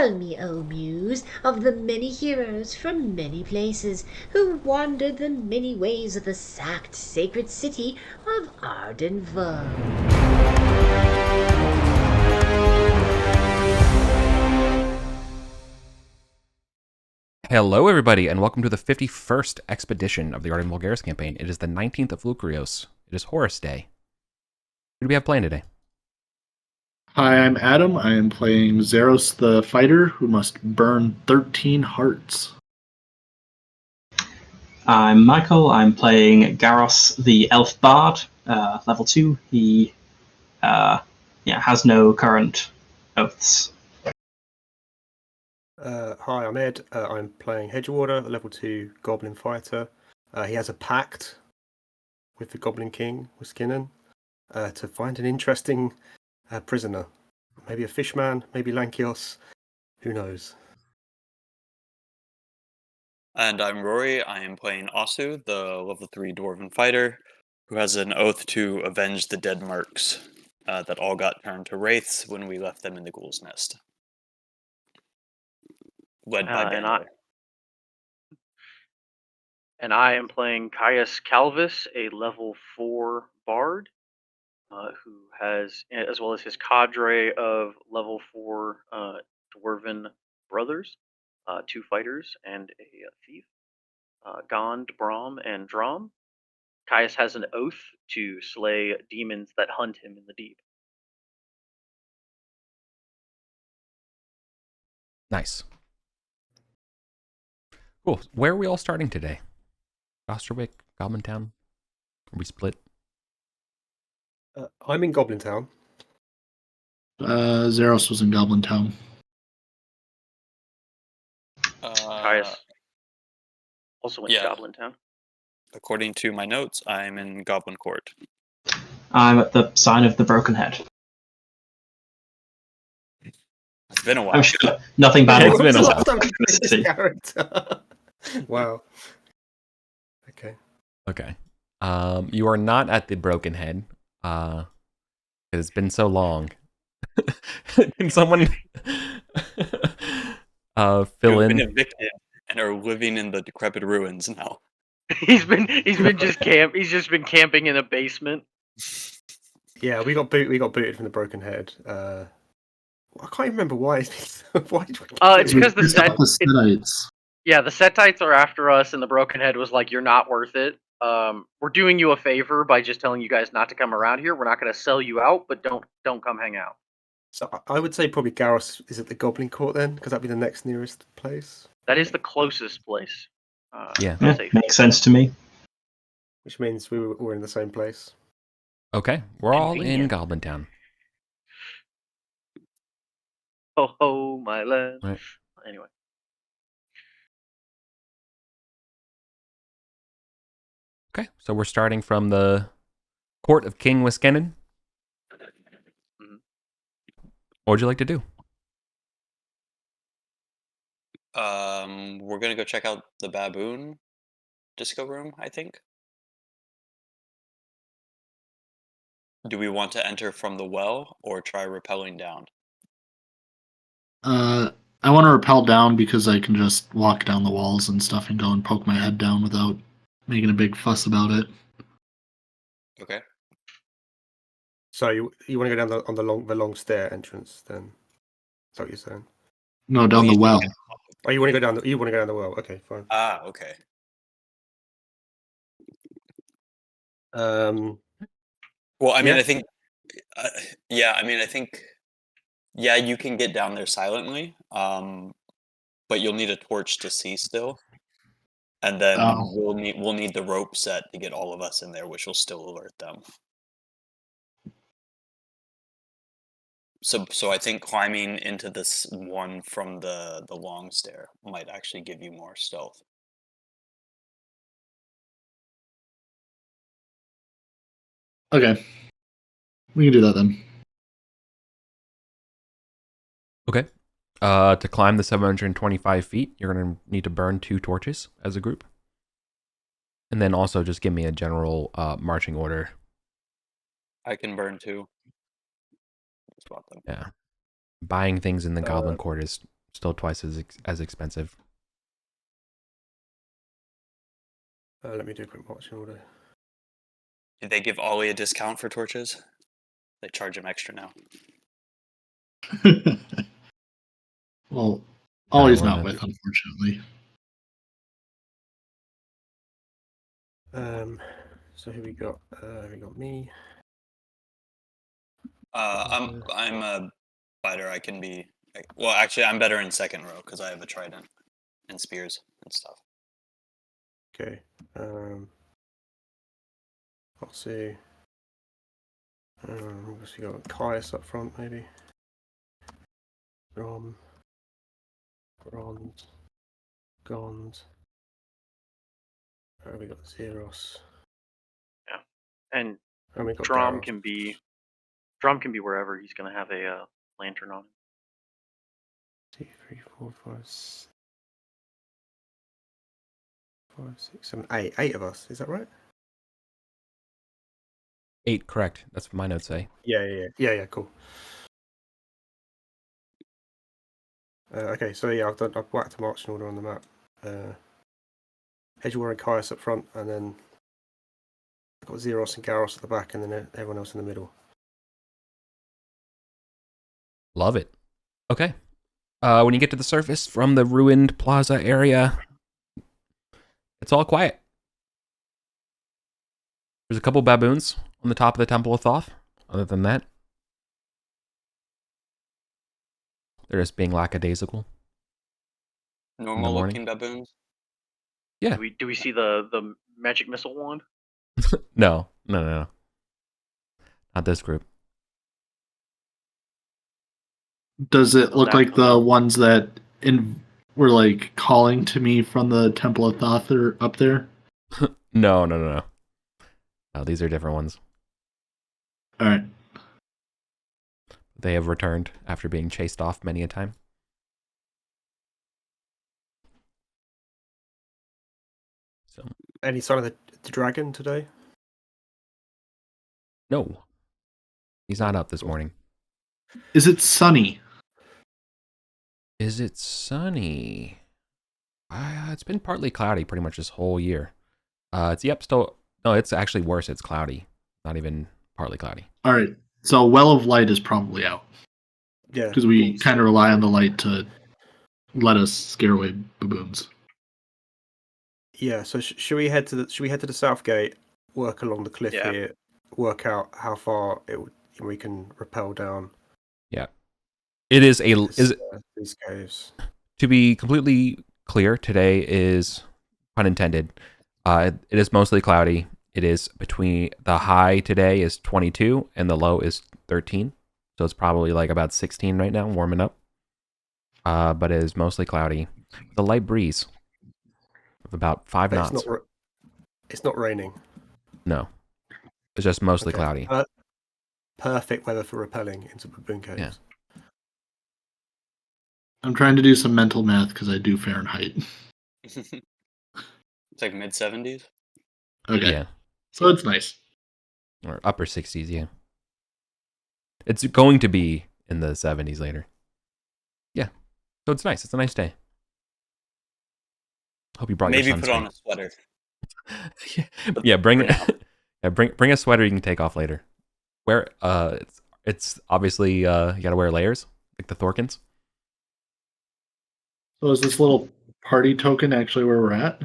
Tell me, O Muse, of the many heroes from many places who wandered the many ways of the sacked sacred city of Arden Vulgaris. Hello, everybody, and welcome to the 51st expedition of the Arden Vulgaris campaign. It is the 19th of Lucrios. It is Horus Day. Who do we have playing today? Hi, I'm Adam. I am playing Zeros the Fighter, who must burn 13 hearts. I'm Michael. I'm playing Garros the Elf Bard, level 2. He has no current oaths. Hi, I'm Ed. I'm playing Hedgewater, level 2 Goblin Fighter. He has a pact with the Goblin King, Wiskinnen, to find an interesting prisoner. Maybe a fishman, maybe Lankios, who knows. And I'm Rory. I am playing Asu, the level 3 Dwarven Fighter, who has an oath to avenge the dead mercs that all got turned to wraiths when we left them in the Ghoul's Nest. Led by Banner. And I am playing Caius Calvis, a level 4 bard, who has, as well as his cadre of level 4 dwarven brothers, 2 fighters and a thief, Gond, Brahm, and Drom. Caius has an oath to slay demons that hunt him in the deep. Nice. Cool. Where are we all starting today? Osterwick, Goblin Town? Are we split? I'm in Goblin Town. Zeros was in Goblin Town. Caius also in Goblin Town. According to my notes, I'm in Goblin Court. I'm at the Sign of the Broken Head. It's been a while. I'm sure nothing bad It's been a while. Character. Wow. Okay. Okay. You are not at the Broken Head. It's been so long. Can someone fill You've in? been evicted and are living in the decrepit ruins now. He's been just been camping in a basement. Yeah, we got booted from the Broken Head. I can't even remember why. Why did we It's because the Setites. Yeah, the Setites are after us, and the Broken Head was like, "You're not worth it. We're doing you a favor by just telling you guys not to come around here. We're not going to sell you out, but don't come hang out." So I would say probably Garros is at the Goblin Court then, because that'd be the next nearest place. That is the closest place. Yeah. Makes sense to me. Which means we're in the same place. Okay, we're all in Convenient. Goblin Town. Oh, my land. Right. Anyway. Okay, so we're starting from the court of King Wiskinnen. Mhm. What would you like to do? We're gonna go check out the baboon disco room, I think. Do we want to enter from the well or try rappelling down? I want to rappel down because I can just walk down the walls and stuff and go and poke my head down without making a big fuss about it. Okay. So you want to go down the long stair entrance then? Is that what you're saying? No, down the well. Oh, you want to go down the well? Okay, fine. Okay. Well, I mean, Yeah. I think, you can get down there silently, but you'll need a torch to see still, and then we'll need the rope set to get all of us in there, which will still alert them. So I think climbing into this one from the long stair might actually give you more stealth. Okay. We can do that then. Okay. To climb the 725 feet, you're going to need to burn 2 torches as a group. And then also just give me a general marching order. I can burn 2. Spot them. Yeah. Buying things in the Goblin Court is still twice as expensive. Let me do a quick marching order. Did they give Ollie a discount for torches? They charge him extra now. Well, I Ollie's wanna- not with, unfortunately. So who we got? We got me. I'm a fighter. I can be. Well, actually, I'm better in second row because I have a trident and spears and stuff. Okay. I'll see. Guess we got Caius up front, maybe. Bronze, Gond. We got Zeros. And And we got Drum Garros. can be wherever he's going to have a lantern on him. 2, 3, 4, 5, 6, 7, 8. 8 of us. Is that right? 8, correct. That's what my notes say. Yeah. Cool. Okay, so yeah, I've whacked a marching order on the map. Hedgewar and Caius up front, and then I've got Zeros and Garros at the back, and then everyone else in the middle. Love it. Okay. When you get to the surface from the ruined plaza area, it's all quiet. There's a couple baboons on the top of the Temple of Thoth. Other than that, they're just being lackadaisical. Normal looking baboons. Yeah. Do we see the magic missile wand? No. Not this group. Does it look like the ones that were like calling to me from the Temple of Thoth are up there? No. No, these are different ones. All right. They have returned after being chased off many a time. So, Any sign of the dragon today? no. He's not up this morning. Is it sunny? Is it sunny? It's been partly cloudy pretty much this whole year. It's actually worse. It's cloudy. Not even partly cloudy. All right. So Well of Light is probably out. Yeah. Because we kind of rely on the light to let us scare away baboons. Yeah. So should we head to the south gate? Work along the cliff here. Work out how far we can rappel down. Yeah. It is these caves. To be completely clear, today is, pun intended, it is mostly cloudy. It is between, the high today is 22 and the low is 13. So it's probably like about 16 right now, warming up. But it is mostly cloudy. The light breeze of about 5 knots. It's not raining. No. It's just mostly cloudy. Perfect weather for rappelling into baboon caves. Yeah. I'm trying to do some mental math because I do Fahrenheit. It's like mid-70s. Okay. Yeah. So it's nice. Or upper 60s, yeah. It's going to be in the 70s later. Yeah. So it's nice. It's a nice day. Hope you brought your sunscreen. Maybe put on a sweater. Yeah, bring a sweater you can take off later. It's obviously you gotta wear layers, like the Thorkins. So is this little party token actually where we're at?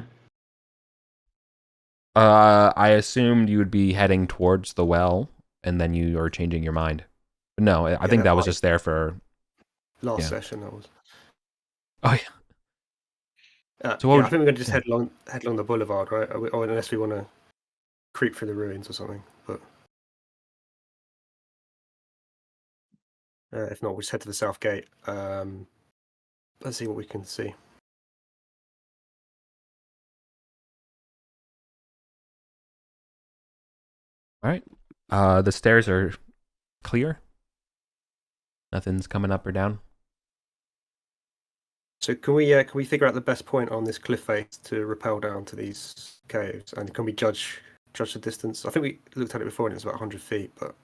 I assumed you would be heading towards the well, and then you are changing your mind. But no, I think that was just there for last session. That was. Oh yeah. So I think we're going to just head along the boulevard, right? Or unless we want to creep through the ruins or something. But if not, we'll just head to the south gate. Let's see what we can see. All right. The stairs are clear. Nothing's coming up or down. So can we figure out the best point on this cliff face to rappel down to these caves, and can we judge the distance? I think we looked at it before and it's about 100 feet, but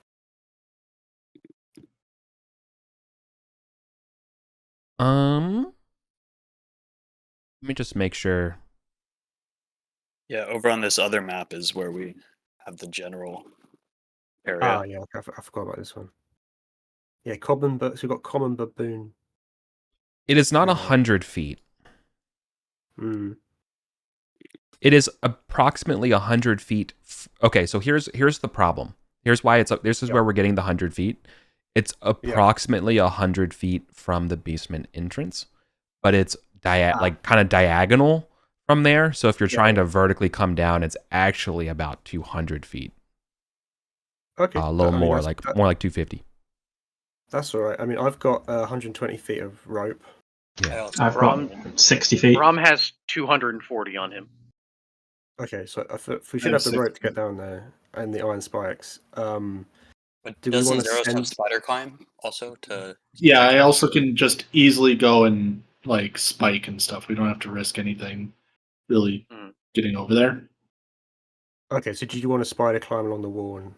Let me just make sure. Yeah, over on this other map is where we have the general area. Yeah, I forgot about this one. Yeah, common, but so we've got common baboon. It is not Yeah. 100 feet. It is approximately 100 feet. Okay, so here's the problem. Here's why it's up. This is where we're getting the 100 feet. It's approximately 100 feet from the basement entrance, but it's like kind of diagonal from there. So if you're trying to vertically come down, it's actually about 200 feet. Okay, A little more, more like 250. That's all right. I mean, I've got 120 feet of rope. Yeah, I've got 60 feet. Rom has 240 on him. Okay, so we should have the rope to get down there and the iron spikes. But do we doesn't want to Zeros have send? spider climb also to? Yeah, I also can just easily go and like spike and stuff. We don't have to risk anything really getting over there. Okay, so do you want to spider climb along the wall and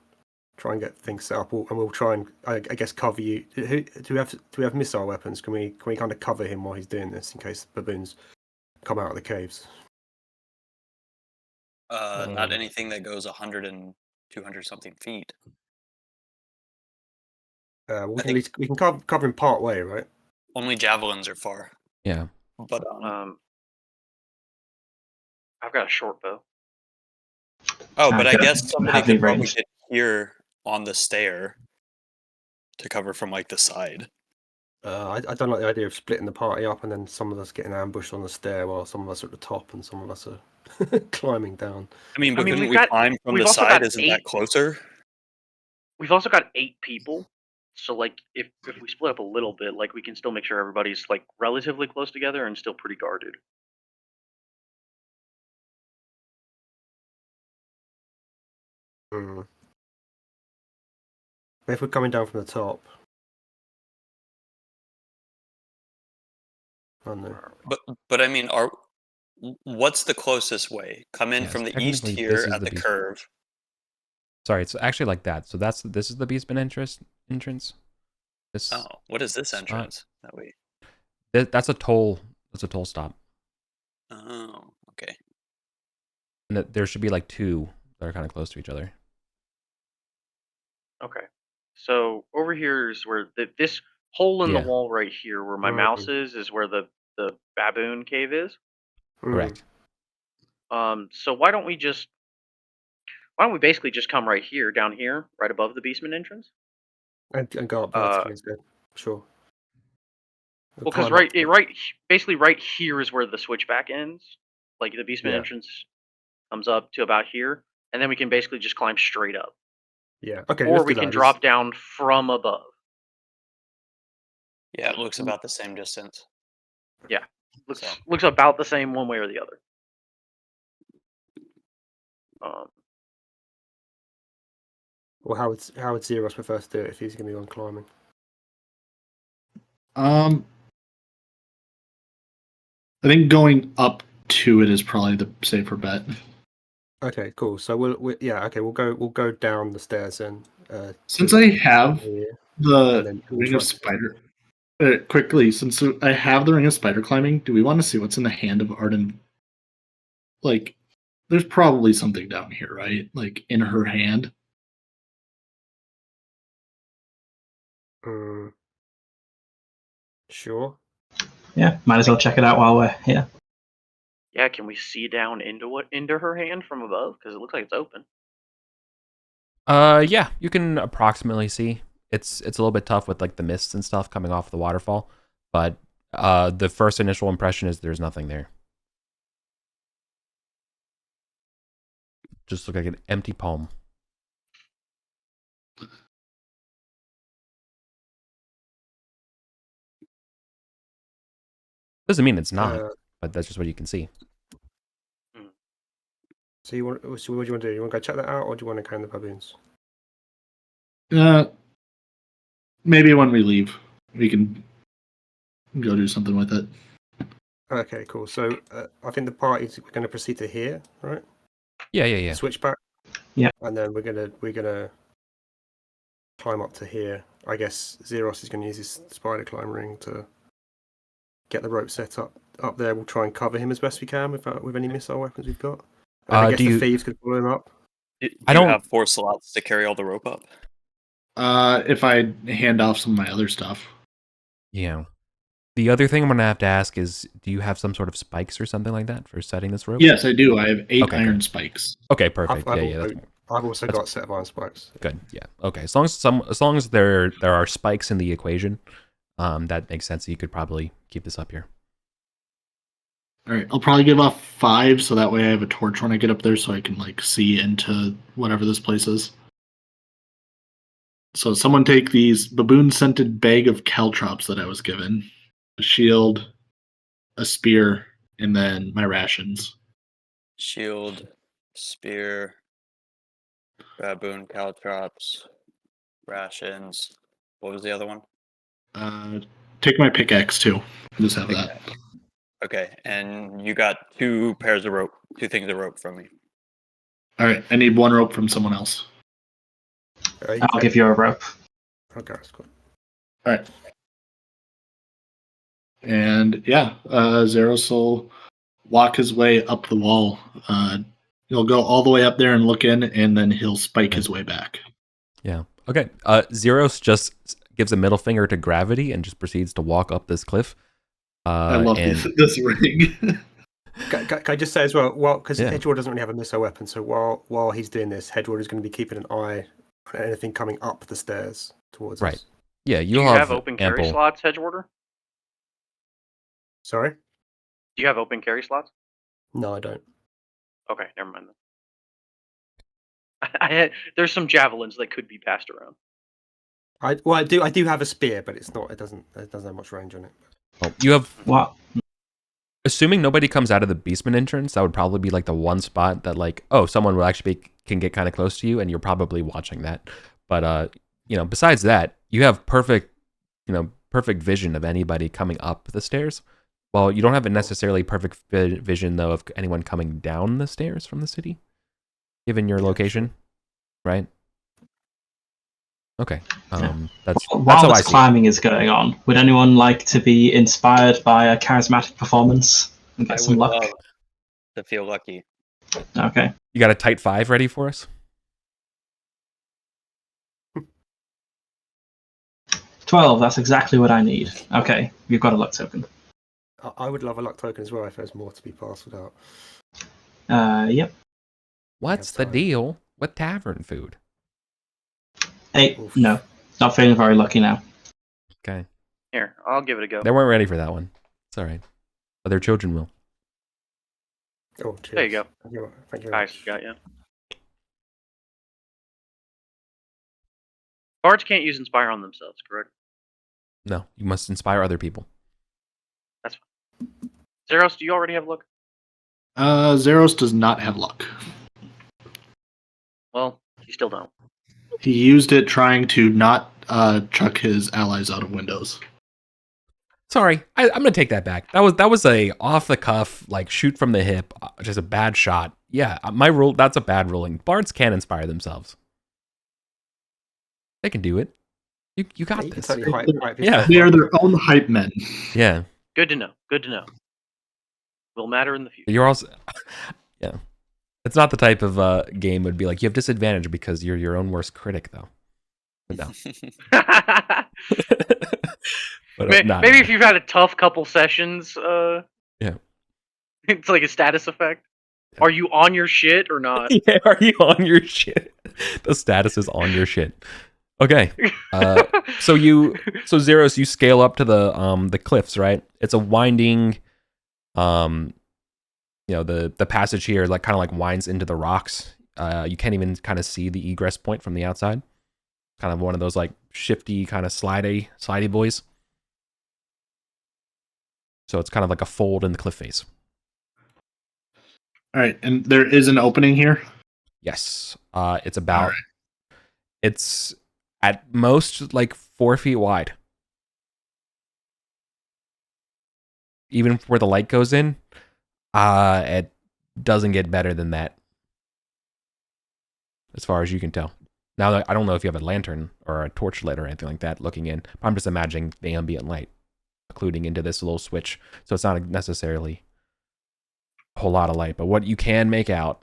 try and get things set up, and we'll try and I guess cover you? Do we have missile weapons? Can we kind of cover him while he's doing this in case baboons come out of the caves? Not anything that goes 100 and 200 something feet. We can cover him part way, right? Only javelins are far. Yeah. But I've got a short bow. Oh, but I I've got guess somebody heavy could probably range. get here on the stair to cover from like the side. I don't like the idea of splitting the party up and then some of us getting ambushed on the stair while some of us are at the top and some of us are climbing down. I mean, but couldn't we've we got- climb from we've the also side? got Isn't that closer? We've also got 8 people, so like if we split up a little bit, like we can still make sure everybody's like relatively close together and still pretty guarded. If we're coming down from the top, I don't know. But I mean, what's the closest way? Come in from the east technically, here this is at the the beast- curve. Sorry, it's actually like that. So this is the basement entrance. This Oh, what is this entrance? That way. that's a toll. That's a toll stop. Oh, okay. And there should be like 2 that are kind of close to each other. Okay, so over here is where this hole in the Yeah. wall right here, where my mouse is where the baboon cave is. Correct. So why don't we basically just come right here, down here, right above the basement entrance? And go up vertically instead. Sure. Well, because basically right here is where the switchback ends. Like the basement entrance comes up to about here, and then we can basically just climb straight up. Yeah. Okay. Or we can drop down from above. Yeah, it looks about the same distance. Yeah, looks about the same one way or the other. Well, how would Zeros prefer to do it if he's going to be on climbing? I think going up to it is probably the safer bet. Okay, cool. So we'll go down the stairs then. Since I have the ring of spider, quickly, since I have the ring of spider climbing, do we want to see what's in the hand of Arden? Like, there's probably something down here, right? Like in her hand. Sure. Yeah, might as well check it out while we're here. Yeah, can we see down into her hand from above? Because it looks like it's open. Yeah, you can approximately see. It's a little bit tough with like the mists and stuff coming off the waterfall, but the first initial impression is there's nothing there. Just look like an empty palm. Doesn't mean it's not, but that's just what you can see. So what do you want to do? You want to go check that out, or do you want to count the baboons? Maybe when we leave, we can go do something with it. Okay, cool. So I think the party's going to proceed to here, right? Yeah. Switch back. Yeah. And then we're gonna climb up to here. I guess Zeros is going to use his spider climb ring to get the rope set up up there, we'll try and cover him as best we can with any missile weapons we've got. I guess the thieves could follow him up. Do you have 4 slots to carry all the rope up? If I hand off some of my other stuff. Yeah. The other thing I'm going to have to ask is, do you have some sort of spikes or something like that for setting this rope? Yes, I do. I have 8 iron spikes. Okay, perfect. I've also got a set of iron spikes. Good. Yeah. Okay. As long as there are spikes in the equation, that makes sense. You could probably keep this up here. All right, I'll probably give off 5, so that way I have a torch when I get up there, so I can like see into whatever this place is. So someone take these baboon-scented bag of caltrops that I was given, a shield, a spear, and then my rations. Shield, spear, baboon, caltrops, rations. What was the other one? Take my pickaxe too. Just have that. Okay, and you got 2 pairs of rope, 2 things of rope from me. All right, I need 1 rope from someone else. I'll give you a rope. Okay, that's cool. All right. And yeah, Zeros will walk his way up the wall. He'll go all the way up there and look in, and then he'll spike his way back. Yeah. Okay. Zeros just gives a middle finger to gravity and just proceeds to walk up this cliff. I love this ring. Can I just say as well, because Hedgewater doesn't really have a missile weapon, so while he's doing this, Hedgewater is going to be keeping an eye on anything coming up the stairs towards us. Yeah, Do you have open carry slots, Hedgewater? Sorry? Do you have open carry slots? No, I don't. Okay, never mind then. There's some javelins that could be passed around. I do have a spear, but it doesn't have much range on it. Oh, you have what? Assuming nobody comes out of the basement entrance, that would probably be like the one spot that someone will actually can get kind of close to you, and you're probably watching that. But besides that, you have perfect vision of anybody coming up the stairs. Well, you don't have a necessarily perfect vision though of anyone coming down the stairs from the city, given your location, right? Okay. While this climbing is going on, would anyone like to be inspired by a charismatic performance and get some luck? Love to feel lucky. Okay. You got a tight 5 ready for us? 12, that's exactly what I need. Okay, you've got a luck token. I would love a luck token as well if there's more to be parceled out. Yep. What's the deal with tavern food? 8. Oof. No, not feeling very lucky now. Okay. Here, I'll give it a go. They weren't ready for that one. It's all right. Other children will. Oh, cheers. There you go. Thank you. Nice, got you. Bards can't use inspire on themselves, correct? No, you must inspire other people. That's fine. Zeros, do you already have luck? Zeros does not have luck. Well, you still don't. He used it trying to not chuck his allies out of windows. Sorry, I'm gonna take that back. That was a off the cuff, like shoot from the hip, just a bad shot. Yeah, my rule. That's a bad ruling. Bards can inspire themselves. They can do it. You got this. Yeah, they are their own hype men. Yeah. Good to know. Good to know. Will matter in the future. You're also, yeah. It's not the type of game would be like you have disadvantage because you're your own worst critic, though. But no. But, maybe if you've had a tough couple sessions, yeah, it's like a status effect. Yeah. Are you on your shit or not? Yeah, are you on your shit? The status is on your shit. Okay. So Zeros, you scale up to the cliffs, right? It's a winding, the passage here like kind of like winds into the rocks. You can't even kind of see the egress point from the outside. Kind of one of those like shifty kind of slidey boys. So it's kind of like a fold in the cliff face. All right, and there is an opening here? Yes. It's about... Right. It's at most like 4 feet wide. Even where the light goes in, it doesn't get better than that. As far as you can tell. Now, I don't know if you have a lantern or a torchlight or anything like that looking in. But I'm just imagining the ambient light. occluding into this little switch, so it's not necessarily a whole lot of light. But what you can make out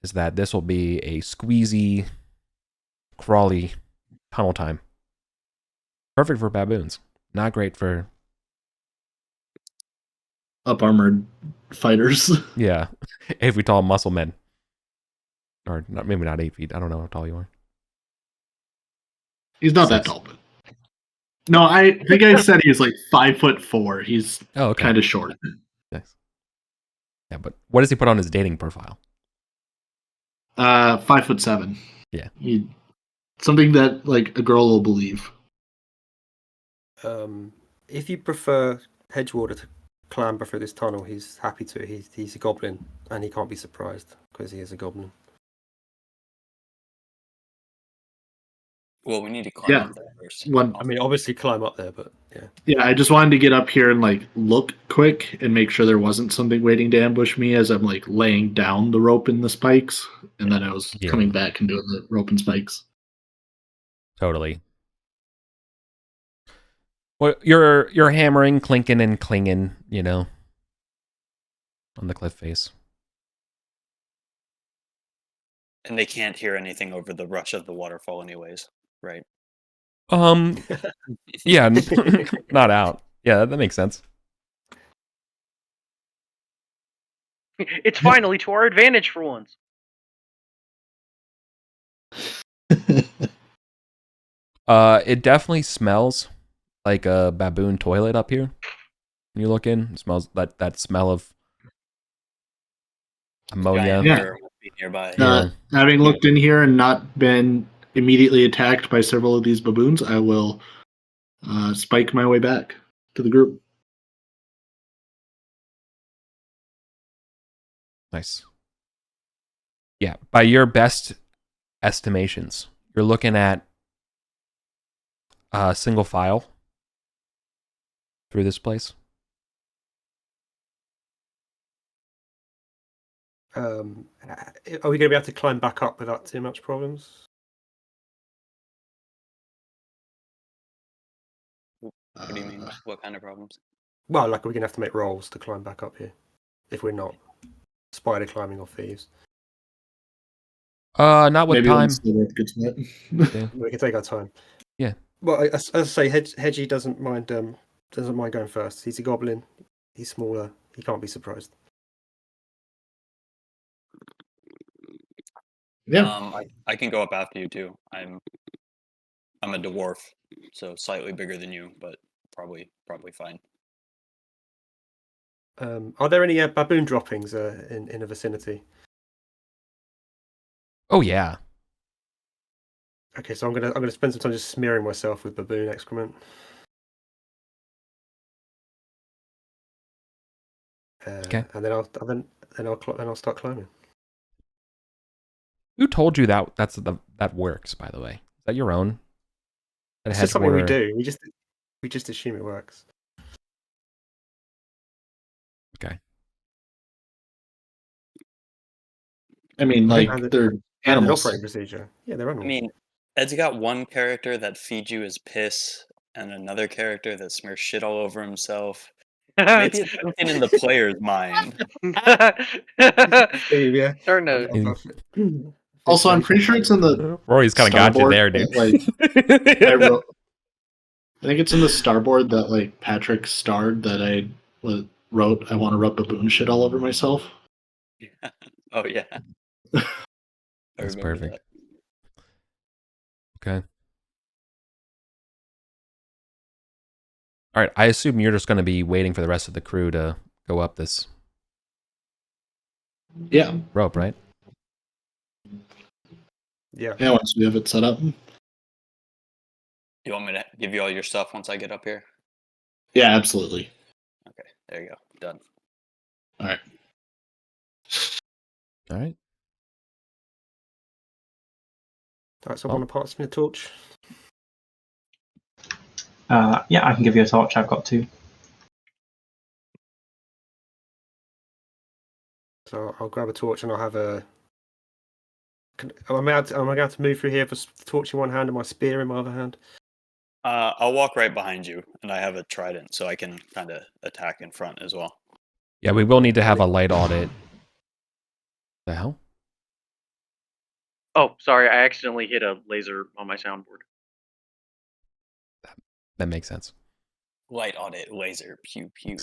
is that this will be a squeezy, crawly tunnel time. Perfect for baboons. Not great for up armored fighters. Yeah, 8 feet tall muscle men, or not, maybe not 8 feet. I don't know how tall you are. He's not that 6. tall, but no, I think I said he's like 5'4". He's kind of short. Nice. Yeah, but what does he put on his dating profile? 5'7". Yeah, something that like a girl will believe. If you prefer Hedgewater to clamber through this tunnel, he's happy to. He's a goblin, and he can't be surprised because he is a goblin. Well, we need to climb up there first. I mean, obviously climb up there, but yeah. Yeah, I just wanted to get up here and like look quick and make sure there wasn't something waiting to ambush me as I'm like laying down the rope and the spikes, and then I was coming back and doing the rope and spikes. Totally. Well, you're hammering, clinking, and clinging, you know, on the cliff face. And they can't hear anything over the rush of the waterfall anyways, right? Yeah, not out. Yeah, that makes sense. It's finally to our advantage for once. It definitely smells like a baboon toilet up here. When you look in, it smells that smell of ammonia. Yeah. Having looked in here and not been immediately attacked by several of these baboons, I will spike my way back to the group. Nice. Yeah, by your best estimations, you're looking at a single file through this place. Are we going to be able to climb back up without too much problems? What do you mean? What kind of problems? Well, like, are we going to have to make rolls to climb back up here if we're not spider climbing or thieves? Not with Maybe time. Yeah. We can take our time. Yeah. Well, as I say, Hedgie doesn't mind going first. He's a goblin. He's smaller. He can't be surprised. Yeah. I can go up after you too. I'm a dwarf, so slightly bigger than you, but probably fine. Are there any baboon droppings in the vicinity? Oh yeah. Okay, so I'm gonna spend some time just smearing myself with baboon excrement. Okay. And then I'll start climbing. Who told you that works? By the way, is that your own? It's just something we do. We just assume it works. Okay. I mean, like they're animals. Operating procedure. Yeah, they're animals. I mean, Ed's got one character that feeds you his piss, and another character that smears shit all over himself. It's something in the player's mind. Yeah. Or no. Also, I'm pretty sure it's in the Rory's kind of got you there, dude. I think it's in the starboard that like Patrick starred that I wrote. I want to rub baboon shit all over myself. Yeah. Oh yeah. That's perfect. Okay. All right. I assume you're just going to be waiting for the rest of the crew to go up this. Yeah. Rope, right? Yeah. Yeah. Once we have it set up. You want me to give you all your stuff once I get up here? Yeah, absolutely. Okay. There you go. Done. All right. All right. Alright, so I want to pass me a torch. Yeah, I can give you a torch. I've got 2. So I'll grab a torch and I'll have a. Am I allowed to move through here with a torch in one hand and my spear in my other hand? I'll walk right behind you, and I have a trident, so I can kind of attack in front as well. Yeah, we will need to have a light audit. The hell? Oh, sorry, I accidentally hit a laser on my soundboard. That makes sense. Light audit, laser, pew pew.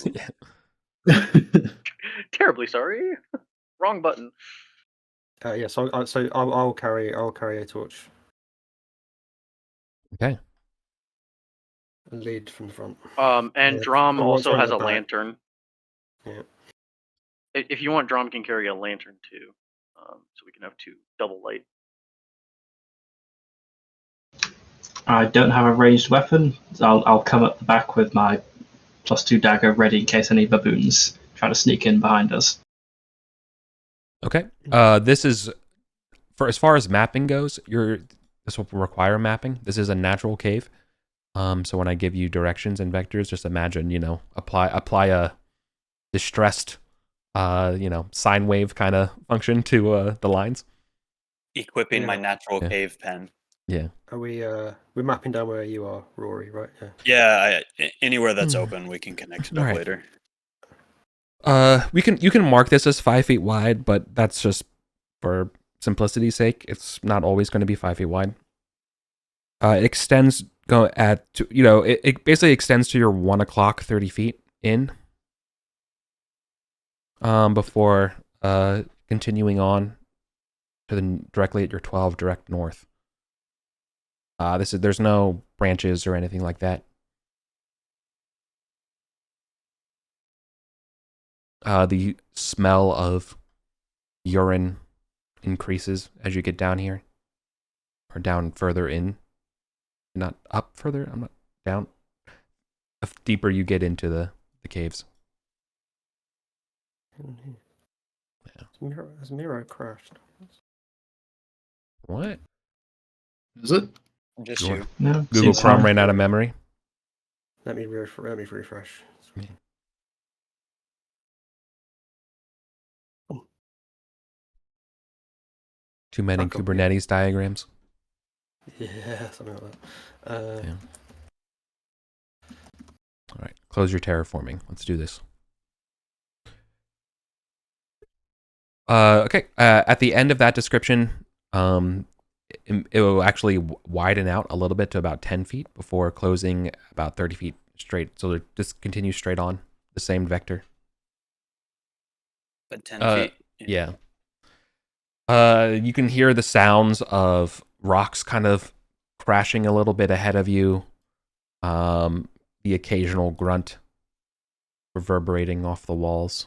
Terribly sorry. Wrong button. Yeah, so I'll carry a torch. Okay. Lead from the front. And Yeah, Drom I want also from has the a back. lantern. Yeah. If you want, Drom can carry a lantern too, so we can have 2 double light. I don't have a ranged weapon. So I'll come up the back with my +2 dagger ready in case any baboons try to sneak in behind us. Okay. This is, for as far as mapping goes, this will require mapping. This is a natural cave. So when I give you directions and vectors, just imagine, apply a distressed, sine wave kind of function to the lines. Equipping my natural Yeah. cave pen. Yeah. Are we're mapping down where you are, Rory, right? Yeah, anywhere that's open, we can connect it up Alright. later. You can mark this as 5 feet wide, but that's just for simplicity's sake. It's not always going to be 5 feet wide. It extends it basically extends to your 1 o'clock 30 feet in. Before continuing on to directly at your 12 direct north. There's no branches or anything like that. The smell of urine increases as you get down here, or down further in. Not up further. I'm not down. The deeper you get into the caves. Yeah. Has Miro crashed? What? Is it? Just Sure. you. No, Google seems Chrome fine. ran out of memory. Let me refresh. Too many Back up. Kubernetes diagrams. Yeah, something like that. Yeah. All right, close your terraforming. Let's do this. Okay. At the end of that description, it will actually widen out a little bit to about 10 feet before closing about 30 feet straight. So just continue straight on the same vector. But 10 feet. Yeah. You can hear the sounds of rocks kind of crashing a little bit ahead of you. The occasional grunt reverberating off the walls.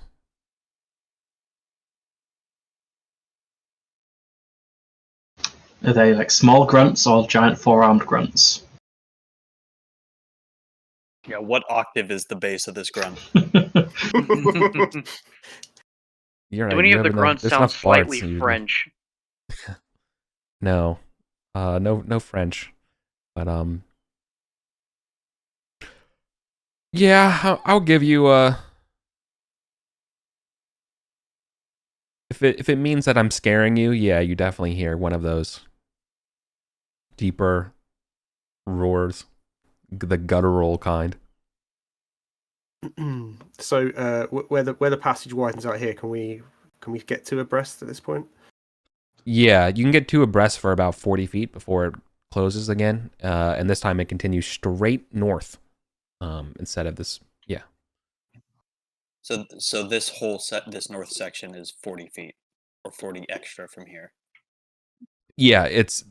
Are they like small grunts or giant 4-armed grunts? Yeah, what octave is the base of this grunt? You're Do right, any you of the have grunts there's sound enough bards slightly usually. French? No. No French. But yeah, I'll give you if it means that I'm scaring you, yeah, you definitely hear one of those deeper roars, the guttural kind. So where the passage widens out here, can we get 2 abreast at this point? Yeah, you can get 2 abreast for about 40 feet before it closes again, and this time it continues straight north instead of this. Yeah. So this whole this north section is 40 feet, or 40 extra from here. Yeah, it's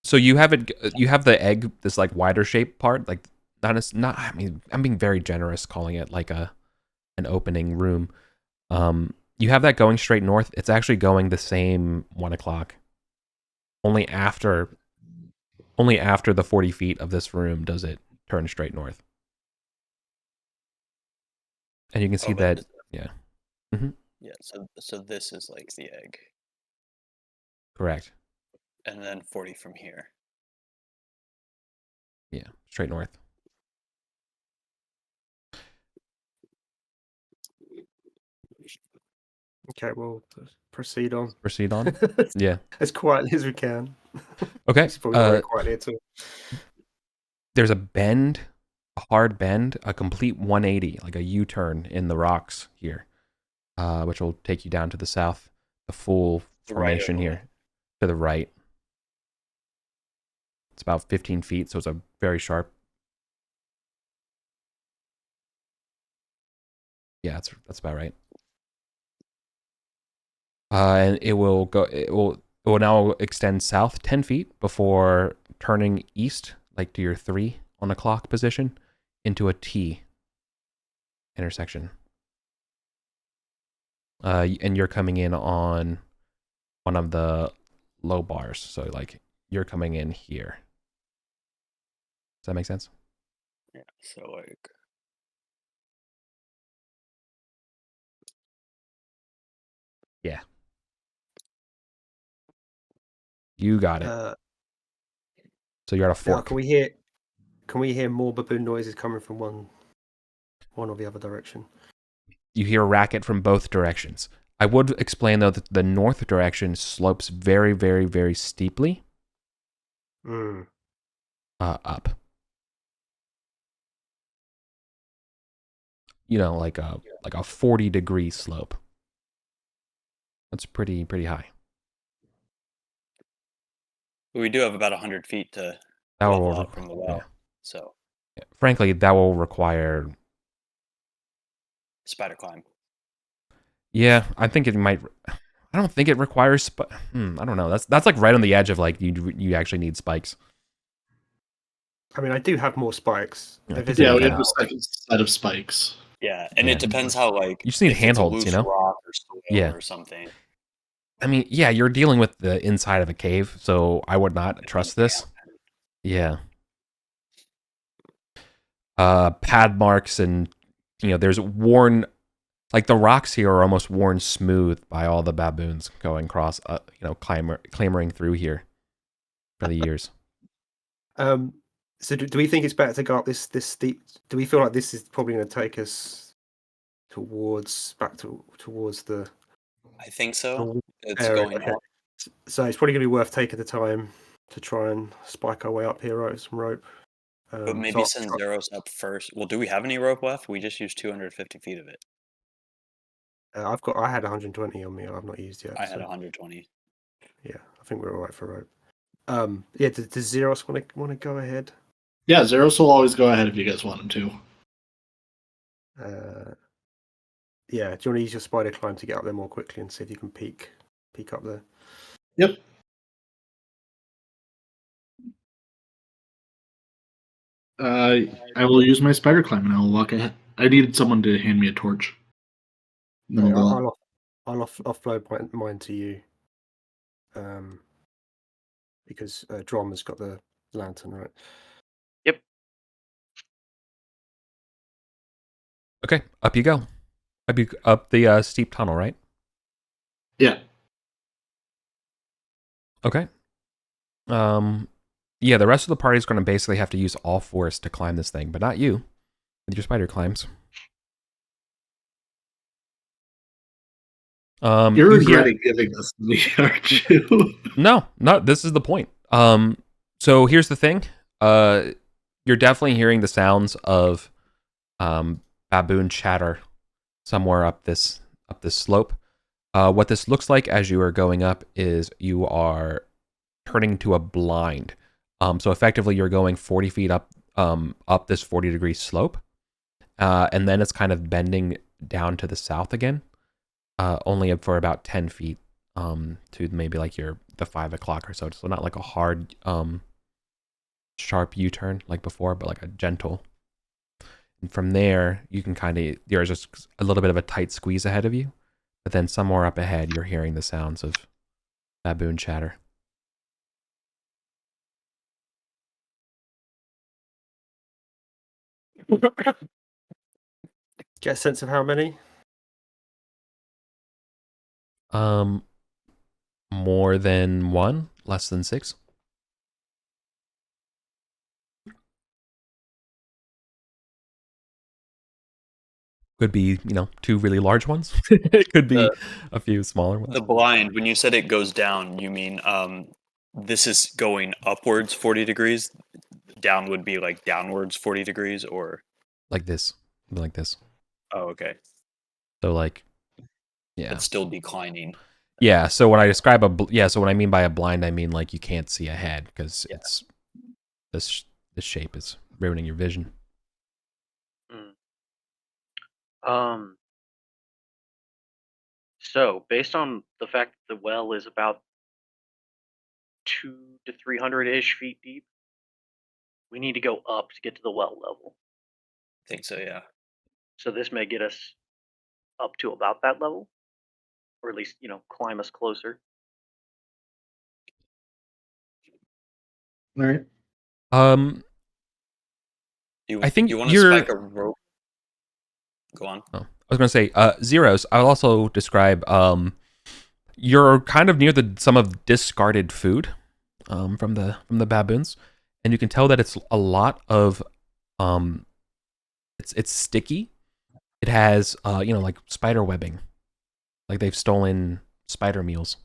so you have the egg, this like wider shaped part, like not. I mean, I'm being very generous calling it like an opening room. You have that going straight north. It's actually going the same 1 o'clock. Only after the 40 feet of this room does it turn straight north. And you can see that, yeah. Mm-hmm. Yeah, so this is like the egg. Correct. And then 40 from here. Yeah, straight north. Okay, we'll proceed on. Proceed on. Yeah. As quietly as we can. Okay. It's probably very quiet here too. there's a bend, a hard bend, a complete 180, like a U-turn in the rocks here, which will take you down to the south, the full formation here, to the right. It's about 15 feet, so it's a very sharp. Yeah, that's about right. And it will now extend south 10 feet before turning east, like to your 3 on the clock position, into a T intersection. And you're coming in on one of the low bars, so like you're coming in here. Does that make sense? Yeah, so like yeah. You got it. So you're at a fork. Now, can we hear more baboon noises coming from one or the other direction? You hear a racket from both directions. I would explain though that the north direction slopes very, very, very steeply up. You know, like a 40-degree slope. That's pretty high. we do have about 100 feet to level up from the well. Yeah. So frankly, that will require spider climb. Yeah, I think it might. I don't think it requires. I don't know. That's like right on the edge of like you actually need spikes. I mean, I do have more spikes. Yeah, we have a second set of spikes. Yeah, and it depends how like you just need handholds, you know, rock or soil or something. I mean, yeah, you're dealing with the inside of a cave, so I would not trust this. Yeah. Pad marks and there's worn, like the rocks here are almost worn smooth by all the baboons going across, clambering through here for the years. So do we think it's better to go up this steep? Do we feel like this is probably going to take us towards the? I think so. It's going up. So it's probably going to be worth taking the time to try and spike our way up here, right? Some rope. But maybe send Zeros up first. Well, do we have any rope left? We just used 250 feet of it. I had 120 on me. I've not used yet. I had 120. Yeah, I think we're all right for rope. Yeah. Does Zeros want to go ahead? Yeah, Zeros will always go ahead if you guys want him to. Yeah. Do you want to use your spider climb to get up there more quickly and see if you can peek up there? Yep. I will use my spider climb and I will walk ahead. I needed someone to hand me a torch. I'll offload mine to you. Because Drom has got the lantern, right? Yep. Okay, up you go. Up the steep tunnel, right? Yeah. Okay. Yeah, the rest of the party is going to basically have to use all fours to climb this thing, but not you with your spider climbs. You're regretting giving this to me, aren't you? No, this is the point. So here's the thing. You're definitely hearing the sounds of baboon chatter somewhere up this slope. What this looks like as you are going up is you are turning to a blind. So effectively you're going 40 feet up this 40-degree slope. And then it's kind of bending down to the south again. Only up for about 10 feet to maybe like the 5 o'clock or so. So not like a hard, sharp U-turn like before, but like a gentle. And from there, you can there's just a little bit of a tight squeeze ahead of you. But then somewhere up ahead, you're hearing the sounds of baboon chatter. Get a sense of how many? More than 1, less than 6. Could be, 2 really large ones. It could be a few smaller ones. The blind, when you said it goes down, you mean this is going upwards 40 degrees? down would be like downwards 40 degrees or like this, something like this. oh, okay. So like, yeah, But still declining. yeah. So when I describe so when I mean by a blind, I mean like you can't see ahead because it's this shape is ruining your vision. So based on the fact that the well is about 200 to 300-ish feet deep, we need to go up to get to the well level. I think so, yeah. So this may get us up to about that level, or at least climb us closer. All right. I think you want to spike a rope. Go on. Oh, I was going to say, Zeros, I'll also describe, you're kind of near some of discarded food from the baboons, and you can tell that it's a lot of, it's sticky. It has, like spider webbing, like they've stolen spider meals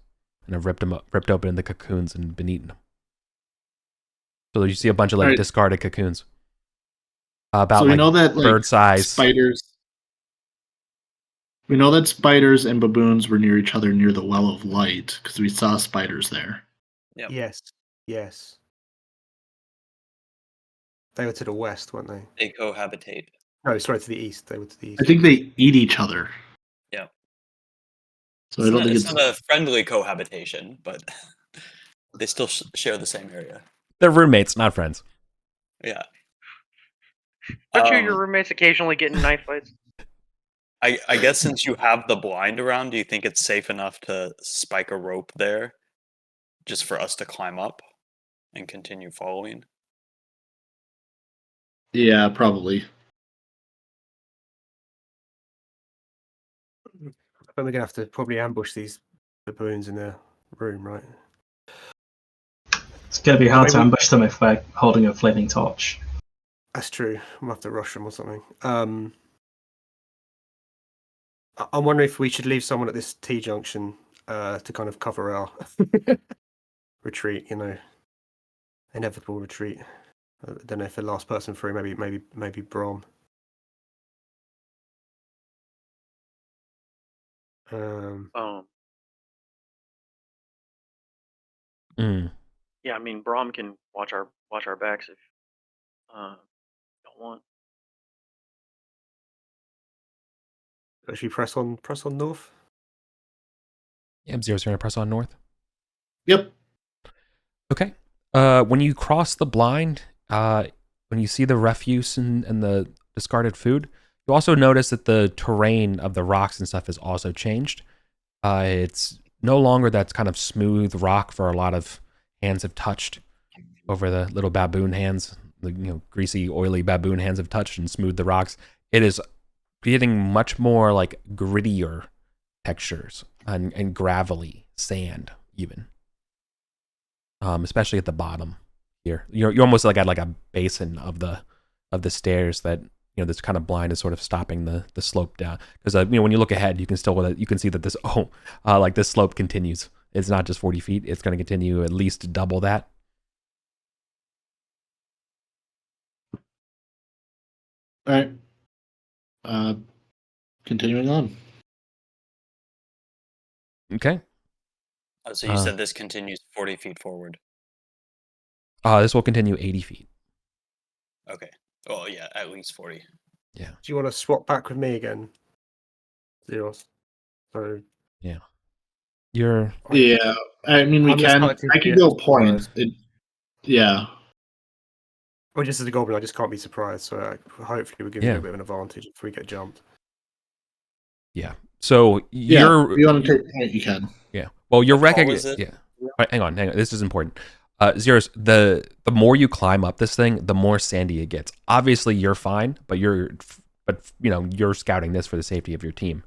and have ripped open the cocoons and been eaten. So you see a bunch of like discarded cocoons. About so we like know that like bird size spiders. We know that spiders and baboons were near each other near the Well of Light because we saw spiders there. Yep. Yes. They were to the west, weren't they? They cohabitate. No, sorry, to the east. They were to the east. I think they eat each other. Yeah. So I don't think it's not a friendly cohabitation, but they still share the same area. They're roommates, not friends. Yeah. Aren't you your roommates occasionally get in knife fights? I guess since you have the blind around, do you think it's safe enough to spike a rope there just for us to climb up and continue following? Yeah, probably. But we're going to have to probably ambush these baboons in their room, right? It's going to be hard to ambush them if we're holding a flaming torch. That's true. We'll have to rush them or something. I'm wondering if we should leave someone at this T-junction to kind of cover our retreat, inevitable retreat. I don't know if the last person through, maybe Brom. Yeah, I mean Brom can watch our backs if don't want. Should we press on north? Yeah, Zero's going to press on north. Yep. Okay. When you cross the blind, when you see the refuse and the discarded food, you also notice that the terrain of the rocks and stuff has also changed. It's no longer that kind of smooth rock for a lot of hands have touched over the little baboon hands. The greasy, oily baboon hands have touched and smoothed the rocks. It is getting much more like grittier textures and gravelly sand even. Especially at the bottom here. You're almost like at like a basin of the stairs that this kind of blind is sort of stopping the slope down, because when you look ahead you can see that this like this slope continues. It's not just 40 feet, it's going to continue at least double that. All right. Continuing on. Okay. So you said this continues 40 feet forward. This will continue 80 feet. Okay. Well, yeah, at least 40. Yeah. Do you want to swap back with me again, Zeros? So yeah. You're. Yeah. I mean, we can. I can go point. Yeah. Well, just as a goblin, I just can't be surprised. So hopefully, we'll give you a bit of an advantage if we get jumped. Yeah. So if you want to take point, you can. Yeah. Well, you're recognizing. Yeah. Right, hang on. This is important. Zeros, the more you climb up this thing, the more sandy it gets. Obviously, you're fine, but you're scouting this for the safety of your team.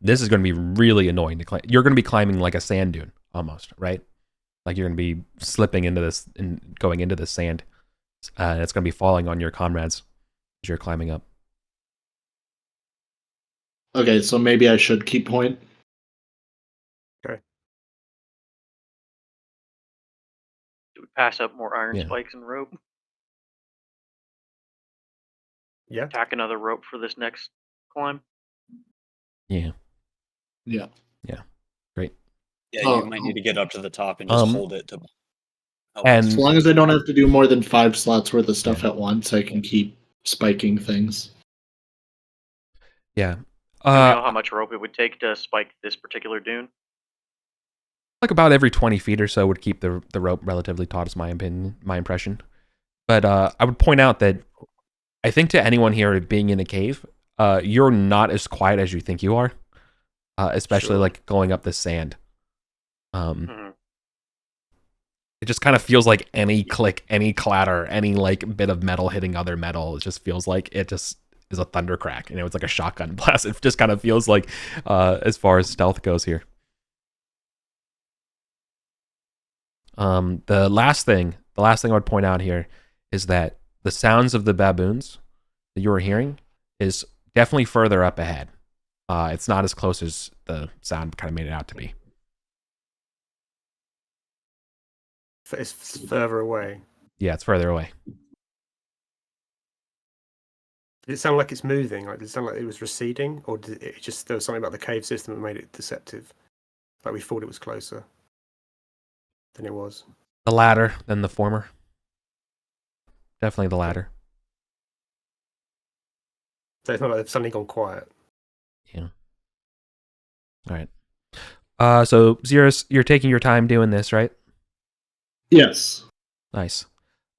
This is going to be really annoying to climb. You're going to be climbing like a sand dune almost, right? Like you're going to be slipping into this and going into the sand. And it's going to be falling on your comrades as you're climbing up. Okay, so maybe I should keep point. Okay. Do we pass up more iron spikes and rope? Yeah. tack another rope for this next climb? Yeah. Yeah. Great. Yeah, you might need to get up to the top and just hold it to. And As long as I don't have to do more than 5 slots worth of stuff Yeah. at once, I can keep spiking things. Yeah. Do you know how much rope it would take to spike this particular dune? Like about every 20 feet or so would keep the rope relatively taut, is my opinion, my impression. But I would point out that I think to anyone here being in a cave, you're not as quiet as you think you are, especially Sure. like going up this sand. It just kind of feels like any click, any clatter, any like bit of metal hitting other metal. It just feels like it just is a thunder crack. You know, it's like a shotgun blast. It just kind of feels like, as far as stealth goes here. The last thing I would point out here is that the sounds of the baboons that you were hearing is definitely further up ahead. It's not as close as the sound kind of made it out to be. It's further away. Yeah, it's further away. Did it sound like it's moving? Like, did it sound like it was receding, or did it just there was something about the cave system that made it deceptive? Like we thought it was closer than it was. The latter than the former. Definitely the latter. So it's not like they've suddenly gone quiet. Yeah. All right. So Xeris, you're taking your time doing this, right? Yes. Nice.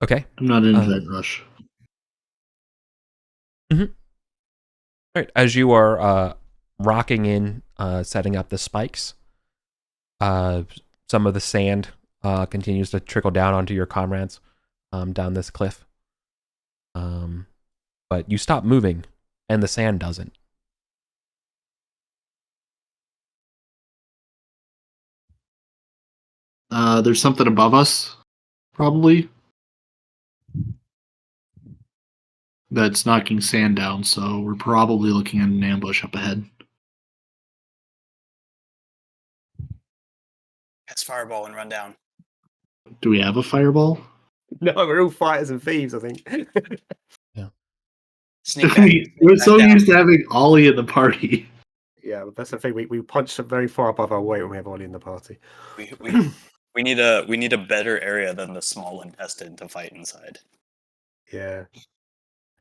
Okay. I'm not into that rush. All right. As you are rocking in, setting up the spikes, some of the sand continues to trickle down onto your comrades down this cliff. But you stop moving, and the sand doesn't. There's something above us, probably, that's knocking sand down, so we're probably looking at an ambush up ahead. Catch fireball and run down. Do we have a fireball? No, we're all fighters and thieves, I think. Sneak back, We're back so down. used to having Ollie in the party. Yeah, but that's the thing. We punch very far above our weight when we have Ollie in the party. We need a better area than the small intestine to fight inside. Yeah,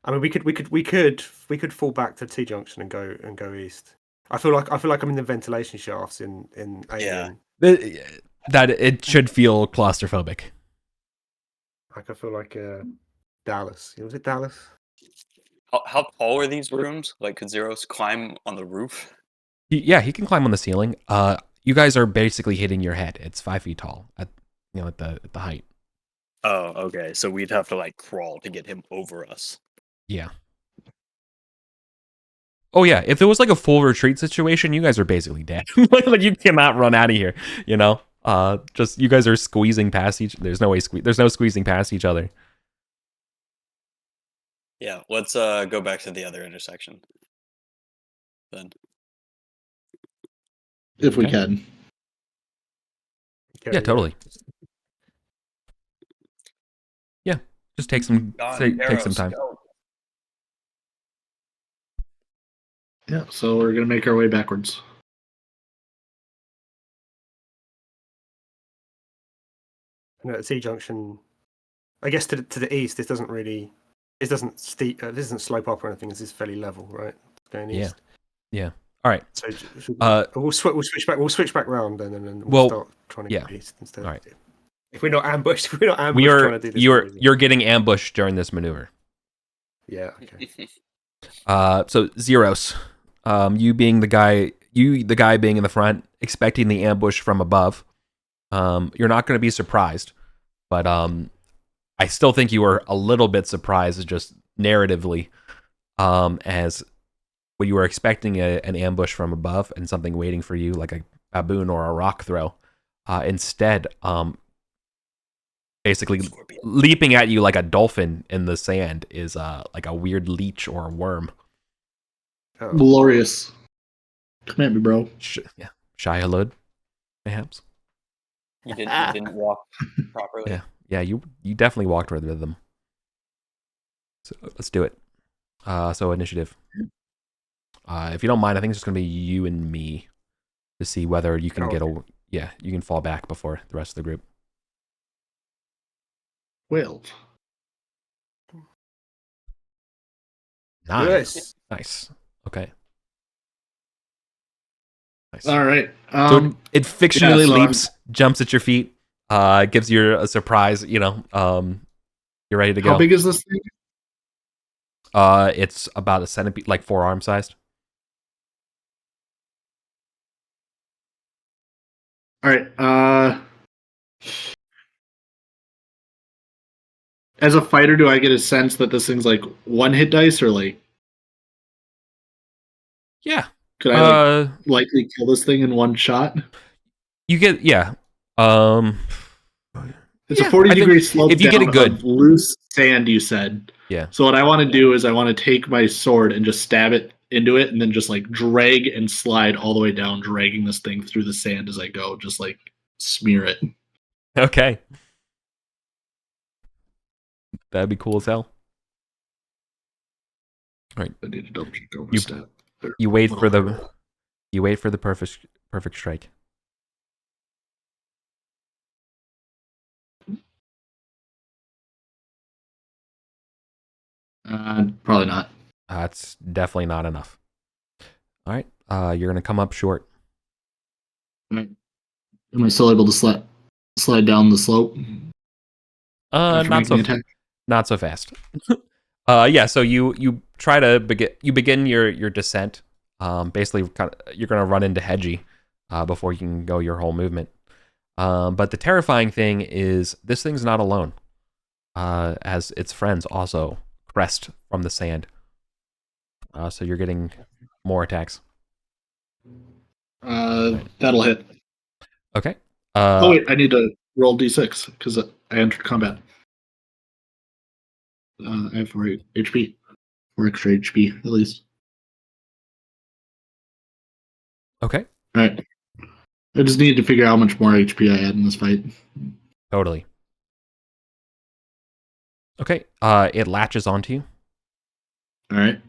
I mean, we could fall back to T junction and go east. I feel like I'm in the ventilation shafts in Alien. That it should feel claustrophobic. Like I feel like Dallas. Was it Dallas? How tall are these rooms? Like, could Zeros climb on the roof? Yeah, he can climb on the ceiling. You guys are basically hitting your head. It's 5 feet tall at the height. Oh, okay. So we'd have to like crawl to get him over us. Yeah. Oh yeah, if it was like a full retreat situation, you guys are basically dead. Like you cannot run out of here. You know, just you guys are squeezing past each. There's no squeezing past each other. Yeah, let's go back to the other intersection. Then. If we can. Yeah, totally. Yeah, just take some time. Go. Yeah, so we're gonna make our way backwards. And at T junction, I guess to the east, this doesn't slope up or anything. This is fairly level, right? Going east. Yeah. All right. So we'll switch back. We'll switch back round and then we'll start trying to go east instead. All right. If we're not ambushed, trying to do this. You're getting ambushed during this maneuver. Yeah. Okay. So Zeros, you being the guy being in the front, expecting the ambush from above. You're not going to be surprised, but I still think you were a little bit surprised, just narratively, as what you were expecting an ambush from above and something waiting for you, like a baboon or a rock throw. Instead, basically leaping at you like a dolphin in the sand is like a weird leech or a worm. Oh. Glorious. Come at me, bro. Yeah, Shia Lud, perhaps. You didn't walk properly. Yeah, you definitely walked with them. So let's do it. So initiative. If you don't mind, I think it's just gonna be you and me to see whether you can you can fall back before the rest of the group. 12. Nice. Okay. Nice. All right. So it fictionally so leaps, jumps at your feet, gives you a surprise. You're ready to go. How big is this thing? It's about a centipede, like forearm sized. All right. As a fighter, do I get a sense that this thing's like one hit dice or like? Yeah. Could I likely kill this thing in one shot? You get It's a 40-degree slope if you down get it good. Of loose sand, you said. Yeah. So what I want to do is I want to take my sword and just stab it into it and then just like drag and slide all the way down, dragging this thing through the sand as I go, just like smear it. Okay. That'd be cool as hell. All right. I need to double check over stat. You wait for the perfect strike. Probably not. It's definitely not enough. All right. You're gonna come up short. Am I still able to slide down the slope? Not so fast. Yeah. So you try to begin your descent. Basically, you're gonna run into Hedgie before you can go your whole movement. But the terrifying thing is this thing's not alone. As its friends also crest from the sand. So you're getting more attacks. That'll hit. Okay. Wait, I need to roll d6 because I entered combat. I have 4 HP. 4 extra HP, at least. Okay. All right. I just needed to figure out how much more HP I had in this fight. Totally. Okay. It latches onto you. All right.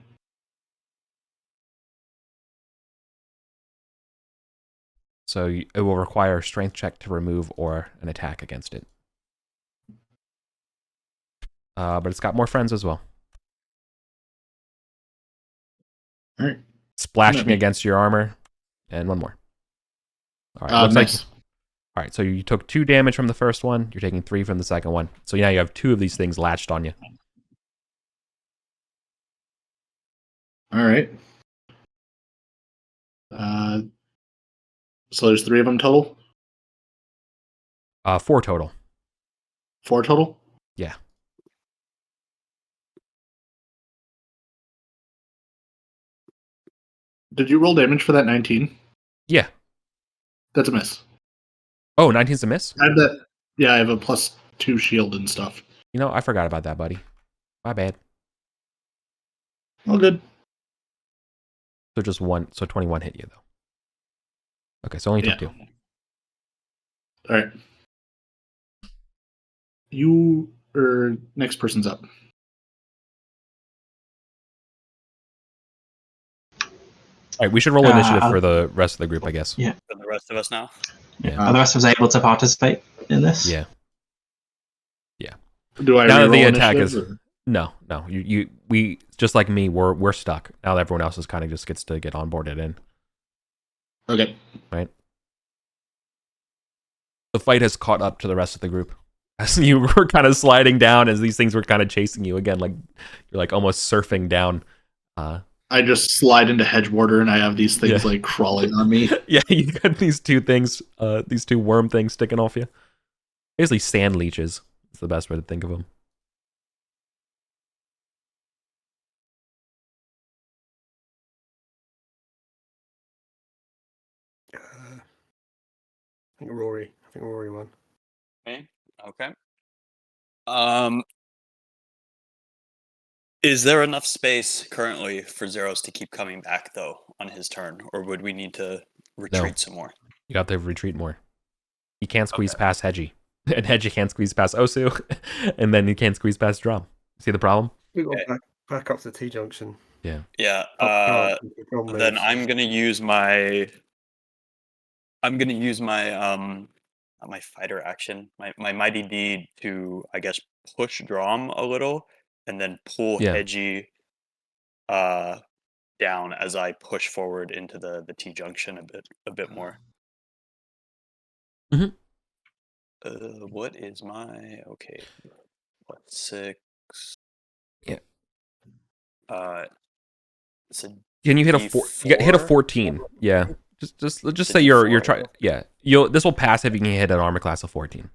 So it will require a strength check to remove or an attack against it. But it's got more friends as well. All right. Splashing against your armor. And one more. All right. Nice. All right. So you took 2 damage from the first one. You're taking 3 from the second one. So now you have 2 of these things latched on you. All right. So there's 3 of them total? 4 total. 4 total? Yeah. Did you roll damage for that 19? Yeah. That's a miss. Oh, 19's a miss? I have that. Yeah, I have a +2 shield and stuff. You know, I forgot about that, buddy. My bad. All good. So just 1. So 21 hit you, though. Okay, so only took 2. All right. You or next person's up. All right, we should roll initiative for the rest of the group, I guess. Yeah. For the rest of us now. Yeah. Are the rest of us able to participate in this? Yeah. Do I now that the reroll attack is initiative, no. We just like me, we're stuck. Now that everyone else is kind of just gets to get onboarded in. Okay. Right. The fight has caught up to the rest of the group. As you were kind of sliding down, as these things were kind of chasing you again, like you're like almost surfing down. I just slide into hedge border and I have these things like crawling on me. Yeah, you got these 2 things, these 2 worm things sticking off you. Basically sand leeches. It's the best way to think of them. I think Rory won. Okay. Is there enough space currently for Zeros to keep coming back though on his turn, or would we need to retreat some more? You have to retreat more. You can't squeeze past Hedgie, and Hedgie can't squeeze past Osu, and then you can't squeeze past Drum. See the problem? We got back. Back up to the T junction. Yeah. Yeah. Drum Then moves. I'm gonna use my. My fighter action, my mighty deed to, I guess, push Drom a little, and then pull Yeah. Hedgie down as I push forward into the T junction a bit more. Mhm. What is my What 6? Yeah. It's a Can you hit a hit a 14? Yeah. Just say you're trying. Yeah. This will pass if you can hit an armor class of 14.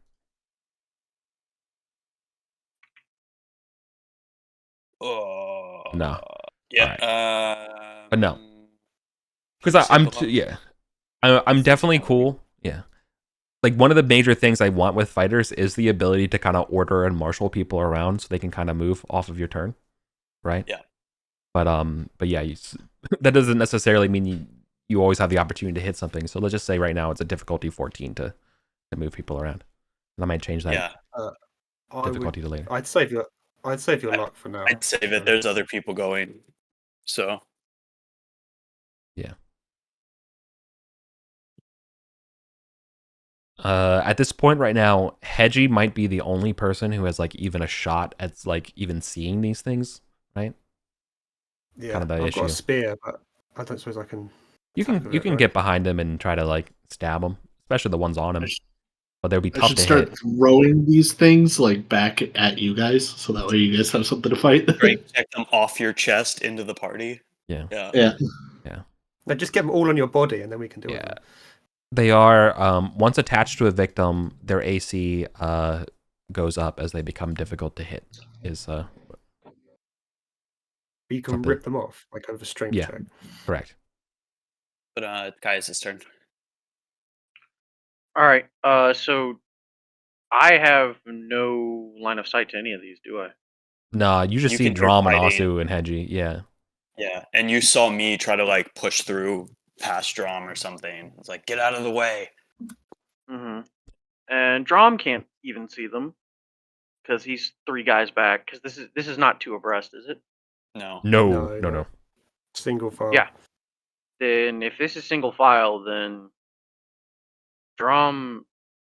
No. Yeah. No. Because I'm definitely cool. Yeah. Like one of the major things I want with fighters is the ability to kind of order and marshal people around so they can kind of move off of your turn, right? Yeah. But yeah, that doesn't necessarily mean you always have the opportunity to hit something. So let's just say right now it's a difficulty 14 to move people around. And I might change that difficulty to later. I'd save your luck for now. I'd save it. There's other people going, so yeah. At this point right now, Hedgie might be the only person who has like even a shot at like even seeing these things, right? Yeah, kind of the I've issue. got a spear, but I don't suppose I can. You can get behind him and try to like stab him, especially the ones on him. But they'll be tough to hit. I should start throwing these things like back at you guys, so that way you guys have something to fight. Right, check them off your chest into the party. Yeah. Now just get them all on your body, and then we can do it. They are once attached to a victim, their AC goes up as they become difficult to hit. You can rip them off like over strength check. Correct. But Kai's turn. All right. So I have no line of sight to any of these, do I? Nah, you just see Drom and Asu and Hedgie. Yeah. Yeah, and you saw me try to like push through past Drom or something. It's like, get out of the way. Mm-hmm. And Drom can't even see them because he's 3 guys back. Because this is not 2 abreast, is it? No. Single file. Yeah. Then if this is single file, then Drom,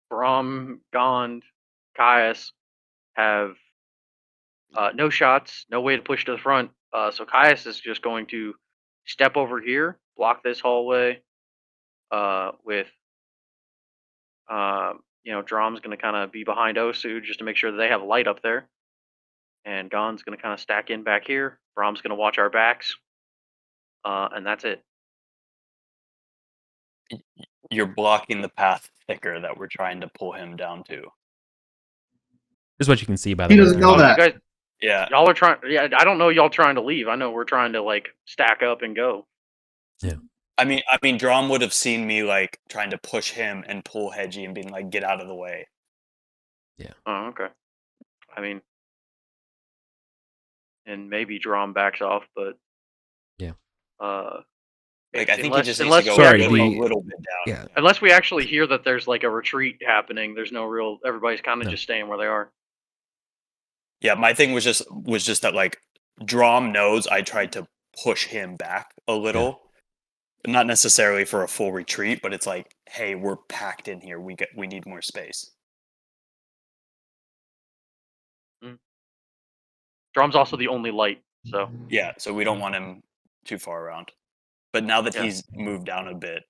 Brom, Gond, Caius have no shots, no way to push to the front. So Caius is just going to step over here, block this hallway. With Drom's going to kind of be behind Osu just to make sure that they have a light up there. And Gond's going to kind of stack in back here. Brom's going to watch our backs. And that's it. You're blocking the path thicker that we're trying to pull him down to. This is what you can see by the way. He doesn't know that. You guys, yeah. Y'all are trying. Yeah, I don't know y'all trying to leave. I know we're trying to like stack up and go. Yeah. I mean, Drom would have seen me like trying to push him and pull Hedgie and being like, "Get out of the way." Yeah. Oh, okay. I mean, and maybe Drom backs off, but yeah. Like I think he just needs to go a little bit down. Yeah. Unless we actually hear that there's like a retreat happening, there's no real. Everybody's kind of just staying where they are. Yeah, my thing was just that like Drom knows I tried to push him back a little. Not necessarily for a full retreat, but it's like, hey, we're packed in here. We need more space. Drom's also the only light, so yeah. So we don't want him too far around. But now that he's moved down a bit,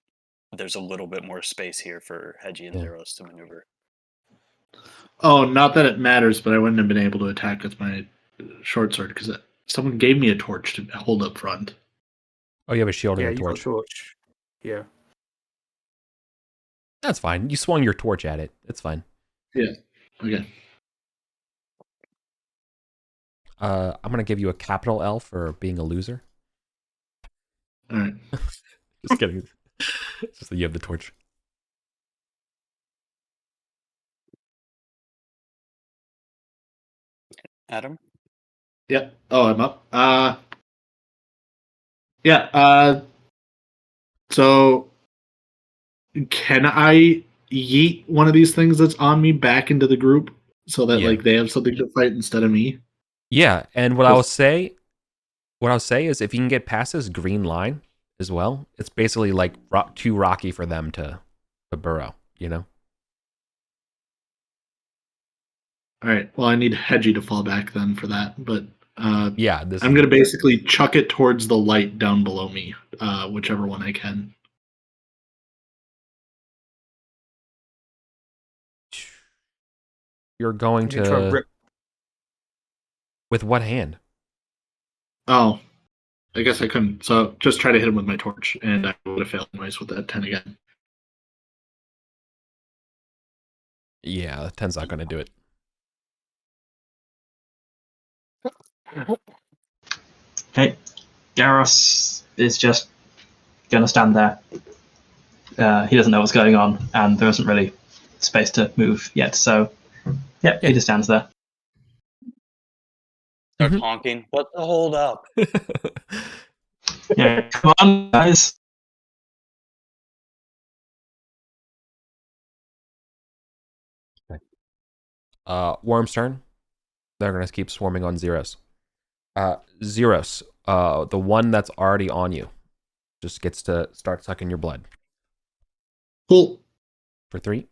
there's a little bit more space here for Hedgie and Zeros to maneuver. Oh, not that it matters, but I wouldn't have been able to attack with my short sword because someone gave me a torch to hold up front. Oh, you have a shield and a torch. torch. Got a torch. Yeah. That's fine. You swung your torch at it. It's fine. Yeah. Okay. I'm gonna give you a capital L for being a loser. All right. Just kidding. Just that you have the torch. Adam? Yep. Oh, I'm up. Yeah. So can I yeet one of these things that's on me back into the group so that like they have something to fight instead of me? Yeah, and what I will say what I'll say is if you can get past this green line as well, it's basically like too rocky for them to burrow, you know? All right. Well, I need Hedgie to fall back then for that, but Yeah, I'm going to basically chuck it towards the light down below me, whichever one I can. You're going You try and to... rip. With what hand? Oh, I guess I couldn't. So just try to hit him with my torch, and I would have failed anyways with that 10 again. Yeah, 10's not going to do it. Okay, Garros is just gonna stand there. He doesn't know what's going on, and there isn't really space to move yet. So, yeah. He just stands there. Start honking. What's the hold up? Yeah, come on, guys. Worm's turn. They're going to keep swarming on Zeros. Zeros, the one that's already on you, just gets to start sucking your blood. Cool. For 3.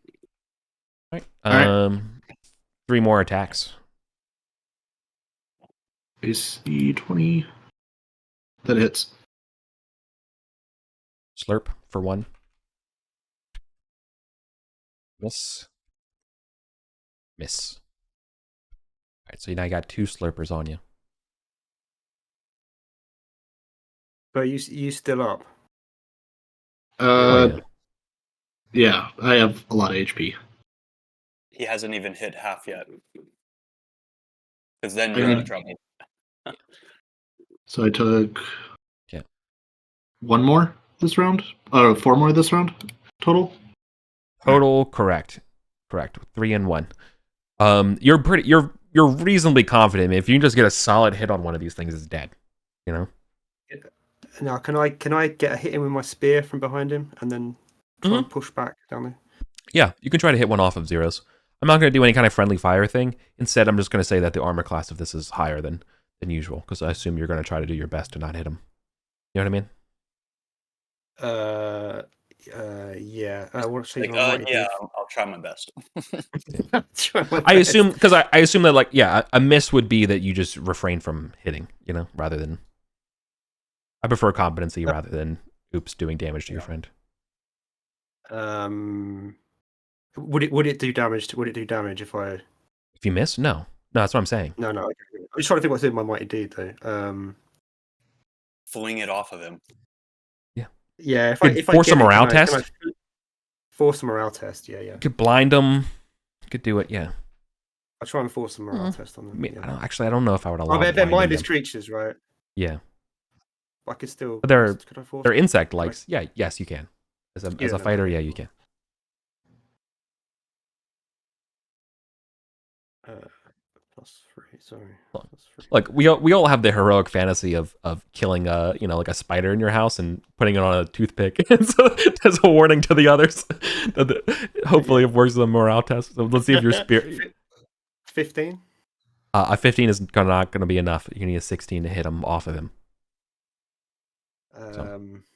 All right. All right. 3 more attacks. AC 20. That hits. Slurp for 1. Miss. Miss. All right, so now you got 2 slurpers on you. But you still up? Yeah, I have a lot of HP. He hasn't even hit half yet. Because then you're in trouble. So I took 1 more this round? 4 more this round total? Total, correct. 3 and 1. You're reasonably confident. If you can just get a solid hit on one of these things, it's dead. You know? Now, can I get a hit in with my spear from behind him and then try and push back down there? Yeah, you can try to hit one off of Zeros. I'm not going to do any kind of friendly fire thing. Instead, I'm just going to say that the armor class of this is higher than usual, because I assume you're going to try to do your best to not hit him. You know what I mean? Yeah. I'll try my best. I assume, because I assume that, like, yeah, a miss would be that you just refrain from hitting, you know, rather than... I prefer competency rather than, oops, doing damage to your friend. Would it do damage? Would it do damage if you miss? No, that's what I'm saying. No. I'm just trying to think what's in my mighty deed though. Fling it off of him. Yeah. If force a morale test. Force a morale test. Yeah. You could blind them. You could do it. Yeah. I'll try and force a morale test on them. I don't know if I would allow. They're mindless creatures, right? Yeah. I could still. But they're insect likes. Yeah. Yes, you can. As a fighter, yeah, you can. +3. Sorry. +3. Like we all have the heroic fantasy of killing like a spider in your house and putting it on a toothpick, and so as a warning to the others. Hopefully, it works as a morale test. So let's see if your spirit. 15. A 15 is not going to be enough. You need a 16 to hit him off of him.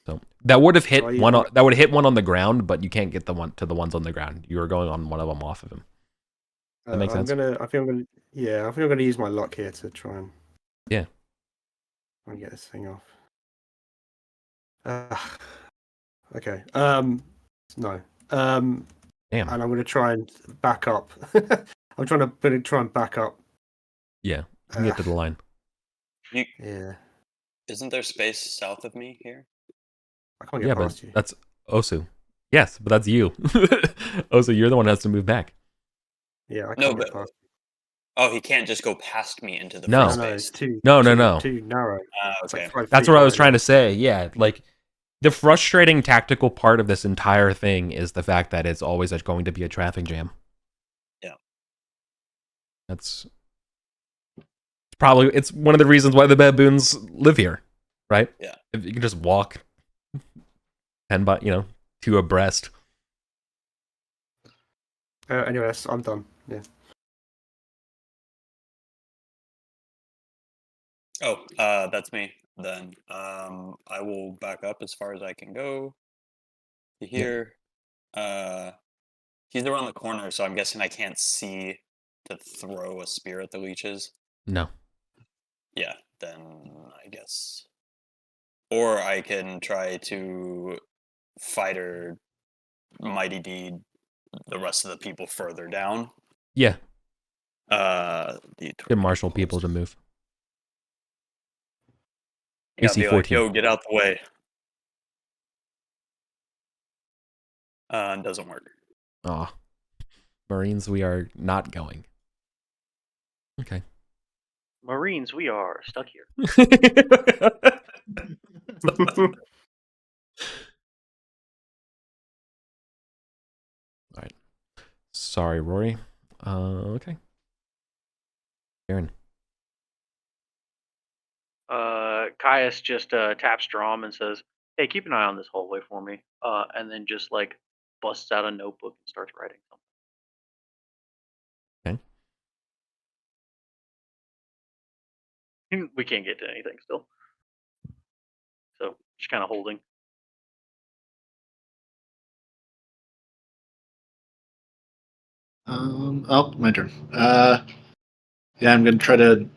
So that would have hit one. That would hit one on the ground, but you can't get the ones on the ground. You are going on one of them off of him. That makes sense. I think I'm gonna use my luck here to try and try and get this thing off. Okay. No. Damn. And I'm gonna try and back up. I'm trying to back up. Yeah. You can get to the line. Yeah. Isn't there space south of me here? I can't get past you. That's Osu. Yes, but that's you. Osu, you're the one that has to move back. Yeah, I can't get past you. Oh, he can't just go past me into the free space. No, it's too narrow. Okay. Like that's what I was trying to say. Yeah, like the frustrating tactical part of this entire thing is the fact that it's always going to be a traffic jam. Yeah. It's one of the reasons why the baboons live here, right? Yeah. If you can just walk 2 abreast. Anyways, I'm done. Yeah. Oh, that's me. then. I will back up as far as I can go to here. He's around the corner, so I'm guessing I can't see to throw a spear at the leeches. No. Yeah, then I guess. Or I can try to fighter Mighty Deed the rest of the people further down. Yeah. The Good marshal people to move. Yeah, AC be 14. like, yo, get out the way. Doesn't work. Aw. Marines, we are not going. Okay. Marines, we are stuck here. All right. Sorry, Rory. Okay. Aaron. Caius just taps Drom and says, "Hey, keep an eye on this hallway for me." And then just like busts out a notebook and starts writing something. Okay. We can't get to anything still, so just kind of holding. My turn. Yeah, I'm gonna try to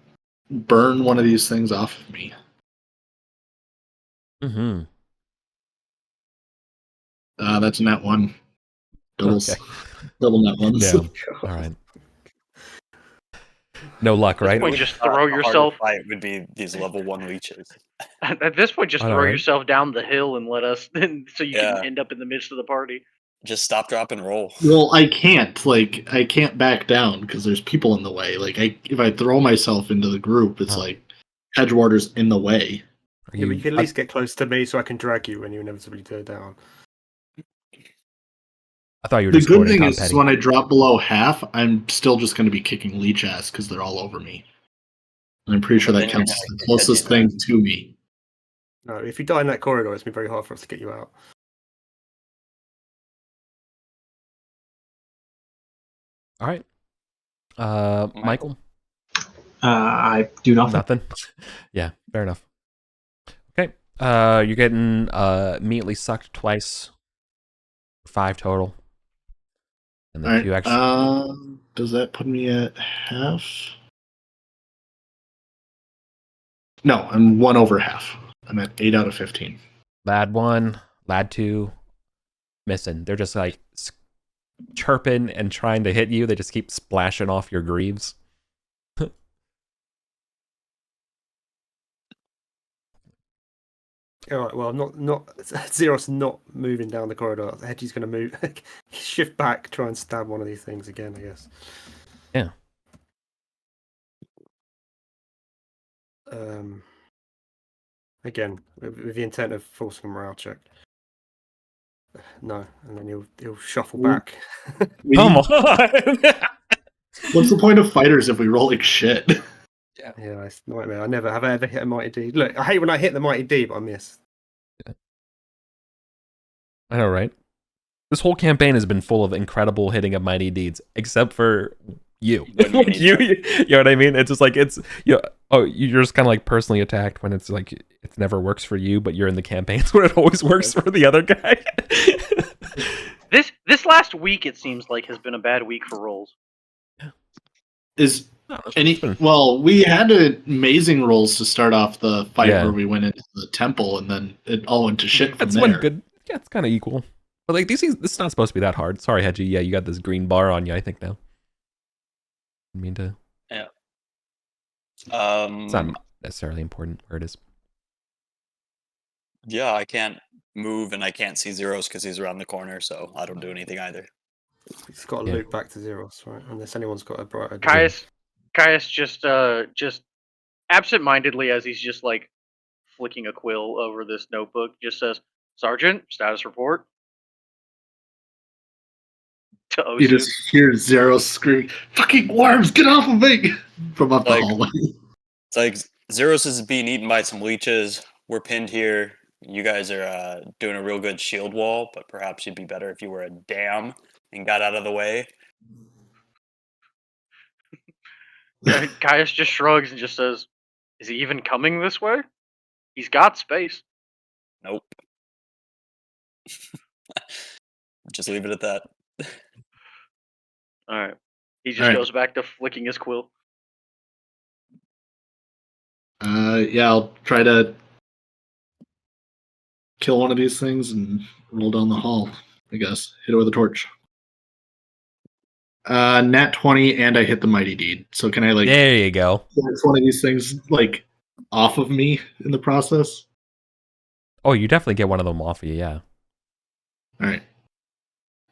burn one of these things off of me. Mm-hmm. That's a net one. Doubles. Okay. Double net ones. Damn. All right. No luck, At this right? point, just throw yourself. Fight would be these level 1 leeches. At this point, just I know, throw right? yourself down the hill and let us, so you Yeah. can end up in the midst of the party. Just stop, drop, and roll. Well, I can't. Like, I can't back down because there's people in the way. Like, if I throw myself into the group, it's like Edgewater's in the way. Yeah, but you can at least get close to me so I can drag you when you inevitably go down. I thought you were The just good thing Tom is Petty. when I drop below half, I'm still just going to be kicking leech ass because they're all over me. And I'm pretty sure that counts as the closest thing to me. No, if you die in that corridor, it's been very hard for us to get you out. All right. Michael? I do nothing. Nothing? Yeah, fair enough. Okay. You're getting immediately sucked twice. 5 total. And then All right. 2 extra. Does that put me at half? No, I'm 1 over half. I'm at 8 out of 15. Lad 1, Lad 2, missing. They're just like chirping and trying to hit you. They just keep splashing off your greaves. All right. Well, not Zeros not moving down the corridor. Hedgie's going to move, shift back, try and stab one of these things again. I guess. Yeah. Again, with the intent of forcing a morale check. No, and then he'll shuffle back. Come on! What's the point of fighters if we roll like shit? Yeah, it's a nightmare. I never have ever hit a mighty deed. Look, I hate when I hit the mighty deed, but I miss. I know, right? This whole campaign has been full of incredible hitting of mighty deeds, except for you. Like you know what I mean? It's just like you're just kind of like personally attacked when it's like it never works for you, but you're in the campaigns where it always works for the other guy. This last week, it seems like, has been a bad week for rolls. Well, we had amazing rolls to start off the fight where we went into the temple, and then it all went to shit from there. Good. Yeah, it's kind of equal. But like these things, this is not supposed to be that hard. Sorry, Hedgie. Yeah, you got this green bar on you, I think now. I mean to. Yeah. It's not necessarily important where it is. Yeah, I can't move and I can't see Zeros because he's around the corner, so I don't do anything either. He's got to loop back to Zeros, right? Unless anyone's got a bright idea. Caius just absent-mindedly, as he's just like flicking a quill over this notebook, just says, "Sergeant, status report." You just hear Zeros screaming, "Fucking worms, get off of me!" from up the hallway. It's like Zeros is being eaten by some leeches. We're pinned here. You guys are doing a real good shield wall, but perhaps you'd be better if you were a dam and got out of the way. Caius just shrugs and just says, "Is he even coming this way?" He's got space. Nope. Just leave it at that. All right. He just goes back to flicking his quill. Yeah, I'll try to kill one of these things and roll down the hall, I guess. Hit it with a torch. Nat 20, and I hit the Mighty Deed. So can I, like... There you go. Force one of these things, like, off of me in the process? Oh, you definitely get one of them off of you, yeah. Alright.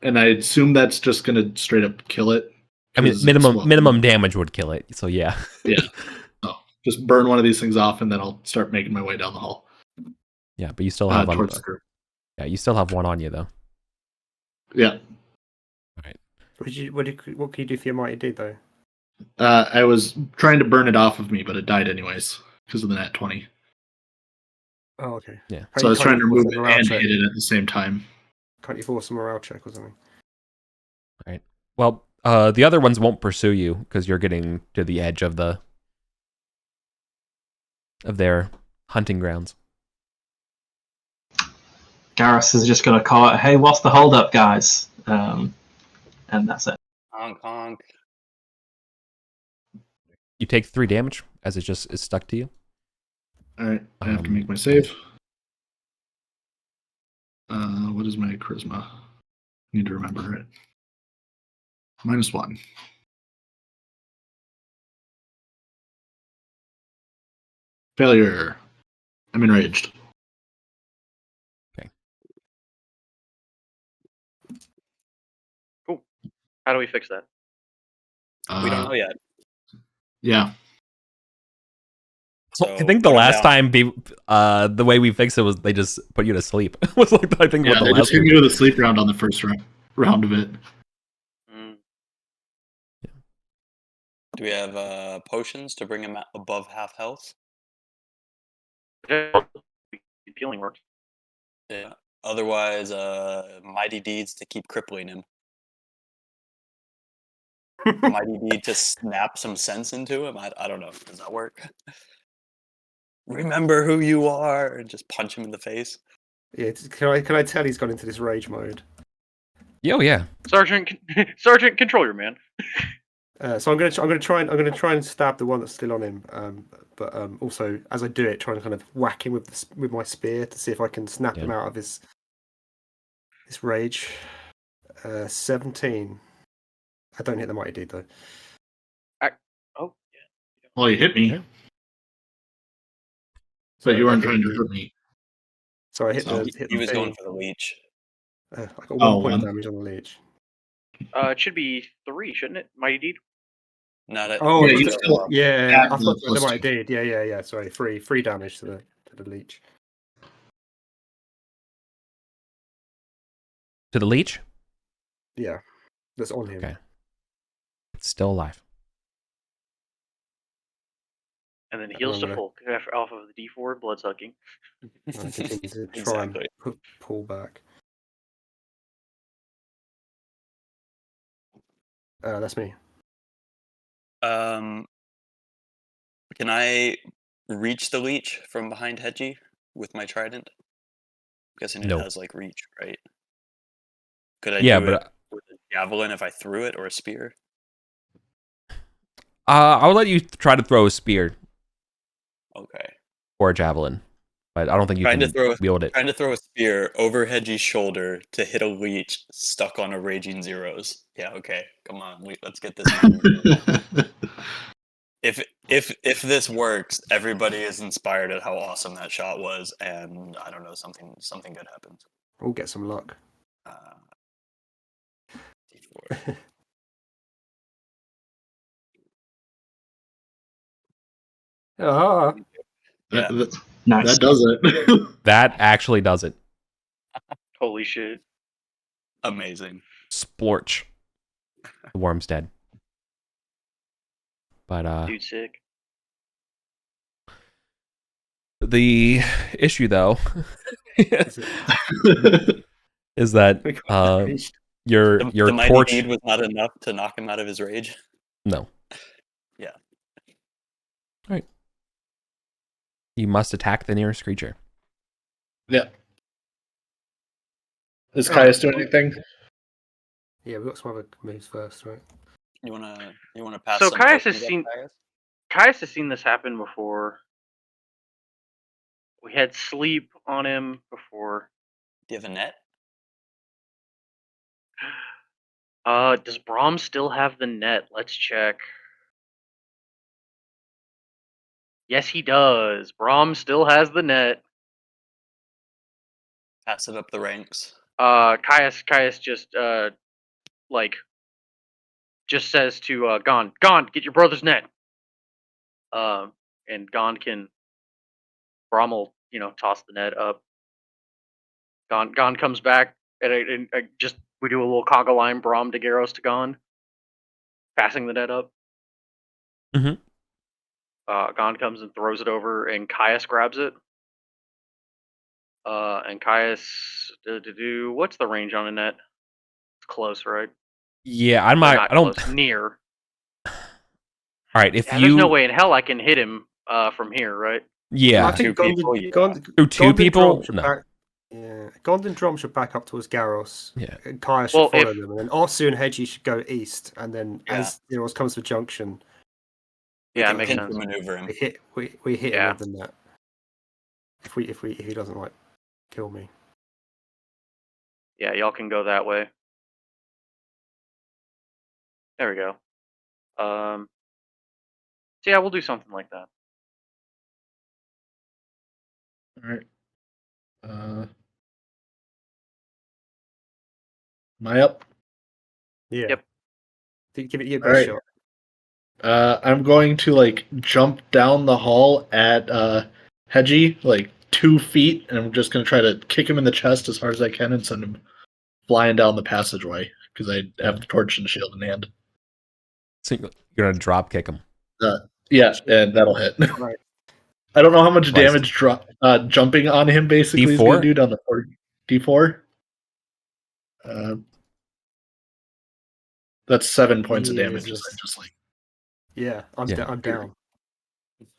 And I assume that's just going to straight up kill it? I mean, minimum damage would kill it, so yeah. Yeah. Oh, just burn one of these things off, and then I'll start making my way down the hall. Yeah, but you still have towards the group. Yeah, you still have one on you though. Yeah. All right. What can you do for your Mighty Deed though? I was trying to burn it off of me, but it died anyways because of the nat 20. Oh, okay. Yeah. So I was trying to remove it and hit it at the same time. Can't you force a morale check or something? All right. Well, the other ones won't pursue you because you're getting to the edge of their hunting grounds. Garrus is just going to call it, hey, what's the holdup, guys? And that's it. Honk, honk. You take 3 damage as it just is stuck to you. Alright, I have to make my save. What is my charisma? I need to remember it. -1. Failure. I'm enraged. Okay. Cool. How do we fix that? We don't know yet. Yeah. So I think the last time the way we fixed it was they just put you to sleep. It was like I think Yeah, they just hit me with a sleep round on the first round of it. Do we have potions to bring him above half health? Healing works. Yeah. Otherwise, mighty deeds to keep crippling him. Mighty deed to snap some sense into him. I don't know. Does that work? Remember who you are, and just punch him in the face. Yeah. Can I tell he's gone into this rage mode? Oh yeah. Sergeant, control your man. So I'm gonna try and stab the one that's still on him. But also as I do it, try and kind of whack him with my spear to see if I can snap him out of this rage. 17. I don't hit the Mighty Deed though. Well, you hit me. Yeah. So you weren't trying to hurt me. So I hit He was going for the leech. I got 1 point of damage on the leech. It should be 3, shouldn't it? Mighty Deed? Not at Oh, yeah, you still I thought the Mighty Deed. Yeah. Sorry, 3 damage to the leech. To the leech? Yeah, that's on him. Okay. It's still alive. And then heals to full off of the D4 blood sucking. I continue to try and pull back. That's me. Can I reach the leech from behind Hedgie with my trident? I'm guessing it has like reach, right? Could I do it with a javelin if I threw it, or a spear? I'll let you try to throw a spear. Okay. Or a javelin. But I don't think you can wield it. Trying to throw a spear over Hedgie's shoulder to hit a leech stuck on a raging zeros. Yeah, okay. Come on, let's get this moving. If this works, everybody is inspired at how awesome that shot was, and I don't know, something good happens. We'll get some luck. D4. Nice. That does it. That actually does it. Holy shit. Amazing. Splorch. The worm's dead. But dude sick. The issue though is that your the mighty torch deed was not enough to knock him out of his rage. No. Yeah. All right. You must attack the nearest creature. Yeah. Does Caius do anything? Yeah, we've got some other moves first, right? You wanna pass So some Caius tokens up, Caius has seen this happen before. We had sleep on him before. Do you have a net? Does Braum still have the net? Let's check. Yes, he does. Braum still has the net. Pass it up the ranks. Caius just just says to Gond, get your brother's net. And Gond can Braum will, toss the net up. Gond comes back and just we do a little conga line, Braum to Garros to Gond, passing the net up. Mhm. Gond comes and throws it over, and Caius grabs it. And Caius, what's the range on a net? It's close, right? Yeah, Or not I don't. close, near. All right, if Yeah, there's no you, way in hell I can hit him from here, right? yeah, I think Two people, yeah. two people, no. Gond and Drom should back up towards Garros. Yeah. And Kaya should Well, follow them, and then Arsu and Hedgie should go east, and then Yeah. as Zeros comes to junction, We Yeah, can it makes pinch sense. and maneuver him. we hit Yeah. him with the net. If he doesn't like kill me. Yeah, y'all can go that way. There we go. So yeah, we'll do something like that. All right. Am I up? Yeah. Yep. Give it your All best right. shot. I'm going to jump down the hall at Hedgie 2 feet, and I'm just gonna try to kick him in the chest as hard as I can and send him flying down the passageway because I have the torch and shield in hand. So you're gonna drop kick him. Yeah, and that'll hit. Right. I don't know how much Sliced. damage jumping on him basically is D4? gonna do down the D4. That's 7 points of damage. Jesus. Just Yeah, I'm down.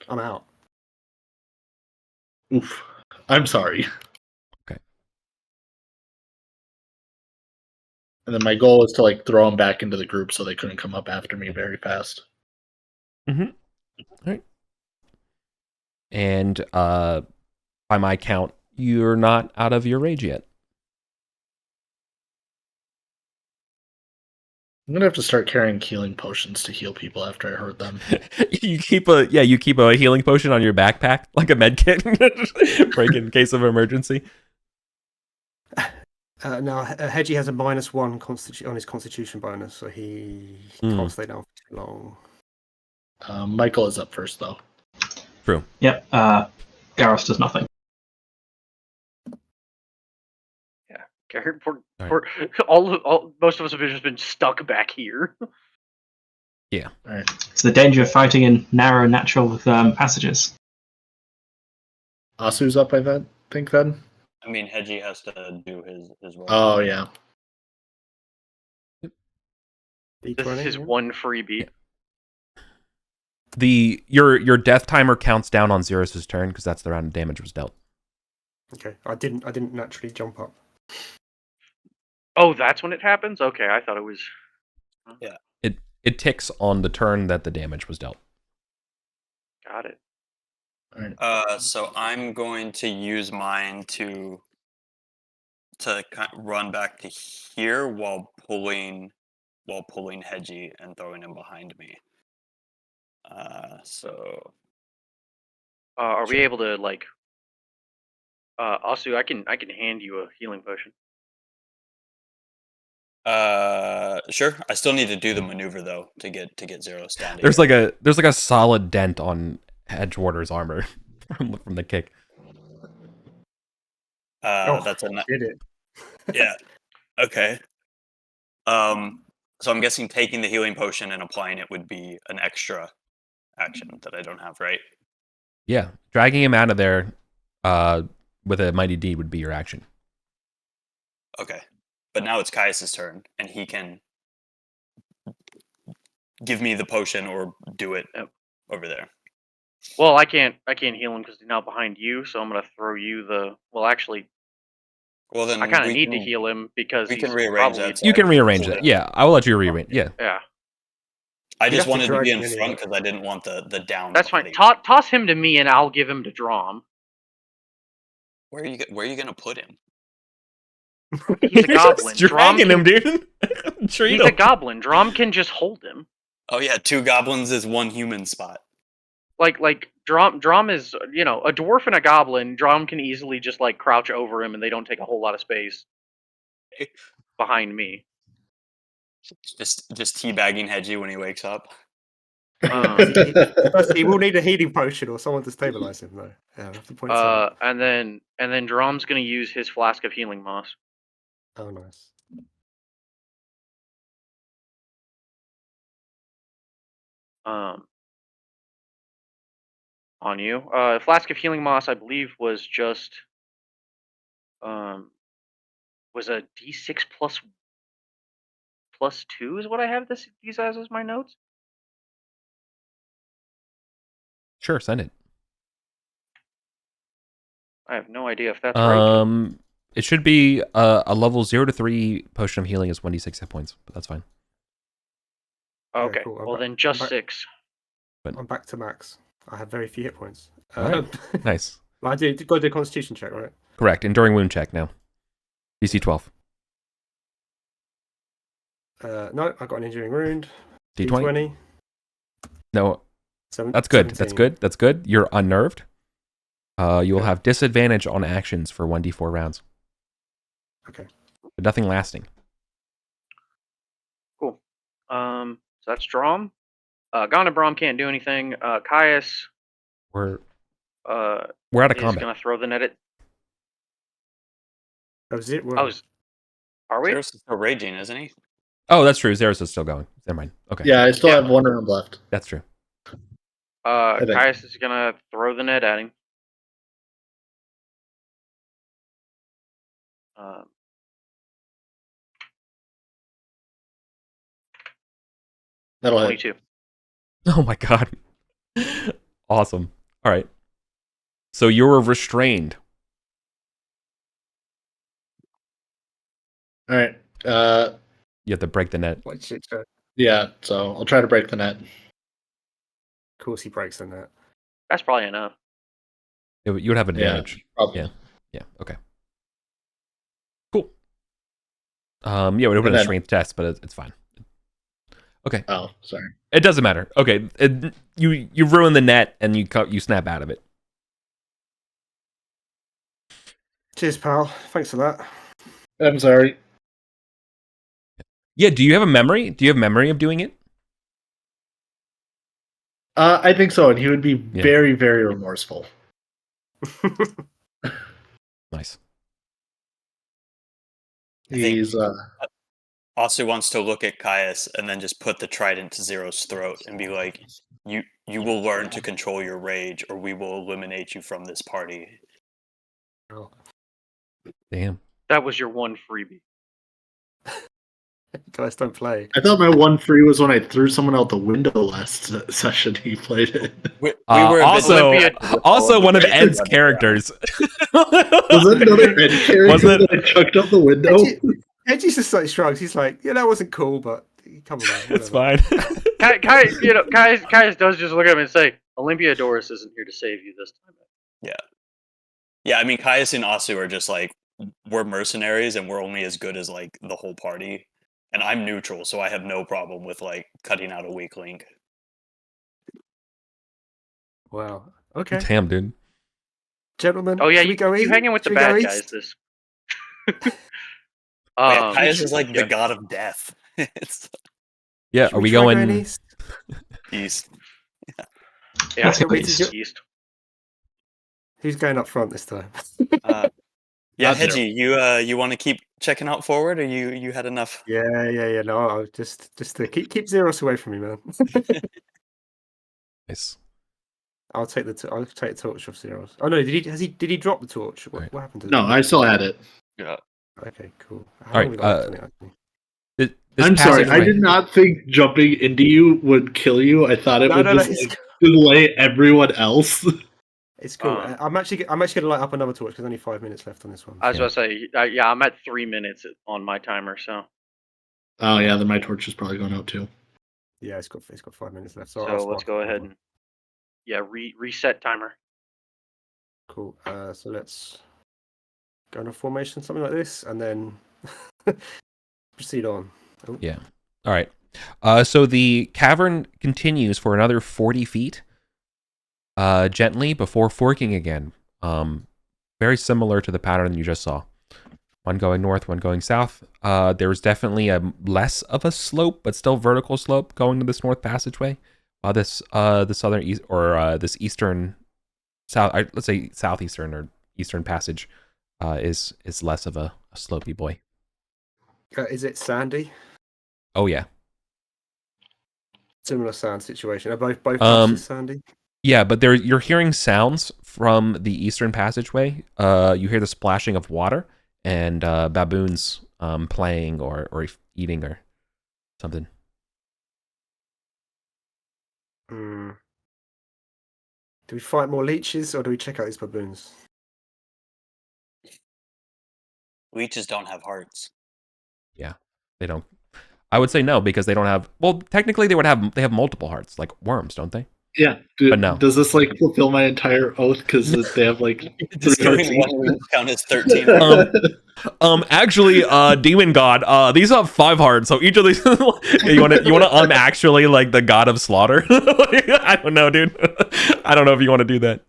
I'm out. oof. I'm sorry. Okay. And then my goal is to throw them back into the group so they couldn't come up after me very fast. Mm-hmm. All right. And by my count, you're not out of your rage yet. I'm gonna have to start carrying healing potions to heal people after I hurt them. you keep a healing potion on your backpack, like a med kit, break in case of emergency. Now Hedgie has a -1 on his Constitution bonus, so he can't stay down for too long. Michael is up first, though. True. Yep. Garros does nothing. Most of us have just been stuck back here. Yeah. All right. It's the danger of fighting in narrow, natural passages. Asu's up, I think, then? I mean, Hedgie has to do his work. Oh, yeah. This is his one freebie. Your death timer counts down on Xeros' turn because that's the round of damage was dealt. Okay, I didn't naturally jump up. Oh, that's when it happens? Okay, I thought it was. Yeah. It ticks on the turn that the damage was dealt. Got it. All right. So I'm going to use mine to run back to here while pulling Hedgie and throwing him behind me. So. Are we able to Asu, I can hand you a healing potion. Sure. I still need to do the maneuver though to get Zeros down. There's a solid dent on Edgewater's armor from the kick. That's a did it. yeah. Okay. So I'm guessing taking the healing potion and applying it would be an extra action that I don't have, right? Yeah, dragging him out of there with a mighty deed would be your action. Okay. But now it's Caius' turn, and he can give me the potion or do it over there. Well, I can't heal him because he's now behind you, so I'm gonna throw you the. Well, actually, Well, then I kind of we need to can- heal him because we he's can rearrange probably that. You can rearrange Hold that. it. Yeah, I will let you rearrange. Yeah. yeah. I You'd just have to wanted to drag be in him anyway. front because I didn't want the down. That's fine. body. Toss him to me, and I'll give him to Drom. Where are you gonna put him? He's a goblin. Just dragging him, dude. Treat He's him. a goblin. Drom can just hold him. Oh yeah, 2 goblins is 1 human spot. Like Drom is, you know, a dwarf and a goblin. Drom can easily just like crouch over him, and they don't take a whole lot of space behind me. Just teabagging Hedgie when he wakes up. First, he will need a healing potion or someone to stabilize him, though. Yeah, I have to point to that. And then Drom's gonna use his flask of healing moss. Oh, nice. On you. Flask of healing moss, I believe, was just was a D6 plus 2 is what I have these as my notes. Sure, send it. I have no idea if that's right. It should be a level 0 to 3 potion of healing is 1d6 hit points, but that's fine. Okay. Cool. Well, then just 6. I'm back to max. I have very few hit points. Alright. Nice. I did go do a constitution check, right? Correct. Enduring wound check now. DC 12. No, I got an enduring wound. D20. No, that's 17. good. That's good. That's good. You're unnerved. You will have disadvantage on actions for 1d4 rounds. Okay. But nothing lasting. Cool. So that's Drom. Gon and Brom can't do anything. Caius. We're out of is combat. gonna throw the net at. Oh, is it? Are we? Zeros is still raging, isn't he? Oh, that's true. Zeros is still going. Never mind. Okay. Yeah, I still have 1 round left. That's true. think. Caius is gonna throw the net at him. That'll hit. 22. Oh my god. Awesome. All right. So you were restrained. All right. You have to break the net. What shit? Yeah, so I'll try to break the net. Of course, he breaks the net. That's probably enough. You would have advantage. Probably. Yeah. Yeah. Okay. Cool. Yeah, we would have a strength test, but it's fine. Okay. Oh, sorry. It doesn't matter. Okay. You ruin the net and you snap out of it. Cheers, pal. Thanks for that. I'm sorry. Yeah. Do you have a memory? Do you have memory of doing it? I think so, and he would be very, very remorseful. Nice. He's Asu wants to look at Caius and then just put the trident to Zero's throat and be like, "You will learn to control your rage, or we will eliminate you from this party." Oh. Damn. That was your one freebie. Guys, don't play. I thought my one free was when I threw someone out the window last session. He played it. We were also one of Ed's characters. Was it another Ed character that I chucked out the window? Edgy's just like shrugs. He's like, "Yeah, that wasn't cool, but come on." It's fine. Caius does just look at him and say, "Olympiadorus isn't here to save you this time." Yeah. I mean, Caius and Asu are just like, we're mercenaries and we're only as good as like the whole party. And I'm neutral, so I have no problem with like cutting out a weak link. Wow. Okay. Damn, dude. Gentlemen. Oh yeah, should we go you eat? hanging with Should the we go bad eat? guys. This. Caius is like the god of death. Yeah, Should are we try going east? East. Yeah, Let's go east. Who's going up front this time? Yeah, Not Hedgie, you want to keep checking out forward, or you had enough? Yeah. No, I'll just to keep Zeros away from me, man. Nice. I'll take the torch off Zeros. Oh no, did he drop the torch? What happened to No, the I still had it. Yeah. Okay, cool. All right, I'm sorry. passageway- I did not think jumping into you would kill you. I thought it would just. delay everyone else. It's cool. I'm actually gonna light up another torch because only 5 minutes left on this one. I was about to say, yeah, I'm at 3 minutes on my timer, so. Oh yeah, then my torch is probably going out too. Yeah, it's got 5 minutes left. So I'll let's spark go another ahead one. and reset timer. Cool. So let's go in a formation, something like this, and then proceed on. Oh. Yeah. All right. So the cavern continues for another 40 feet, gently before forking again. Very similar to the pattern you just saw. One going north, one going south. There was definitely a less of a slope, but still vertical slope going to this north passageway. While this southern east or this eastern south, let's say southeastern or eastern passage, is less of a slopey boy. Is it sandy? Oh yeah. Similar sand situation. Are both passages sandy? Yeah, but you're hearing sounds from the eastern passageway. You hear the splashing of water and baboons playing or eating or something. Do we fight more leeches or do we check out these baboons? Leeches don't have hearts. Yeah, they don't. I would say no because they don't have. Well, technically they have multiple hearts like worms, don't they? Yeah, but no. Does this like fulfill my entire oath? Because they have like 3 hearts each. One leech count as 13. Actually, demon god, these have 5 hearts. So each of these, you want to actually like the god of slaughter? I don't know, dude. I don't know if you want to do that.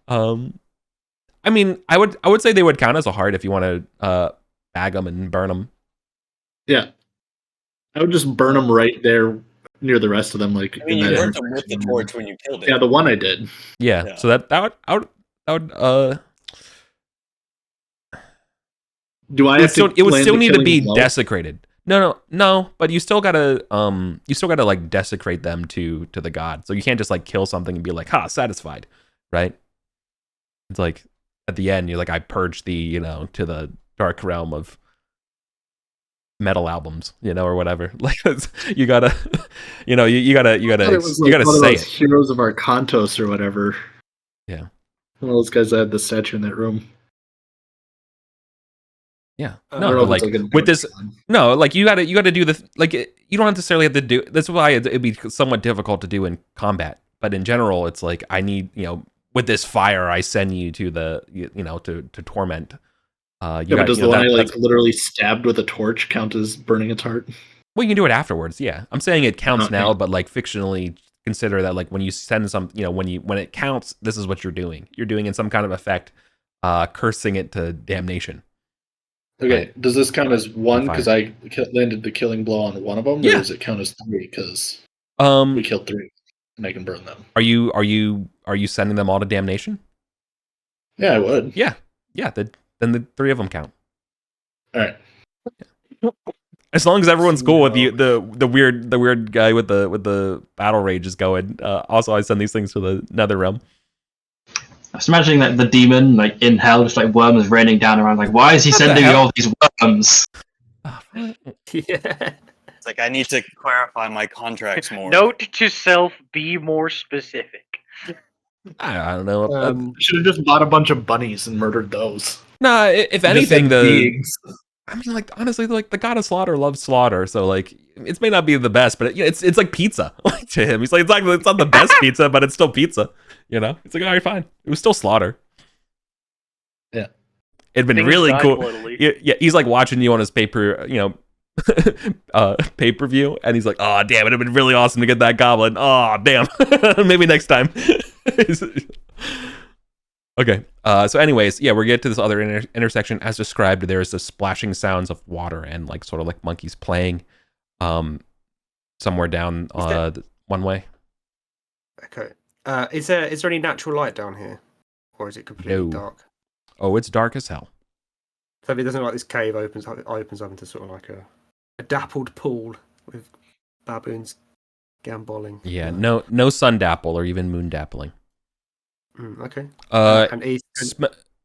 I mean, I would say they would count as a heart if you want to bag them and burn them. Yeah, I would just burn them right there near the rest of them. Like I mean, you burnt them with the torch when you killed it. Yeah, the one I did. Yeah. So that would Do I have to? It would still land the need to be killing blow? desecrated. No. But you still gotta like desecrate them to the god. So you can't just like kill something and be like, ha, satisfied, right? It's like at the end you're like, I purged the to the dark realm of metal albums, or whatever. Like you gotta, you gotta say it. Heroes of Arcantos or whatever. Yeah. One of those guys that had the statue in that room. Yeah. I don't No, know but if like it's like a with this, god. no, like you gotta do the like you don't necessarily have to do. That's why it'd be somewhat difficult to do in combat. But in general, it's like I need with this fire, I send you to the to torment. But does the one I like literally stabbed with a torch count as burning its heart? Well, you can do it afterwards. Yeah, I'm saying it counts Okay. now, but like fictionally, consider that like when you send some, when it counts, this is what you're doing. You're doing in some kind of effect, cursing it to damnation. Okay, Right. does this count as one Fire. because I landed the killing blow on one of them, Yeah. or does it count as 3 because we killed 3 and I can burn them? Are you sending them all to damnation? Yeah, I would. Yeah. Then the 3 of them count. All right. As long as everyone's cool with the weird guy with the battle rage is going. Also, I send these things to the nether realm. I was imagining like the demon, like in hell, just like worms raining down around. Like, why is he sending me all these worms? Yeah. It's like I need to clarify my contracts more. Note to self: be more specific. I don't know. Should have just bought a bunch of bunnies and murdered those. Nah, if Just anything, had beings. I mean, like honestly, like the god of slaughter loves slaughter, so like it may not be the best, but it's like pizza like, to him. He's like it's not the best pizza, but it's still pizza. It's like all right, fine. It was still slaughter. Yeah, it'd been Things really die cool. bloodily. Yeah, he's like watching you on his pay-per-view, and he's like, oh damn, it'd have been really awesome to get that goblin. Oh damn, maybe next time. Okay. So anyways, yeah, we get to this other intersection. As described, there's the splashing sounds of water and like sort of like monkeys playing somewhere down one way. Okay. Is there any natural light down here, or is it completely No. dark? Oh, it's dark as hell. So it doesn't look like this cave opens up into sort of like a dappled pool with baboons gambolling. Yeah, no sun dapple or even moon dappling. Okay. And east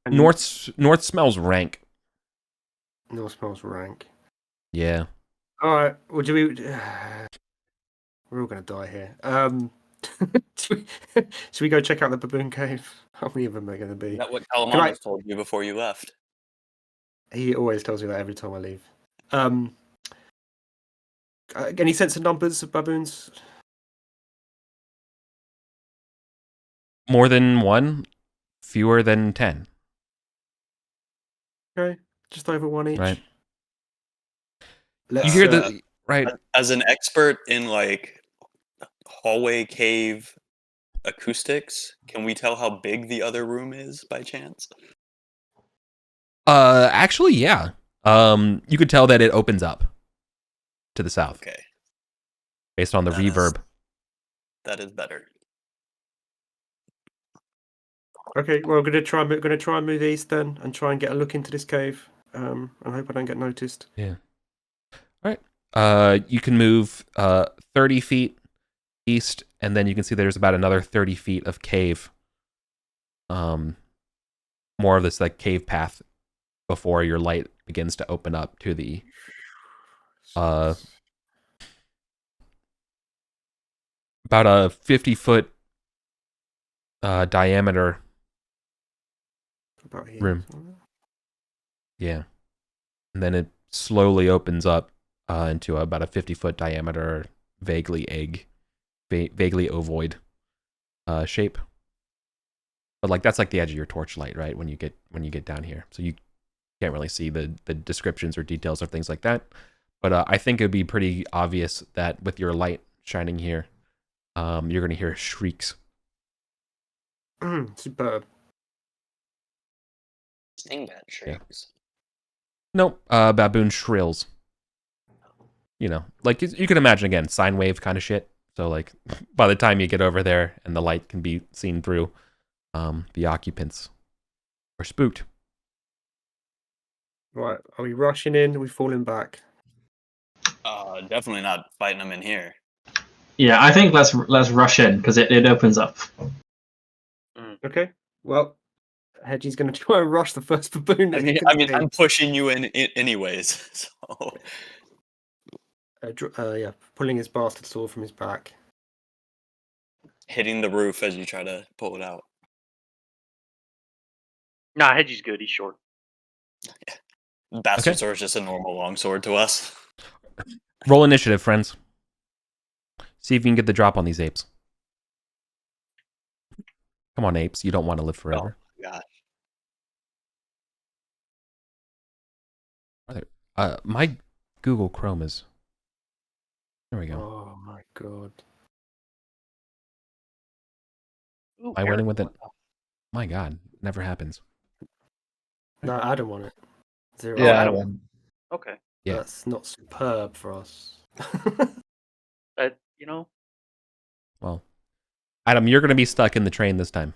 and north smells rank. north smells rank. Yeah. All right. Well, we're all gonna die here. should we go check out the baboon cave? How many of them are going to be? Is that what Calamanos told you before you left? He always tells me that every time I leave. Any sense of numbers of baboons? More than 1, fewer than 10. Okay, just over 1 each. Right. Let's, You hear the right as an expert in like hallway cave acoustics, can we tell how big the other room is by chance? Actually, yeah. You could tell that it opens up to the south. Okay. Based on the reverb. That is better. Okay, well, I'm gonna try and move east then, and try and get a look into this cave. And hope I don't get noticed. Yeah. All right. You can move 30 feet east, and then you can see there's about another 30 feet of cave. More of this like cave path before your light begins to open up to the about a 50-foot diameter About here. room. Yeah. And then it slowly opens up into about a 50-foot diameter, vaguely ovoid shape. But like that's like the edge of your torchlight, right? When you get down here, so you can't really see the descriptions or details or things like that. But I think it'd be pretty obvious that with your light shining here, you're going to hear shrieks. Superb. Stingbat shrieks. Nope, baboon shrills. You know, like you can imagine again, sine wave kind of shit. So like, by the time you get over there and the light can be seen through, the occupants are spooked. Right, are we rushing in? Are we falling back? Definitely not fighting them in here. Yeah, I think let's rush in because it opens up. Okay. Well, Hedgie's going to try and rush the first baboon. I mean, I'm pushing you in anyways. So yeah, pulling his bastard sword from his back. hitting the roof as you try to pull it out. Nah, Hedgie's good. He's short. Bastard Okay. sword is just a normal longsword to us. Roll initiative, friends. See if you can get the drop on these apes. Come on, apes. You don't want to live forever. Oh, God. My Google Chrome is... There we go. Oh my god. Ooh, Am I winning with it? Eric. My God, never happens. No, Adam won it. 0. Yeah, I Adam. won. Okay. Yeah. That's not superb for us. You know, Well, Adam, you're going to be stuck in the train this time.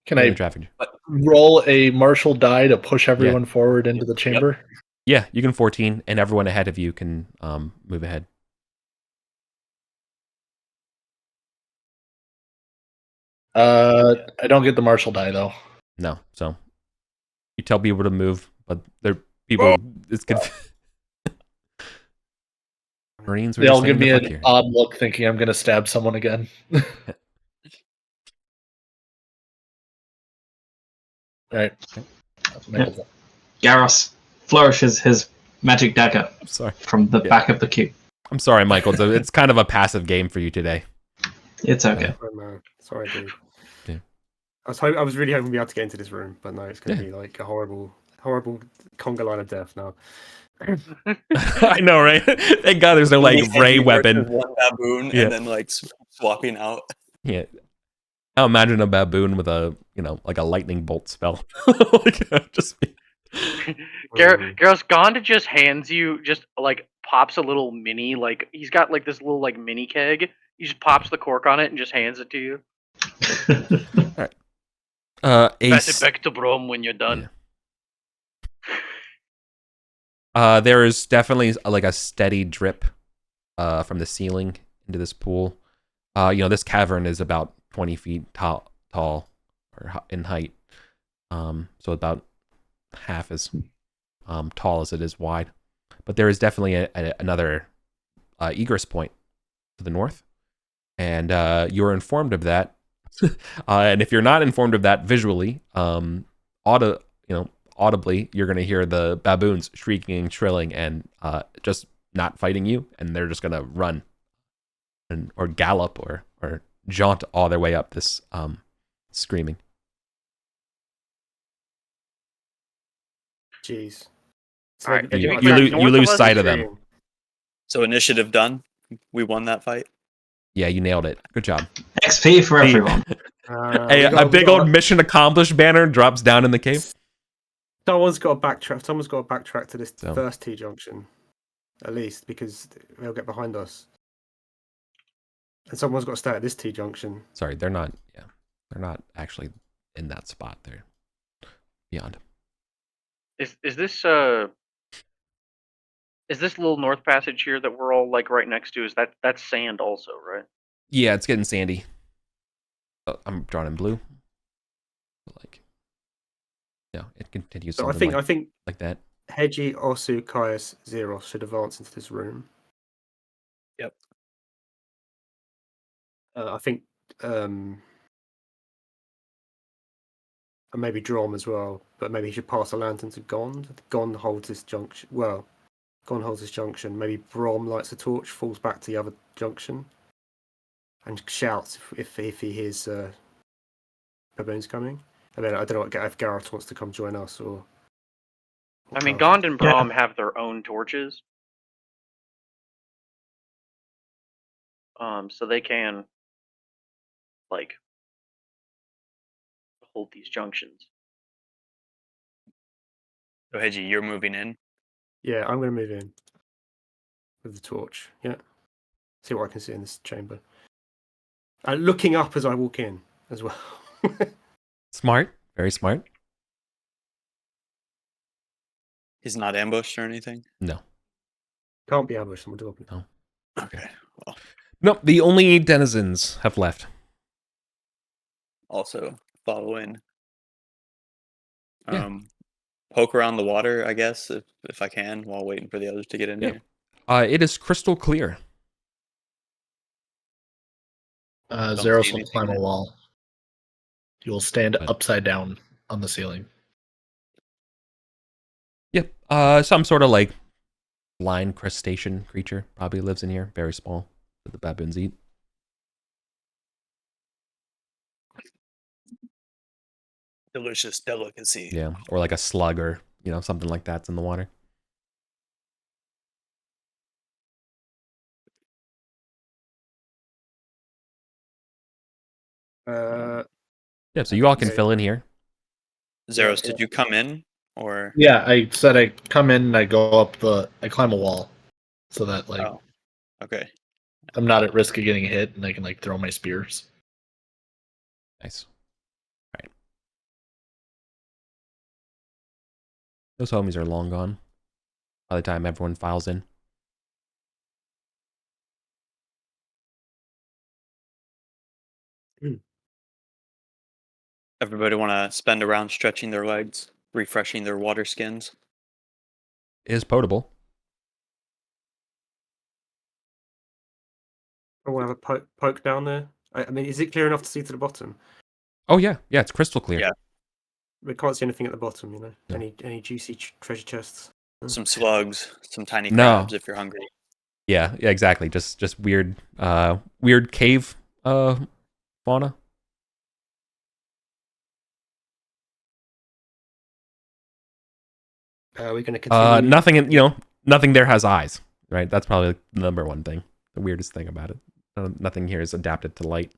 Can In the I traffic. roll a martial die to push everyone forward into the chamber? Yeah, you can 14, and everyone ahead of you can move ahead. I don't get the martial die though. No, so you tell people to move, but they're people. It's good. Marines, They all just give me saying the an fuck here. odd look, thinking I'm going to stab someone again. Right. Yeah. Garros flourishes his magic dagger I'm sorry. from the back of the queue. I'm sorry, Michael. It's kind of a passive game for you today. It's okay. Oh, no. Sorry, dude. Yeah. I was really hoping to be able to get into this room, but no, it's going to be like a horrible conga line of death now. I know, right? Thank God there's no like ray weapon. One baboon Yeah. and then like swapping out. Yeah. Now imagine a baboon with a like a lightning bolt spell. Like, just be... Garros Gonda just hands you, just like pops a little mini, like he's got like this little like mini keg. He just pops the cork on it and just hands it to you. Pass it back to Brom when you're done. Yeah. There is definitely like a steady drip from the ceiling into this pool. This cavern is about 20 feet tall or in height. So about half as tall as it is wide. But there is definitely another egress point to the north. and you're informed of that. And if you're not informed of that visually, audibly, you're going to hear the baboons shrieking, shrilling, and just not fighting you, and they're just going to run or gallop or jaunt all their way up this screaming. Jeez. All right, You, north you lose of us sight is of them. So initiative done. We won that fight. Yeah, you nailed it. Good job. XP for everyone. A big old mission accomplished banner drops down in the cave. Someone's got to backtrack. Someone's got to backtrack to this So. first T junction, at least, because they'll get behind us. And someone's got to stay at this T junction. Sorry, they're not. Yeah, they're not actually in that spot. They're beyond. Is this little north passage here that we're all like right next to? That's sand also, right? Yeah, it's getting sandy. I'm drawn in blue. Like, yeah, it continues. So I think like that. Hedgie, Osu, Caius, Zeros should advance into this room. Yep. I think, and maybe Drom as well, but maybe he should pass a lantern to Gond. Gond holds this junction. Well, Gond holds this junction. Maybe Brom lights a torch, falls back to the other junction, and shouts if he hears baboons coming. And then I don't know if Gareth wants to come join us or. I mean, Gond and Brom have their own torches, so they can like hold these junctions. So Hedgie, you're moving in. Yeah, I'm going to move in with the torch. Yeah, see what I can see in this chamber. Looking up as I walk in as well. Smart, very smart. He's not ambushed or anything. No. Can't be ambushed. We'll do it. No. Okay. Well, Nope. The only denizens have left. also follow in. Yeah. Poke around the water, I guess, if I can, while waiting for the others to get in here. It is crystal clear. Zeros will climb a wall. You will stand But- upside down on the ceiling. Yep. Some sort of like line crustacean creature probably lives in here. Very small that the baboons eat. Delicious delicacy. Yeah. Or like a slug or, something like that's in the water. Yeah, so you all can Okay. fill in here. Zeros, did you come in or? Yeah, I said I come in and I go up I climb a wall, so that Oh, okay. I'm not at risk of getting hit, and I can throw my spears. Nice. All right. Those homies are long gone by the time everyone files in. Everybody want to spend a round stretching their legs, refreshing their water skins? It is potable. I want to have a poke down there. I mean, is it clear enough to see to the bottom? Oh yeah, it's crystal clear. Yeah. We can't see anything at the bottom, No. Any juicy treasure chests? Some slugs, some tiny No. crabs if you're hungry. Yeah, exactly. Just weird cave fauna. We're going to continue. Nothing there has eyes, right? That's probably the number one thing. The weirdest thing about it. Nothing here is adapted to light.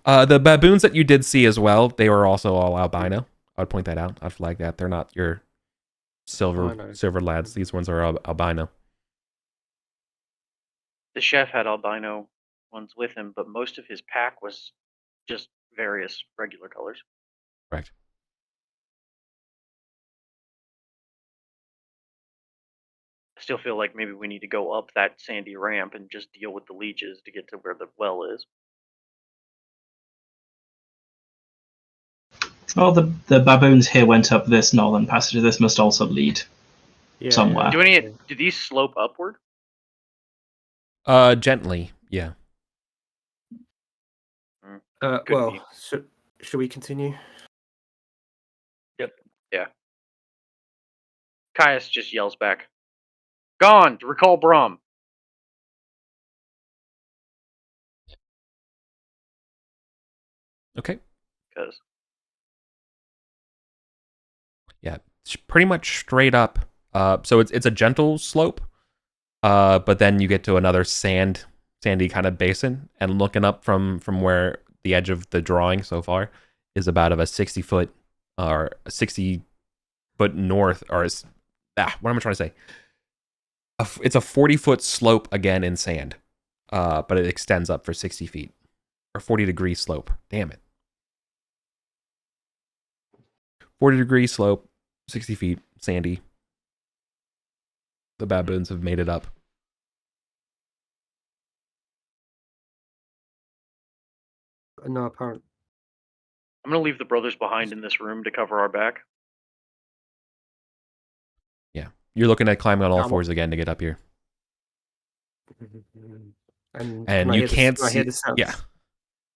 The baboons that you did see as well, they were also all albino. I would point that out. I'd flag that. They're not your silver lads. These ones are albino. The chef had albino ones with him, but most of his pack was just various regular colors. Correct. I still feel like maybe we need to go up that sandy ramp and just deal with the leeches to get to where the well is. Well, the baboons here went up this northern passage. This must also lead somewhere. Do these slope upward? Gently, yeah. Well, be. should we continue? Yep. Yeah. Caius just yells back, "Gone! To recall Brahm!" Okay. Because Yeah, it's pretty much straight up. So it's a gentle slope, but then you get to another sandy kind of basin, and looking up from where the edge of the drawing so far is about of a 60-foot or a 60-foot north, or what am I trying to say? It's a 40-foot slope again in sand, but it extends up for 60 feet or 40-degree slope. Damn it. 40-degree slope, 60 feet, sandy. The baboons have made it up. No apparent. I'm going to leave the brothers behind in this room to cover our back. Yeah. You're looking at climbing on all fours again to get up here. And you can't see. Yeah.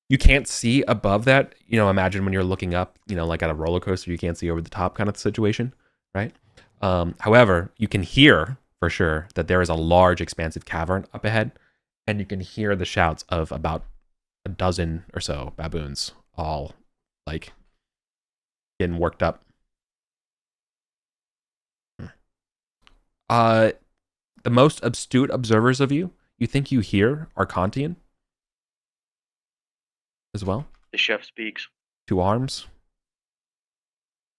You can't see above that. Imagine when you're looking up, like at a roller coaster, you can't see over the top kind of situation, right? However, you can hear for sure that there is a large, expansive cavern up ahead, and you can hear the shouts of about a dozen or so baboons, all like getting worked up. The most astute observers of you think you hear Arcantian as well. The chef speaks. 2 arms.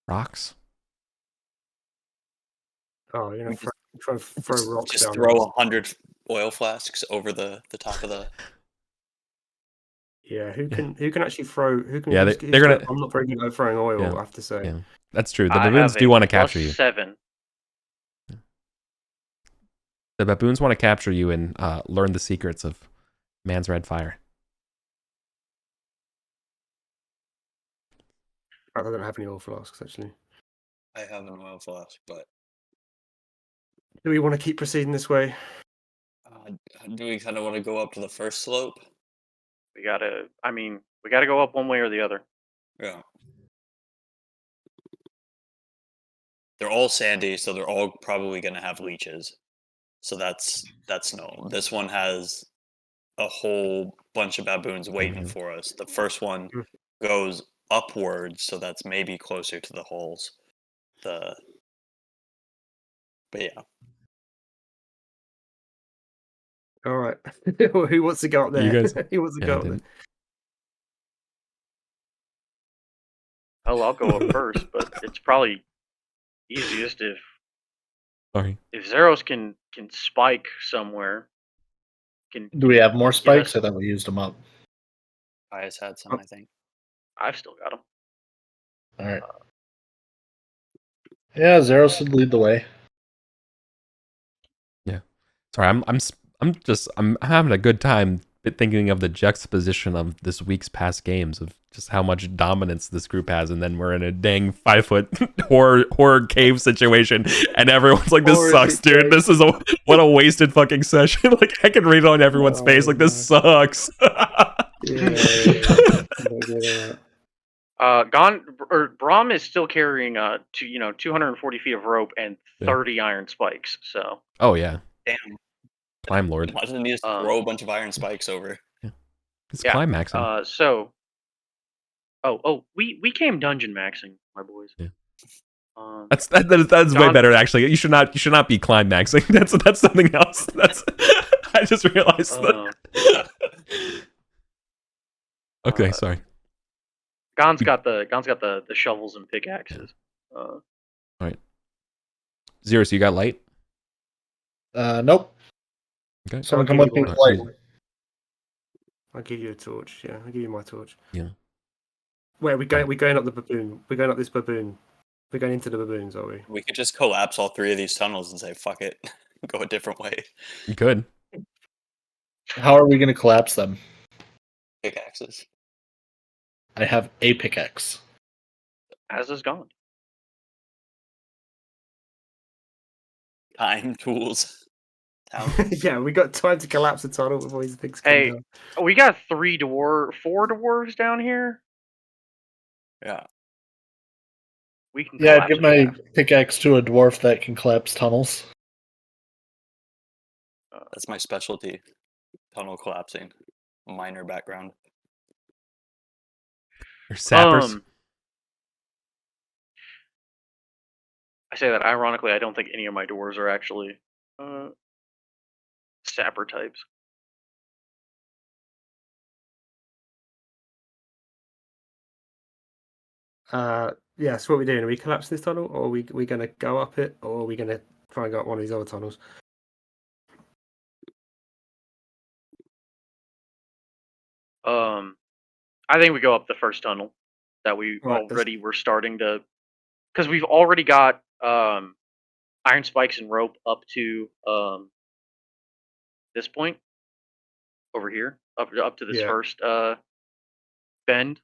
Rocks. Oh, try and throw rocks Just down. throw 100 oil flasks over the top of the. Yeah, who can actually throw? Who can? Yeah, they're gonna. I'm not very good at throwing oil. Yeah, I have to say. Yeah, that's true. The baboons do want to capture you. +7. The baboons want to capture you and learn the secrets of man's red fire. I don't have any oil flasks actually. I have an oil flask, but Do we want to keep proceeding this way? do we kind of want to go up to the first slope? We gotta go up one way or the other. Yeah. They're all sandy, so they're all probably going to have leeches. So that's known. This one has a whole bunch of baboons waiting for us. The first one goes upwards, so that's maybe closer to the holes. But yeah. All right. Who wants to go up there? You guys. Who wants to go up there? Oh, I'll go up first, but it's probably easiest if Zeros can spike somewhere. Do we have more spikes, or that we used them up? I just had some, I think. I've still got them. All right. Yeah, Zeros should lead the way. Yeah. Sorry, I'm having a good time thinking of the juxtaposition of this week's past games of just how much dominance this group has, and then we're in a dang 5-foot horror cave situation, and everyone's like, "This sucks, dude. This is what a wasted fucking session." Like, I can read it on everyone's face, like, this sucks. Brahm is still carrying 240 feet of rope and 30 iron spikes. So. Oh yeah. Damn. Climb Lord. Imagine he just throw a bunch of iron spikes over. Yeah. It's climaxing. We came dungeon maxing, my boys. Yeah. That's way better actually. You should not be climaxing. That's something else. I just realized that. Okay, sorry. Gon's got the shovels and pickaxes. All right. Zero, so you got light? Nope. Okay. Someone come with me with light. I'll give you a torch. Yeah, I'll give you my torch. Yeah. Where are we going? We're going up the baboon. We're going up this baboon. We're going into the baboons, are we? We could just collapse all 3 of these tunnels and say, fuck it. Go a different way. You could. How are we going to collapse them? Pickaxes. I have a pickaxe. As is gone. Time tools. town. Yeah, we got time to collapse the tunnel before these things come Hey, down. we got 4 dwarves down here. Yeah. We can Yeah, I'd collapse give a my shaft. pickaxe to a dwarf that can collapse tunnels. That's my specialty. Tunnel collapsing. Minor background. Or sappers. I say that ironically. I don't think any of my dwarves are actually sapper types. Yeah, so what are we doing? Are we collapsing this tunnel, or are we going to go up it, or are we going to try and go up one of these other tunnels? I think we go up the first tunnel that we Right, already were starting to, because we've already got iron spikes and rope up to this point over here, up to this Yeah. first bend,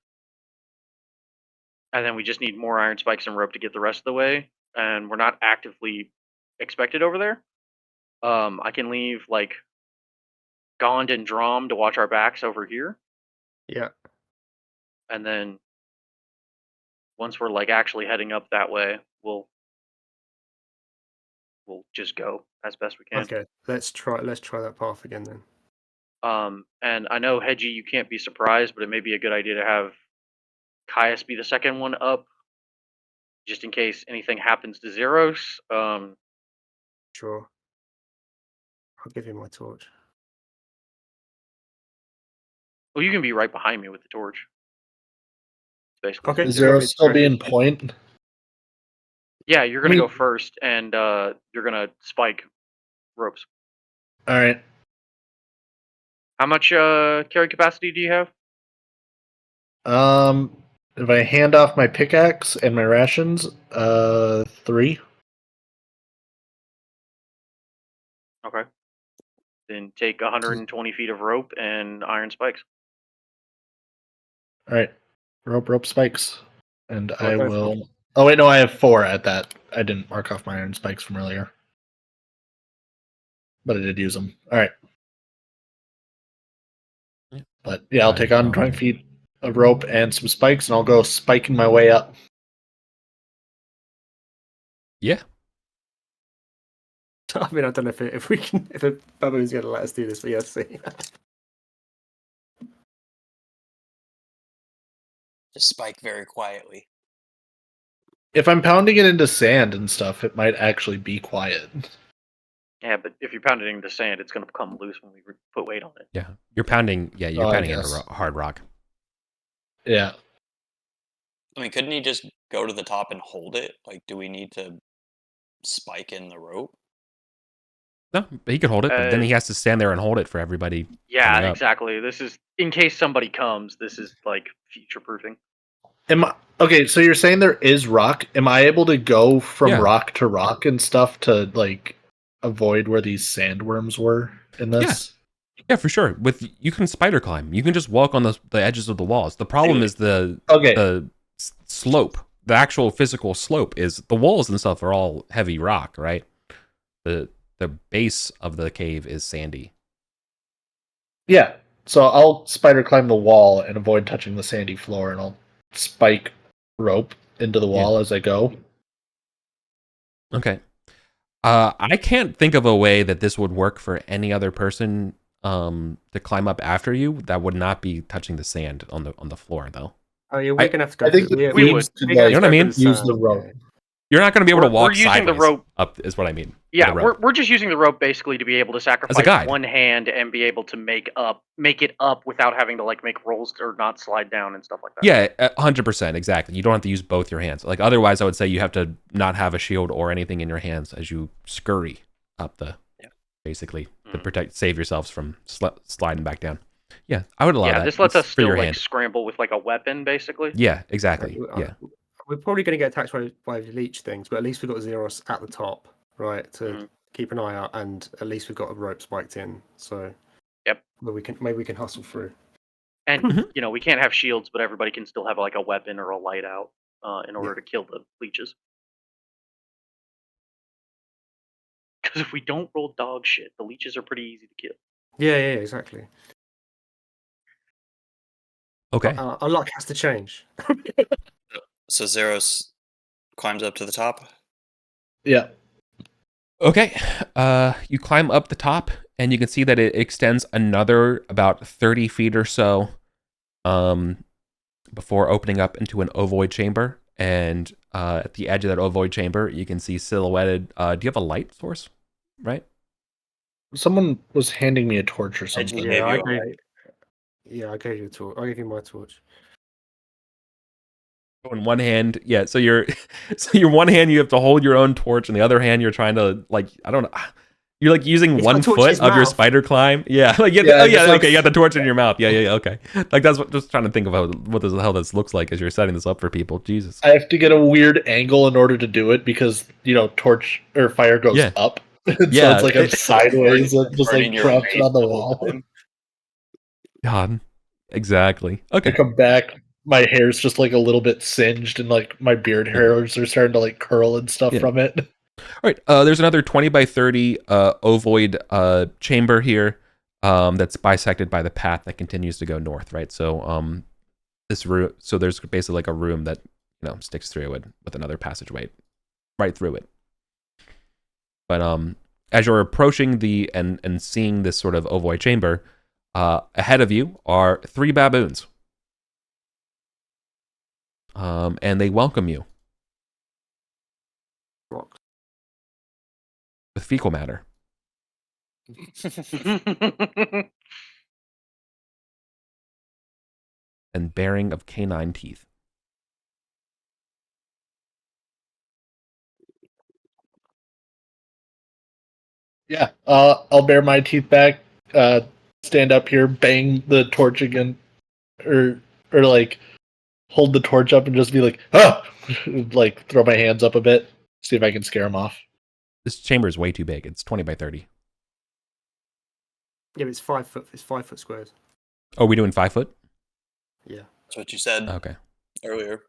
and then we just need more iron spikes and rope to get the rest of the way. And we're not actively expected over there. I can leave like Gond and Drom to watch our backs over here. Yeah. And then once we're like actually heading up that way, we'll just go as best we can. Okay, let's try that path again then. And I know Hedgie, you can't be surprised, but it may be a good idea to have Caius be the second one up, just in case anything happens to Zeros. Sure. I'll give him my torch. Well, you can be right behind me with the torch. Basically, Okay. Is Zero still being point? yeah, you're gonna go first, and you're gonna spike ropes. All right. How much carry capacity do you have? If I hand off my pickaxe and my rations, 3. Okay. Then take 120 feet of rope and iron spikes. All right. Rope, spikes. And Right, I go for will... Oh, wait, no, I have 4 at that. I didn't mark off my iron spikes from earlier. But I did use them. All right. But yeah, I'll take 120 feet of rope and some spikes, and I'll go spiking my way up. Yeah. I mean, I don't know if the baboon's going to let us do this, but yeah, see. Just spike very quietly. If I'm pounding it into sand and stuff, it might actually be quiet. Yeah, but if you pound it into sand, it's going to come loose when we put weight on it. Yeah. You're pounding into hard rock. Yeah. I mean, couldn't he just go to the top and hold it? Like, do we need to spike in the rope? No, but he could hold it, but then he has to stand there and hold it for everybody. Yeah, exactly. This is in case somebody comes. This is like future proofing. Okay, so you're saying there is rock. Am I able to go from rock to rock and stuff to like avoid where these sandworms were in this? Yeah, for sure. You can spider climb. You can just walk on the edges of the walls. The problem is the slope. The actual physical slope is the walls and stuff are all heavy rock, right? The base of the cave is sandy. Yeah. So I'll spider climb the wall and avoid touching the sandy floor, and I'll spike rope into the wall as I go. Okay. I can't think of a way that this would work for any other person to climb up after you that would not be touching the sand on the floor, though. Oh yeah, we're gonna have to go. I think we would. You know what I mean? Use the rope. You're not going to be able to walk We're using the sideways rope up, is what I mean. Yeah, we're just using the rope basically to be able to sacrifice one hand and be able to make it up without having to like make rolls or not slide down and stuff like that. Yeah, 100%, exactly. You don't have to use both your hands. Like otherwise, I would say you have to not have a shield or anything in your hands as you scurry up basically to save yourselves from sliding back down. Yeah, I would allow that. Yeah, this lets us still like hand. scramble with like a weapon, basically. Yeah, exactly. Yeah. We're probably going to get attacked by leech things, but at least we've got Zeros at the top, right, to keep an eye out, and at least we've got a rope spiked in. So, maybe we can hustle through. And we can't have shields, but everybody can still have like a weapon or a light out in order to kill the leeches. Because if we don't roll dog shit, the leeches are pretty easy to kill. Yeah, exactly. Okay. Our luck has to change. So Zeros climbs up to the top. Yeah. Okay. You climb up the top, and you can see that it extends another about 30 feet or so, before opening up into an ovoid chamber. And at the edge of that ovoid chamber, you can see silhouetted. Do you have a light source? Right. Someone was handing me a torch or something. gave you a I gave you a torch. I gave you my torch. In one hand, yeah. So your one hand you have to hold your own torch, and the other hand you're trying to I don't know. You're using It's one my torch in foot his of your mouth. spider climb. Yeah, okay. You got the torch in your mouth. Yeah. Okay, that's what. Just trying to think of what the hell this looks like as you're setting this up for people. Jesus. I have to get a weird angle in order to do it because torch or fire goes up. Yeah. So it's I'm sideways, just burning your crouched face on the the whole wall. time. God. Exactly. Okay. I come back, my hair's just a little bit singed, and my beard hairs are starting to curl and stuff from it. All right. There's another 20 by 30 ovoid chamber here that's bisected by the path that continues to go north. Right. So this room. So there's basically a room that sticks through it with another passageway right through it. But as you're approaching and seeing this sort of ovoid chamber, ahead of you are 3 baboons. And they welcome you Rocks. with fecal matter and bearing of canine teeth. Yeah, I'll bear my teeth back, stand up here, bang the torch again, or hold the torch up and just be ah, throw my hands up a bit, see if I can scare them off. This chamber is way too big. It's 20 by 30. Yeah, but it's 5 foot. It's 5 foot squares. Oh, are we doing 5 foot? Yeah. That's what you said Okay. earlier.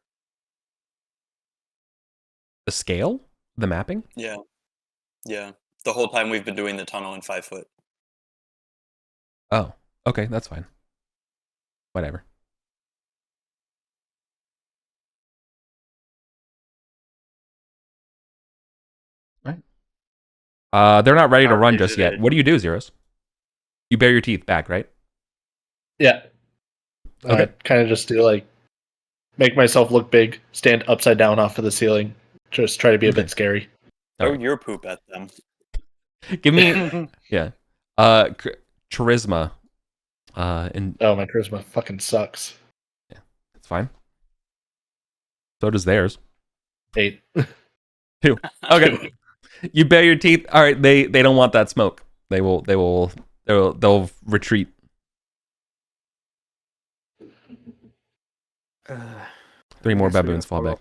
The scale? The mapping? Yeah. The whole time we've been doing the tunnel in 5 foot. Oh, okay, that's fine. Whatever. Right. They're not ready to run just yet. What do you do, Zeros? You bare your teeth back, right? Yeah. Okay. Kind of just do make myself look big, stand upside down off of the ceiling, just try to be a bit scary. Throw your poop at them. Give me charisma. And Oh, my charisma fucking sucks. yeah, it's fine. So does theirs. 8. 2. Okay. You bare your teeth. All right, they don't want that smoke. They'll retreat. Three more baboons fall back.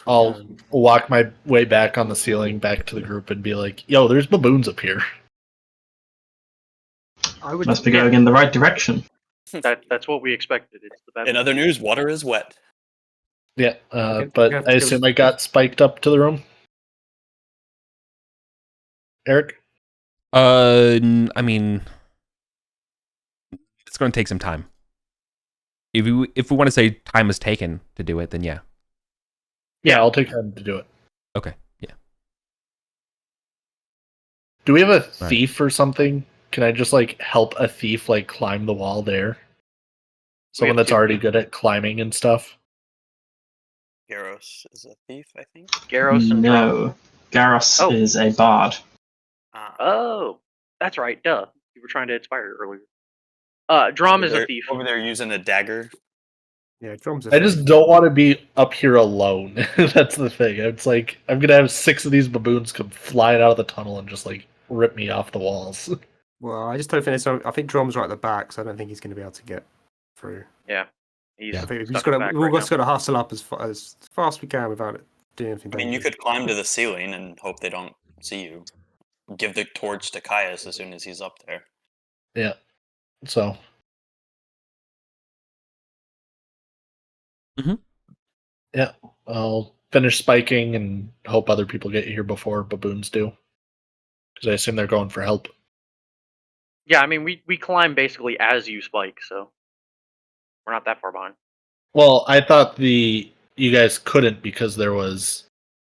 I'll walk my way back on the ceiling back to the group and be like, yo, there's baboons up here. Must be going in the right direction. That's what we expected. It's the In other news, water is wet. Yeah, but I assume I got spiked up to the room. Eric? I mean, it's going to take some time. If we want to say time is taken to do it, then yeah. Yeah, I'll take time to do it. Okay, yeah. Do we have a thief or something? Can I just help a thief climb the wall there? Someone that's already good at climbing and stuff. Garros is a thief, I think. Garros and No, Garros is a bard. Oh, that's right. Duh. You were trying to inspire earlier. Drum is a thief. Over there using a dagger. Yeah, Drum's a I just don't want to be up here alone. That's the thing. It's I'm gonna have 6 of these baboons come flying out of the tunnel and just rip me off the walls. Well, I just don't think so. I think Drum's right at the back, so I don't think he's going to be able to get through. Yeah. He's I think we've stuck just got back to we've right just got to hustle up as fast as we can without it doing anything. I mean, you could climb to the ceiling and hope they don't see you. Give the torch to Caius as soon as he's up there. Yeah. So. Yeah, I'll finish spiking and hope other people get here before baboons do. Because I assume they're going for help. Yeah, I mean, we climb basically as you spike, so we're not that far behind. Well, I thought you guys couldn't because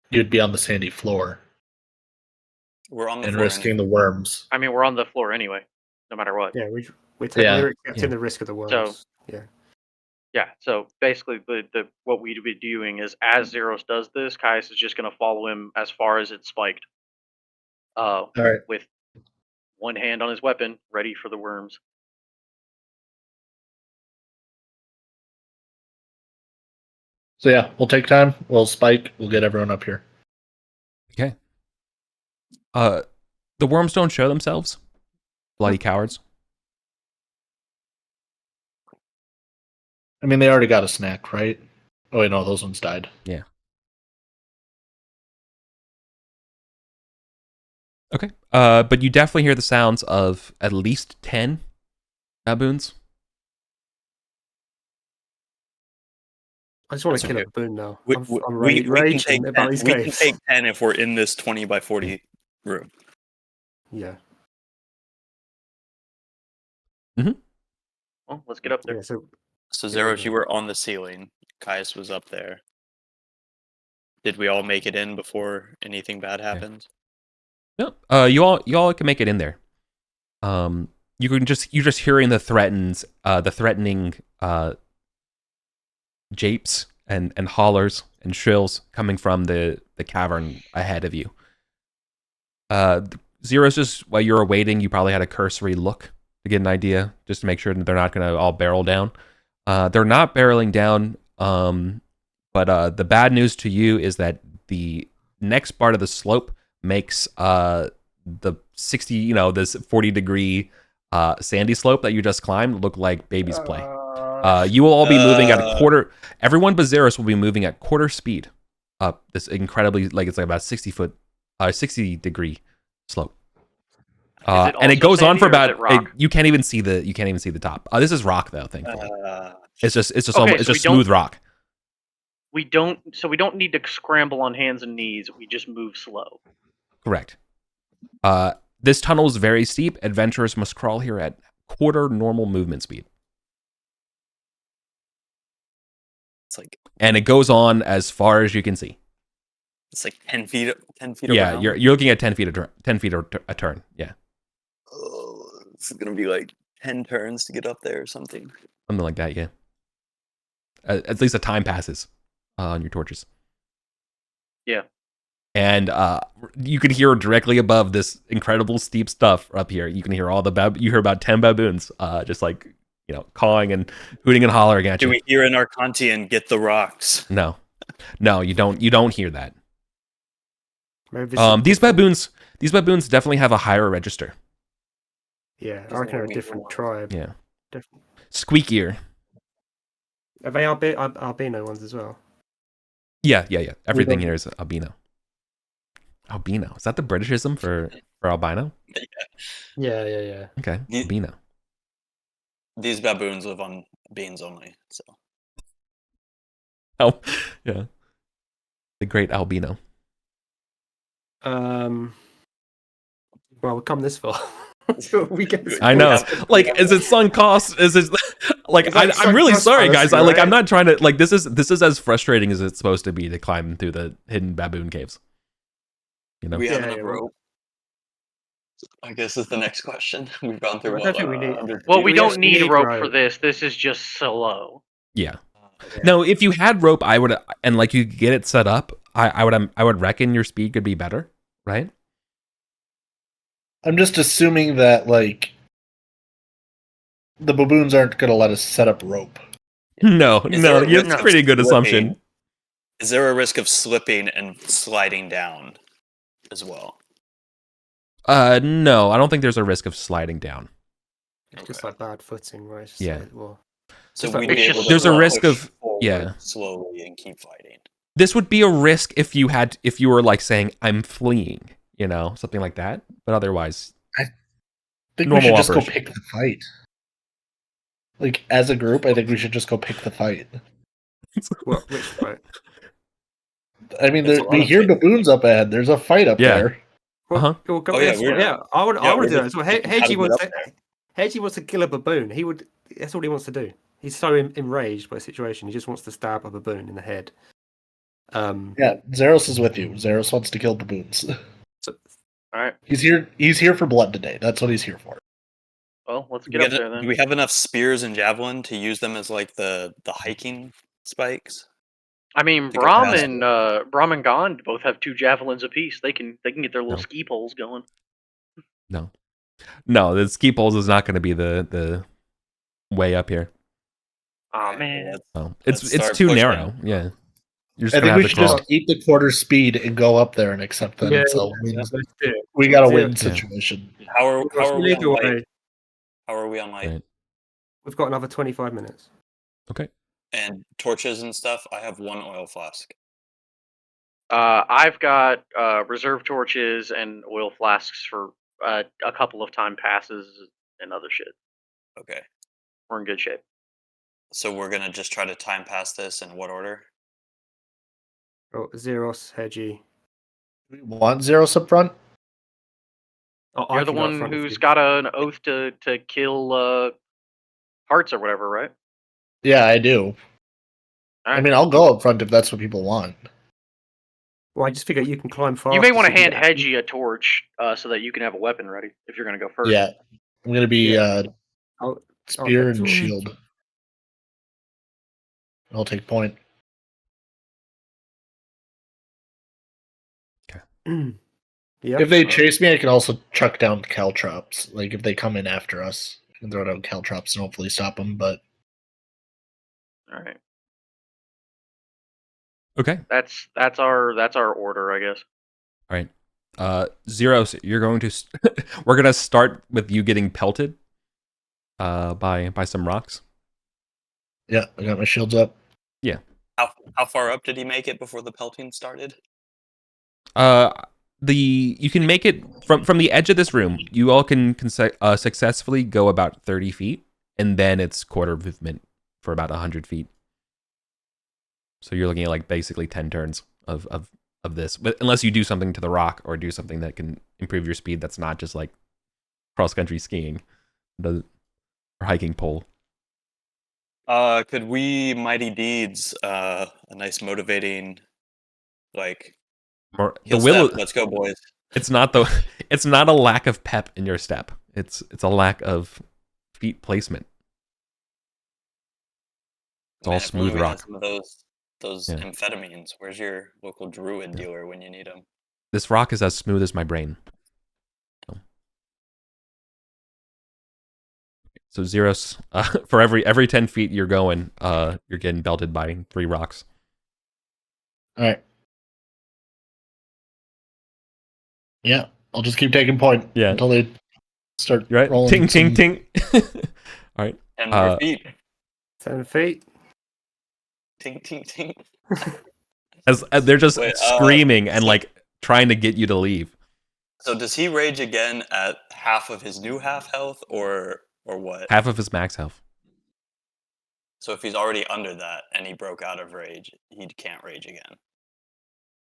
you'd be on the sandy floor. We're on the and floor risking anyway. the worms. I mean, we're on the floor anyway, no matter what. Yeah, we're Yeah. accepting the risk of the worms. So- yeah. Yeah, so basically, the what we'd be doing is, as Zeros does this, Caius is just going to follow him as far as it's spiked. All right. With one hand on his weapon, ready for the worms. So yeah, we'll take time. We'll spike. We'll get everyone up here. Okay. The worms don't show themselves. Bloody cowards. I mean, they already got a snack, right? Oh, wait, no, those ones died. Yeah. Okay. But you definitely hear the sounds of at least 10 baboons. I just want That's to kill okay. a baboon now. We I'm can raging about these we can caves. take 10 if we're in this 20 by 40 room. Yeah. Well, let's get up there. Yeah. So So Zeros, you were on the ceiling. Caius was up there. Did we all make it in before anything bad happened? No. You all can make it in there. You're just hearing the threatening japes and hollers and shrills coming from the cavern ahead of you. Zeros, just while you're waiting, you probably had a cursory look to get an idea, just to make sure that they're not going to all barrel down. They're not barreling down, but the bad news to you is that the next part of the slope makes the 60, this 40-degree sandy slope that you just climbed look like baby's play. You will all be moving at a quarter. Everyone but Zeros will be moving at quarter speed up this incredibly, it's like about 60-degree slope. And it goes on for about. You can't even see the top. This is rock though. Thankfully, it's just smooth rock. We don't need to scramble on hands and knees. We just move slow. Correct. This tunnel is very steep. Adventurers must crawl here at quarter normal movement speed. And it goes on as far as you can see. It's like 10 feet. 10 feet. Yeah, around. you're looking at 10 feet a turn. Yeah. Oh, it's gonna be like 10 turns to get up there or something. Something like that. Yeah. At least the time passes on your torches. Yeah. And you can hear directly above this incredible steep stuff up here. You can hear you hear about 10 baboons, just cawing and hooting and hollering at you. Do we hear an Arcantian get the rocks? No, you don't hear that. maybe These baboons definitely have a higher register. Yeah, I reckon they're a different tribe. Yeah. Different. Squeakier. Are they albino ones as well? Yeah. Everything here is albino. Albino. Is that the Britishism for albino? Yeah. Okay. Albino. These baboons live on beans only, so. Oh, yeah. The great albino. Well, we've come this far. We get. I know. Is it sunk cost? Is it I'm really sorry, guys. I'm not trying to this is as frustrating as it's supposed to be to climb through the hidden baboon caves. We have enough rope. I guess is the next question. We've gone through. We don't need rope for this. This is just slow. Yeah. No, if you had rope, I would, and you get it set up. I would reckon your speed could be better, right? I'm just assuming that the baboons aren't going to let us set up rope. No, it's a pretty good assumption. Is there a risk of slipping and sliding down as well? No, I don't think there's a risk of sliding down. It's just like bad footing, right? Yeah. So there's a risk of slowly and keep fighting. This would be a risk if you were saying I'm fleeing, something like that. But otherwise, I think we should just go pick the fight. As a group, I think we should just go pick the fight. Which fight? I mean, we hear baboons up ahead. There's a fight up there. Uh-huh. Well, Oh, yeah, I want to do we're that. So how to Hedgie get up there. Hedgie wants to kill a baboon. That's all he wants to do. He's so enraged by the situation. He just wants to stab a baboon in the head. Yeah, Zeros is with you. Zeros wants to kill baboons. So, All right. He's here for blood today. That's what he's here for. Well, let's get up there then. Do we have enough spears and javelin to use them as like the hiking spikes? I mean, to get Brahm past and Brahm and Gond both have 2 javelins apiece. They can get their little No. ski poles going. No, the ski poles is not going to be the way up here. Oh man. Oh, Let's it's start too pushing. narrow. Yeah, you're just I gonna think we have to should crawl. just eat the quarter speed and go up there and accept that it's a win. let's do it. We got a Zero- win situation. How are we Lead on the light? way. How are we on light? Right. We've got another 25 minutes. Okay. And torches and stuff? I have 1 oil flask. I've got reserve torches and oil flasks for a couple of time passes and other shit. Okay. We're in good shape. So we're gonna just try to time pass this in what order? Oh, Zeros, Hedgie. We want Zeros up front? Oh, I You're the can go up one front if who's you- got an oath to kill hearts or whatever, right? Yeah, I do. All I right. mean, I'll go up front if that's what people want. Well, I just figure you can climb fast. You may want to hand Hedgie a torch so that you can have a weapon ready if you're going to go first. Yeah, I'm gonna be I'll spear get and to- shield. I'll take point. Yep. If they chase me, I can also chuck down caltrops. Like if they come in after us, I can throw down caltrops and hopefully stop them. But All right. Okay. That's our order, I guess. All right. Zeros, you're going to. We're gonna start with you getting pelted. By some rocks. yeah, I got my shields up. How far up did he make it before the pelting started? You can make it from the edge of this room. You all can successfully go about 30 feet, and then it's quarter movement for about 100 feet. So you're looking at like basically 10 turns of this, but unless you do something to the rock or do something that can improve your speed, that's not just like cross country skiing, or hiking pole. Could we mighty deeds a nice motivating like Or the heel will. step? Let's go, boys. It's not a lack of pep in your step. It's a lack of feet placement. It's all Man, if only smooth we had rock. some of those Yeah. amphetamines. Where's your local druid dealer when you need him? This rock is as smooth as my brain. So Zeros, for every 10 feet you're going, you're getting belted by 3 rocks. All right. Yeah, I'll just keep taking point. Yeah. Until they start You're right? rolling. Ting, ting, ting. All right. 10 more feet. 10 feet. Ting, ting, ting. As they're just Wait, screaming and like trying to get you to leave. So does he rage again at half of his new half health, or what? Half of his max health. So if he's already under that and he broke out of rage, he can't rage again.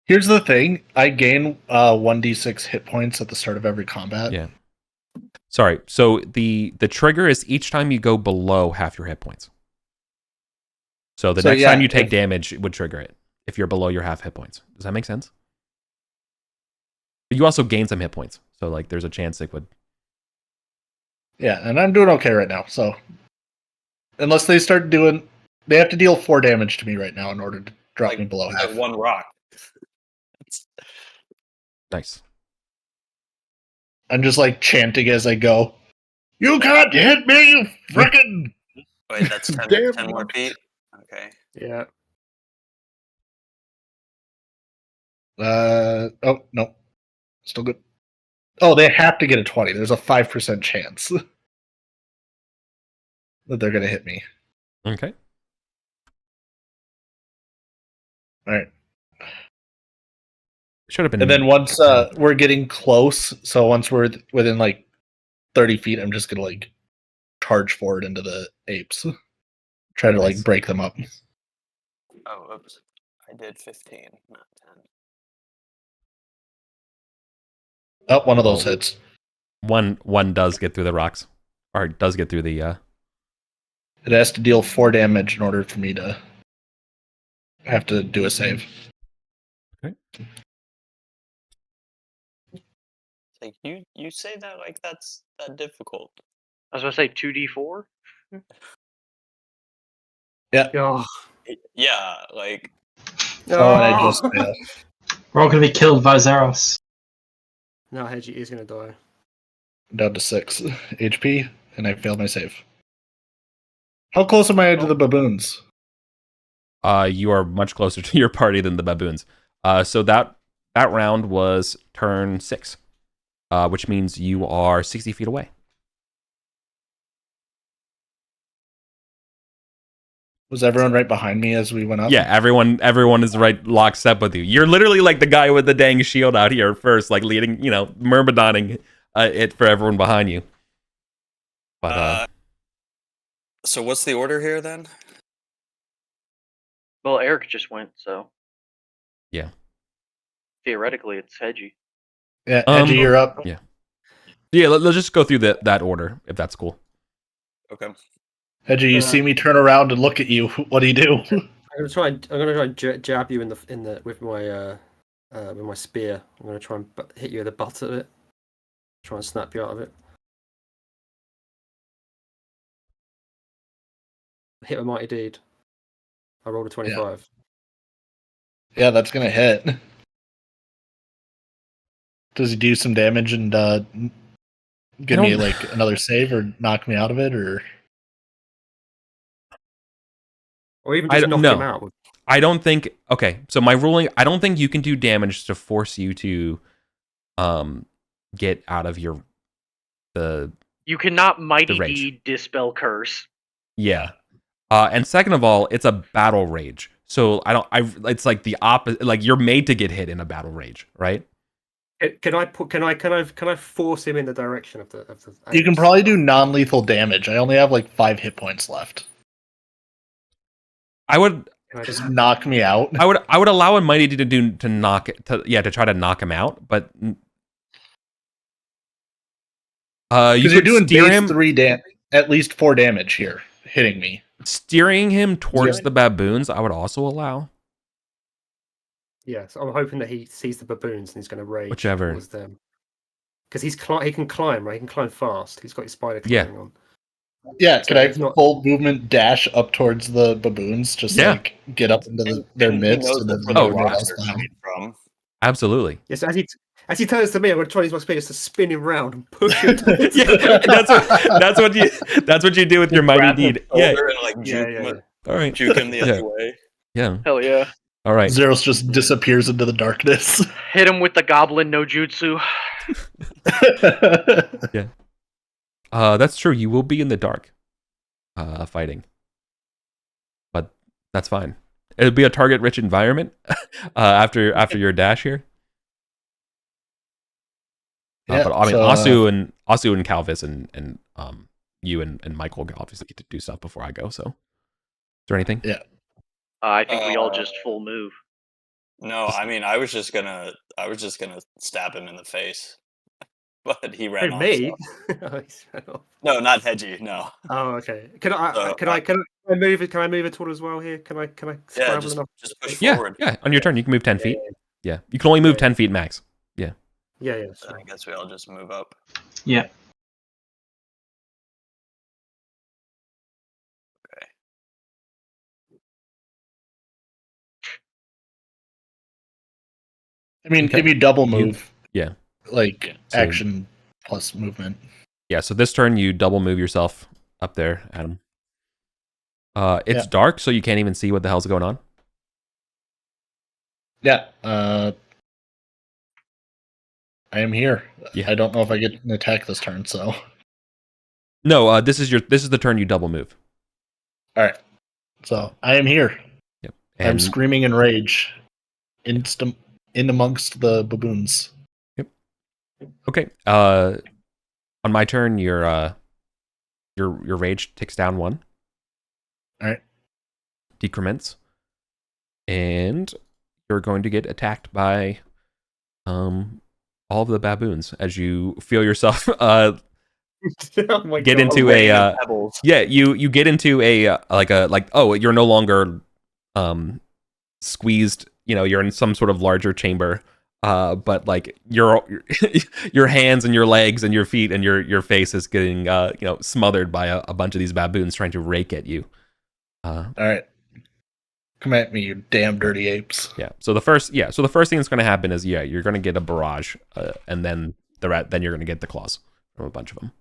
Here's the thing: I gain 1d6 hit points at the start of every combat. Yeah. Sorry. So the trigger is each time you go below half your hit points. So the next time you take damage, it would trigger it if you're below your half hit points. Does that make sense? But you also gain some hit points, so like there's a chance it would. Yeah, and I'm doing okay right now. So unless they start doing, they have to deal 4 damage to me right now in order to drop me below half. Like 1 rock. Nice. I'm just like chanting as I go. You can't hit me, you frickin'! Wait, that's 10, Damn 10 more feet? Okay. Yeah. Oh, no. Still good. Oh, they have to get a 20. There's a 5% chance that they're going to hit me. Okay. All right. Should have been. And then once we're getting close, so once we're within like 30 feet, I'm just going to like charge forward into the apes. Try to like break them up. Oh, oops. I did 15, not 10. Oh, one of those hits. One does get through the rocks, or does get through the. It has to deal 4 damage in order for me to have to do a save. Okay. Like you say that like that's that difficult. I was gonna say 2d4. Yeah. Oh, Yeah, like Oh, and I just failed. We're all going to be killed by Zeros. no, Hedgie is going to die. I'm down to 6 HP, and I failed my save. How close am I to the baboons? You are much closer to your party than the baboons. So that round was turn 6, which means you are 60 feet away. Was everyone right behind me as we went up? Yeah, everyone is right lockstep with you. You're literally like the guy with the dang shield out here first, like leading, myrmidoning it for everyone behind you. But so what's the order here then? Well, Eric just went, so yeah. Theoretically, it's Hedgie. Yeah, Hedgie, you're up. Yeah. Let's just go through that order if that's cool. Okay. Hedgie, you see me turn around and look at you. What do you do? I'm gonna try and jab you in the with my spear. I'm gonna try and hit you in the butt of it. Try and snap you out of it. Hit a mighty deed. I rolled a 25. Yeah, that's gonna hit. Does he do some damage and give me like another save or knock me out of it, or even just knock him out? I don't think. Okay, so my ruling. I don't think you can do damage to force you to, get out of the. You cannot mighty deed dispel curse. Yeah, and second of all, it's a battle rage. So it's like the opposite. Like you're made to get hit in a battle rage, right? Can I force him in the direction of the? You can probably do non-lethal damage. I only have like 5 hit points left. I would just knock me out. I would allow a mighty deed to try to knock him out, but you could doing steer him 3 at least 4 damage here, hitting me. Steering him towards the baboons, I would also allow. Yeah, so I'm hoping that he sees the baboons and he's going to rage Whichever. towards them. Because he can climb, right? He can climb fast. He's got his spider climbing on. Yeah, could I full movement dash up towards the baboons? Just like get up into their midst and then from. Absolutely. Yes, as he turns to me, I'm going to try to use my spear just to spin him round and push him. that's what you do with your mighty deed. Yeah. All right. Juke him the other way. Yeah. Hell yeah. All right. Zeros just disappears into the darkness. Hit him with the goblin no jutsu. Yeah. That's true. You will be in the dark, fighting, but that's fine. It'll be a target-rich environment after your dash here. But I mean, Asu and Calvis and you and Michael obviously get to do stuff before I go. So, is there anything? Yeah. I think we all just full move. No, I mean, I was just gonna stab him in the face, but he ran off. Me? So. No, not Hedgie. No. Oh, okay. Can I move it? Can I move it toward as well here? Can I? Yeah, just push forward. Yeah. On your turn, you can move 10 feet. Yeah, you can only move 10 feet max. Yeah. Yeah. So I guess we all just move up. Yeah. Okay. I mean, if you double move, yeah, like action plus movement. Yeah. So this turn, you double move yourself up there, Adam. It's dark, so you can't even see what the hell's going on. Yeah. I am here. Yeah. I don't know if I get an attack this turn, so. No, this is the turn you double move. All right. So I am here. Yep. I'm screaming in rage, in amongst the baboons. Yep. Okay. On my turn, your rage ticks down 1. All right. Decrements, and you're going to get attacked by all of the baboons as you feel yourself Oh my get God. into Rain of a pebbles. you get into a you're no longer squeezed, you're in some sort of larger chamber, but like your your hands and your legs and your feet and your face is getting smothered by a bunch of these baboons trying to rake at you. All right. Come at me, you damn dirty apes. So the first thing that's going to happen is you're going to get a barrage, and then then you're going to get the claws from a bunch of them.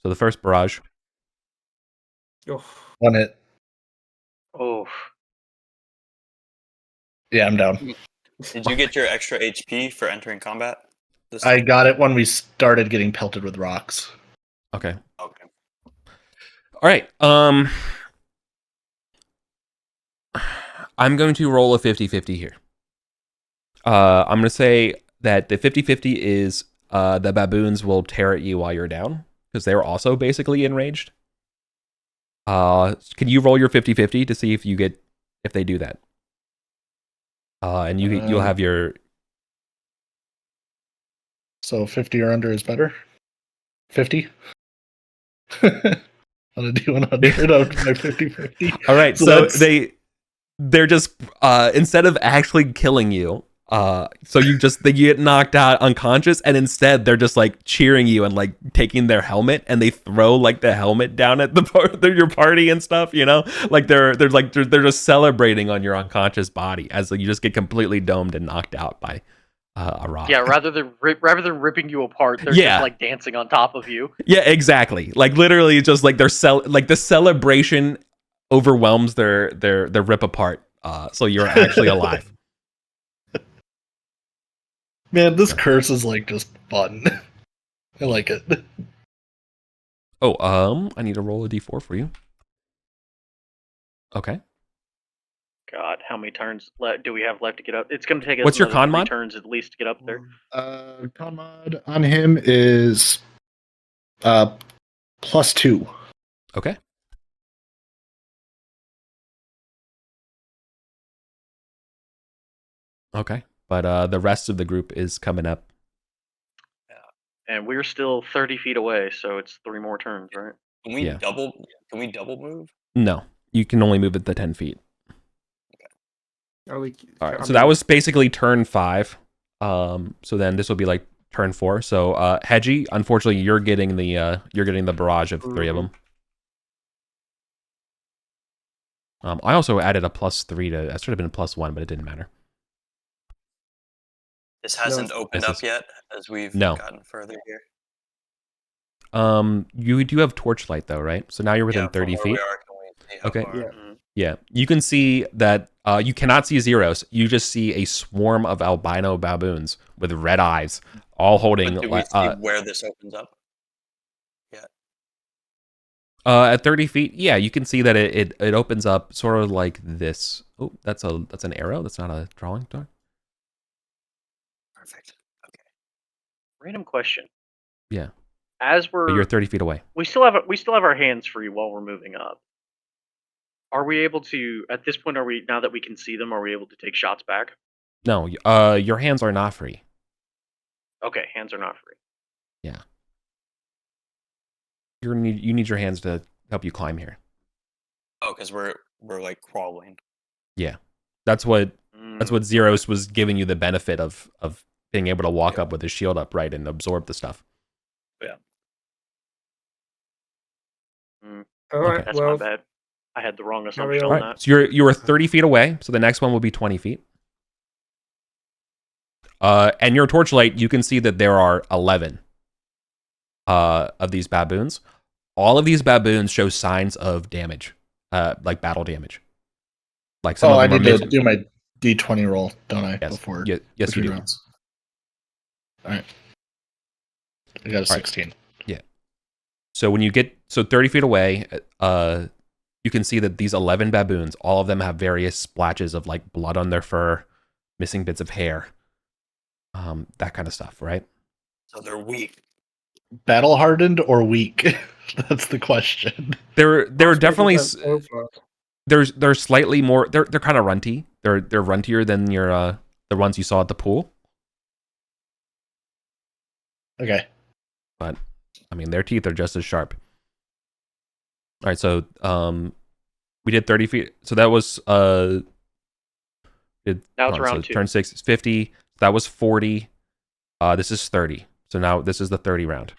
So the first barrage. Oh. On it. Oh. Yeah, I'm down. Did you get your extra HP for entering combat? I got it when we started getting pelted with rocks. Okay. Okay. All right. I'm going to roll a 50-50 here. I'm going to say that the 50-50 is the baboons will tear at you while you're down, because they're also basically enraged. Can you roll your 50-50 to see if they do that? And you'll have your... So 50 or under is better? 50? I'm going to do 100 out of my 50-50. All right, so they're just, instead of actually killing you, so they get knocked out unconscious, and instead they're just like cheering you and like taking their helmet, and they throw like the helmet down at your party and stuff, like they're just celebrating on your unconscious body as you just get completely domed and knocked out by a rock. Yeah, rather than ripping you apart, they're just like dancing on top of you. Yeah, exactly. Like literally, just like the celebration overwhelms their rip apart. So you're actually alive. Man, this curse is like just fun. I like it. Oh, I need to roll a d4 for you. Okay. God, how many turns do we have left to get up? It's going to take us What's your con mod? turns at least to get up there. Con mod on him is +2. Okay. Okay. But the rest of the group is coming up. And we're still 30 feet away, so it's 3 more turns, right? Can we double move? No, you can only move it the 10 feet. All right, so that was basically turn 5. So then this will be like turn 4. So Hedgie, unfortunately, you're getting the barrage of 3 of them. I also added a +3 to. That should have been a +1, but it didn't matter. This hasn't opened up yet as we've gotten further here. You do have torchlight though, right? So now you're within 30 feet. Okay. Yeah. You can see that you cannot see zeros. You just see a swarm of albino baboons with red eyes, all holding. But do we see where this opens up? Yeah. At 30 feet, yeah, you can see that it opens up sort of like this. Oh, that's an arrow. That's not a drawing dog. Perfect. Okay. Random question. Yeah. But you're 30 feet away. We still have our hands free while we're moving up. Are we able to, at this point, now that we can see them, are we able to take shots back? No, your hands are not free. Okay, hands are not free. Yeah. You need your hands to help you climb here. Oh, because we're like crawling. Yeah. That's what Zeros was giving you the benefit of being able to walk up with his shield up, right, and absorb the stuff. Yeah. All right, That's my bad. I had the wrong assumption on that. So you were 30 feet away, so the next one will be 20 feet. And your torchlight, you can see that there are 11 of these baboons. All of these baboons show signs of damage, like battle damage. Like some of them I need to do my D20 roll, don't I? Yes. Before yes, you do. Rounds. All right. I got a 16. Yeah. So when you get 30 feet away, you can see that these 11 baboons, all of them have various splashes of like blood on their fur, missing bits of hair, that kind of stuff, right? So they're weak. Battle hardened or weak? That's the question. They're definitely they're slightly more. They're kind of runty. They're runtier than the ones you saw at the pool. Okay. But I mean, their teeth are just as sharp. All right, so we did 30 feet. So that was Now it's round two. Turn 6 is 50. That was 40. This is 30. So now this is the 30 round.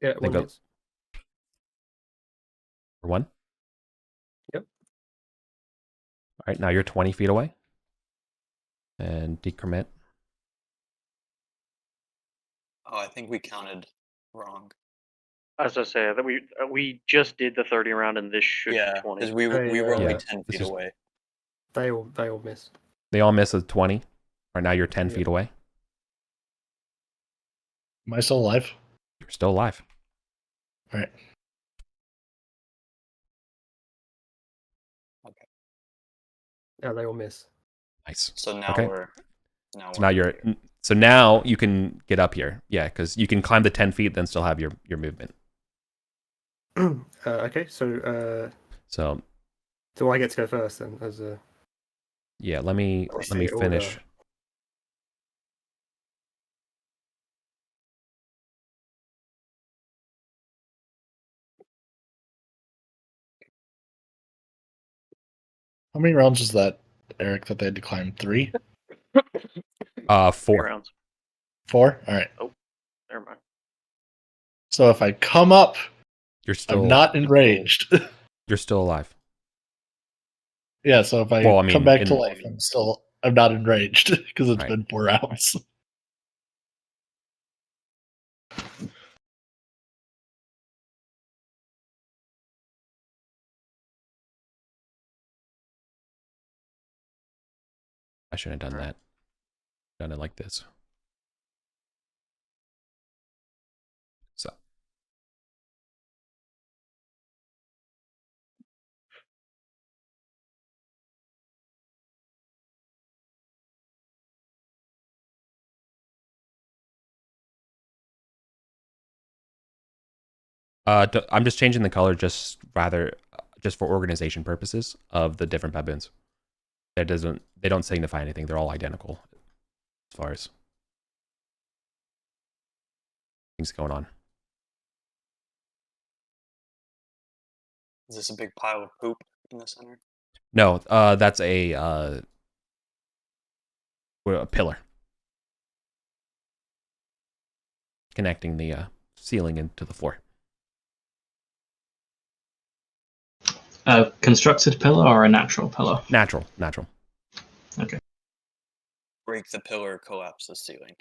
Yeah, They go- hits. For one. Yep. All right, now you're 20 feet away. And decrement. Oh, I think we counted wrong. As I say, that we just did the 30 round, and this should be 20. Because we were only Yeah, 10 this feet is- away. They all miss. They all miss a 20. All right, now you're 10 feet away. Am I still alive? You're still alive. All right. Okay. Yeah, they all miss. Nice. So now Okay. So now you can get up here. Yeah, because you can climb the 10 feet, then still have your movement. Okay, so So do I get to go first then? As a yeah, let me finish. How many rounds was that, Eric, that they had to climb? 3? 4. 3 rounds. 4? All right. Never mind. So if I come up, You're still I'm not enraged. You're still alive. Yeah, so if I come back to life, I'm not enraged because it's been 4 rounds. I shouldn't have done that. Done it like this. So I'm just changing the color just for organization purposes of the different baboons. They don't signify anything. They're all identical as far as things going on. Is this a big pile of poop in the center? No, that's a pillar connecting the ceiling into the floor. A constructed pillar or a natural pillar? Natural. Okay. Break the pillar, collapse the ceiling.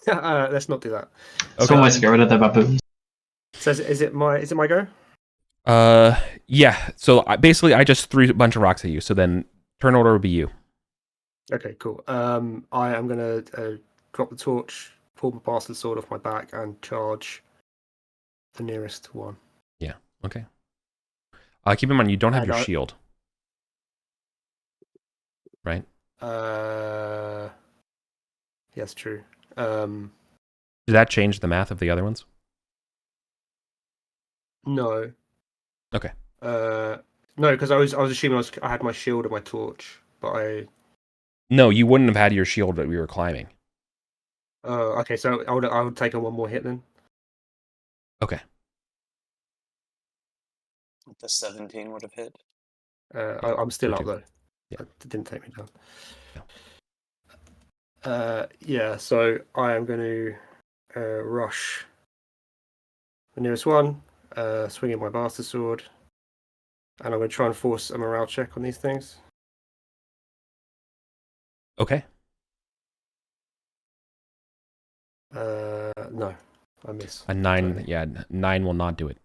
let's not do that. Okay. Someone wants to get rid of their baboons. So is it my go? Yeah. So basically, I just threw a bunch of rocks at you. So then turn order would be you. Okay, cool. I am gonna drop the torch, pull the bastard sword off my back, and charge the nearest one. Yeah. Okay. Keep in mind you don't have your shield, right? Yes, true. Did that change the math of the other ones? No. Okay. No, because I was assuming I had my shield and my torch, but No, you wouldn't have had your shield that we were climbing. Okay, so I would take on one more hit then. Okay. The 17 would have hit. I'm still up though. Yeah. It didn't take me down. No. Yeah, so I am going to rush the nearest one, swinging my bastard sword, and I'm going to try and force a morale check on these things. Okay. No, I miss. A 9, totally. yeah, 9 will not do it.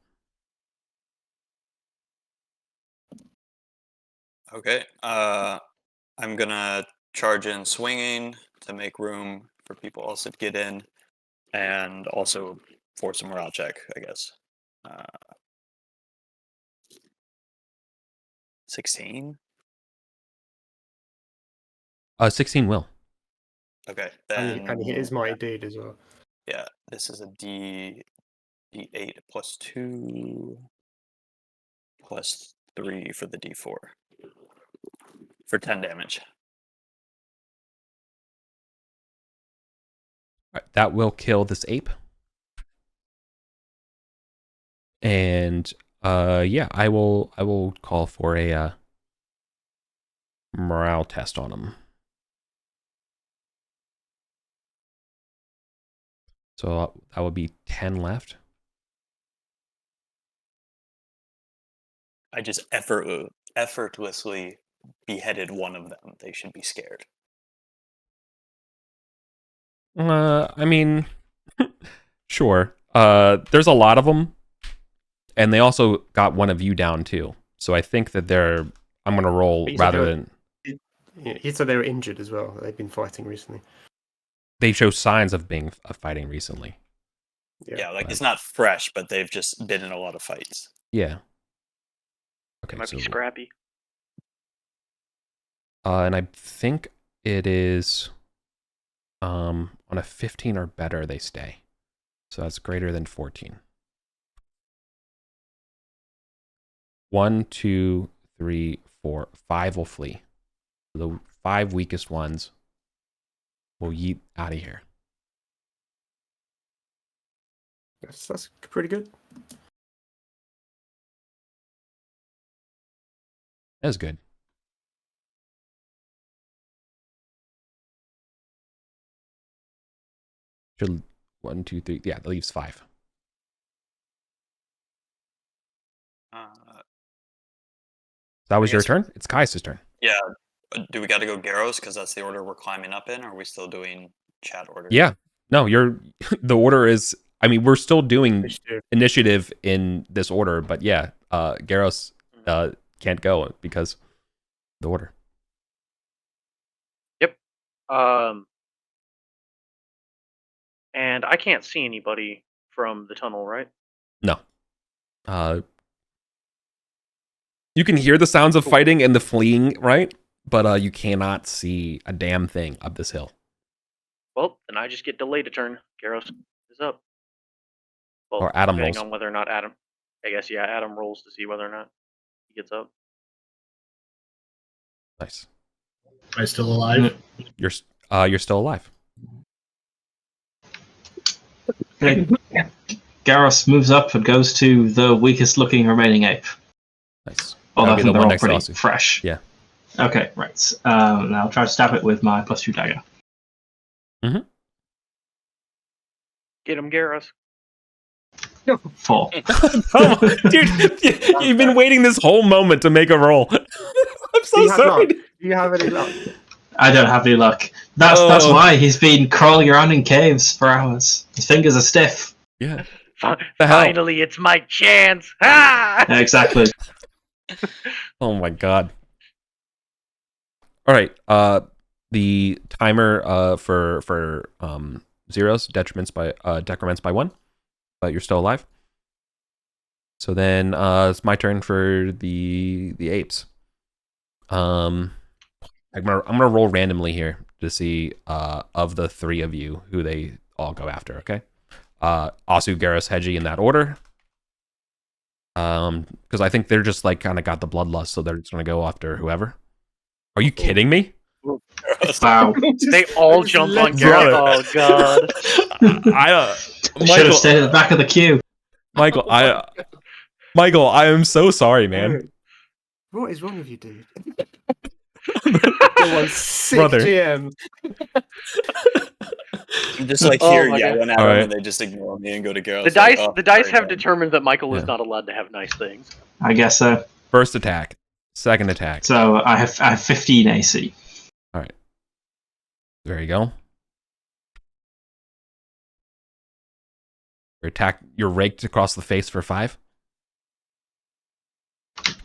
Okay. I'm gonna charge in swinging to make room for people also to get in, and also force a morale check, I guess. 16. 16 will. Okay, then. And he is mighty deed as well. Yeah, this is a D8 plus 2 plus 3 for the D4 for 10 damage. Right, that will kill this ape. And yeah, I will call for a morale test on him. So that would be 10 left. I just effortlessly beheaded one of them. They should be scared. I mean, sure. There's a lot of them, and they also got one of you down too. So I think that I'm gonna roll rather than. He said they were injured as well. They've been fighting recently. They show signs of fighting recently. Yeah, like it's not fresh, but they've just been in a lot of fights. Yeah. Okay. Might be scrappy. And I think it is on a 15 or better they stay. So that's greater than 14. 1, 2, 3, 4, 5 will flee. The 5 weakest ones will yeet out of here. That's pretty good. That's good. Should 1, 2, 3. Yeah, that leaves 5. That was your turn? It's Kai's turn. Yeah. Do we got to go Garros because that's the order we're climbing up in, or are we still doing chat order? Yeah. No, the order is. I mean, we're still doing initiative in this order, but yeah, Garros can't go because the order. Yep. And I can't see anybody from the tunnel, right? No. You can hear the sounds of fighting and the fleeing, right? But you cannot see a damn thing up this hill. Well, then I just get delayed a turn. Garros is up. Well, Or Adam depending rolls. on whether or not Adam. I guess yeah, Adam rolls to see whether or not he gets up. Nice. Am I still alive? You're still alive. Okay. Garros moves up and goes to the weakest looking remaining ape. Nice. Although I That'd be think the they're one all next to pretty Asu. fresh. Yeah. Okay, right. And I'll try to stab it with my +2 dagger. Mm-hmm. Get him, Garros. 4. Oh, dude, you've been waiting this whole moment to make a roll. I'm so sorry. Do you have any luck? I don't have any luck. That's why he's been crawling around in caves for hours. His fingers are stiff. Yeah. Finally, it's my chance. Ah! Yeah, exactly. Oh my god. All right. The timer for zeros decrements by 1, but you're still alive. So then it's my turn for the apes. I'm gonna roll randomly here to see of the 3 of you who they all go after. Okay. Asu, Garros, Hedgie in that order. Because I think they're just like kind of got the bloodlust, so they're just gonna go after whoever. Are you kidding me? Wow. They all jump on Garros. Oh god. Michael, Should have stayed at the back of the queue. Michael, I am so sorry, man. What is wrong with you, dude? Brother. GM. I'm just like Oh here, my yeah, God. one at All them, right. and they just ignore me and go to Garros. The dice sorry, have man. determined that Michael is Yeah. not allowed to have nice things. I guess so. First attack, second attack. So I have 15 AC. All right. There you go. You're raked across the face for 5.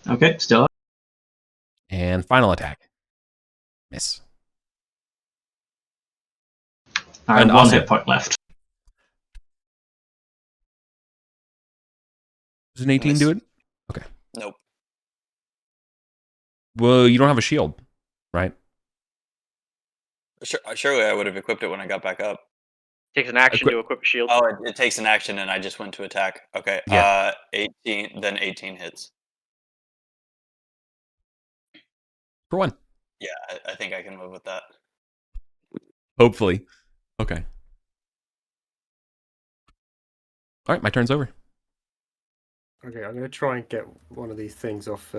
Okay, still up. And final attack. Miss. I have And 1 also- hit point left. Does an 18 Miss. do it? Nope. Well, you don't have a shield, right? Surely I would have equipped it when I got back up. Takes an action to equip a shield. Oh, it takes an action, and I just went to attack. Okay. Yeah. 18. Then 18 hits. For 1. Yeah, I think I can live with that. Hopefully. Okay. All right, my turn's over. Okay, I'm going to try and get one of these things off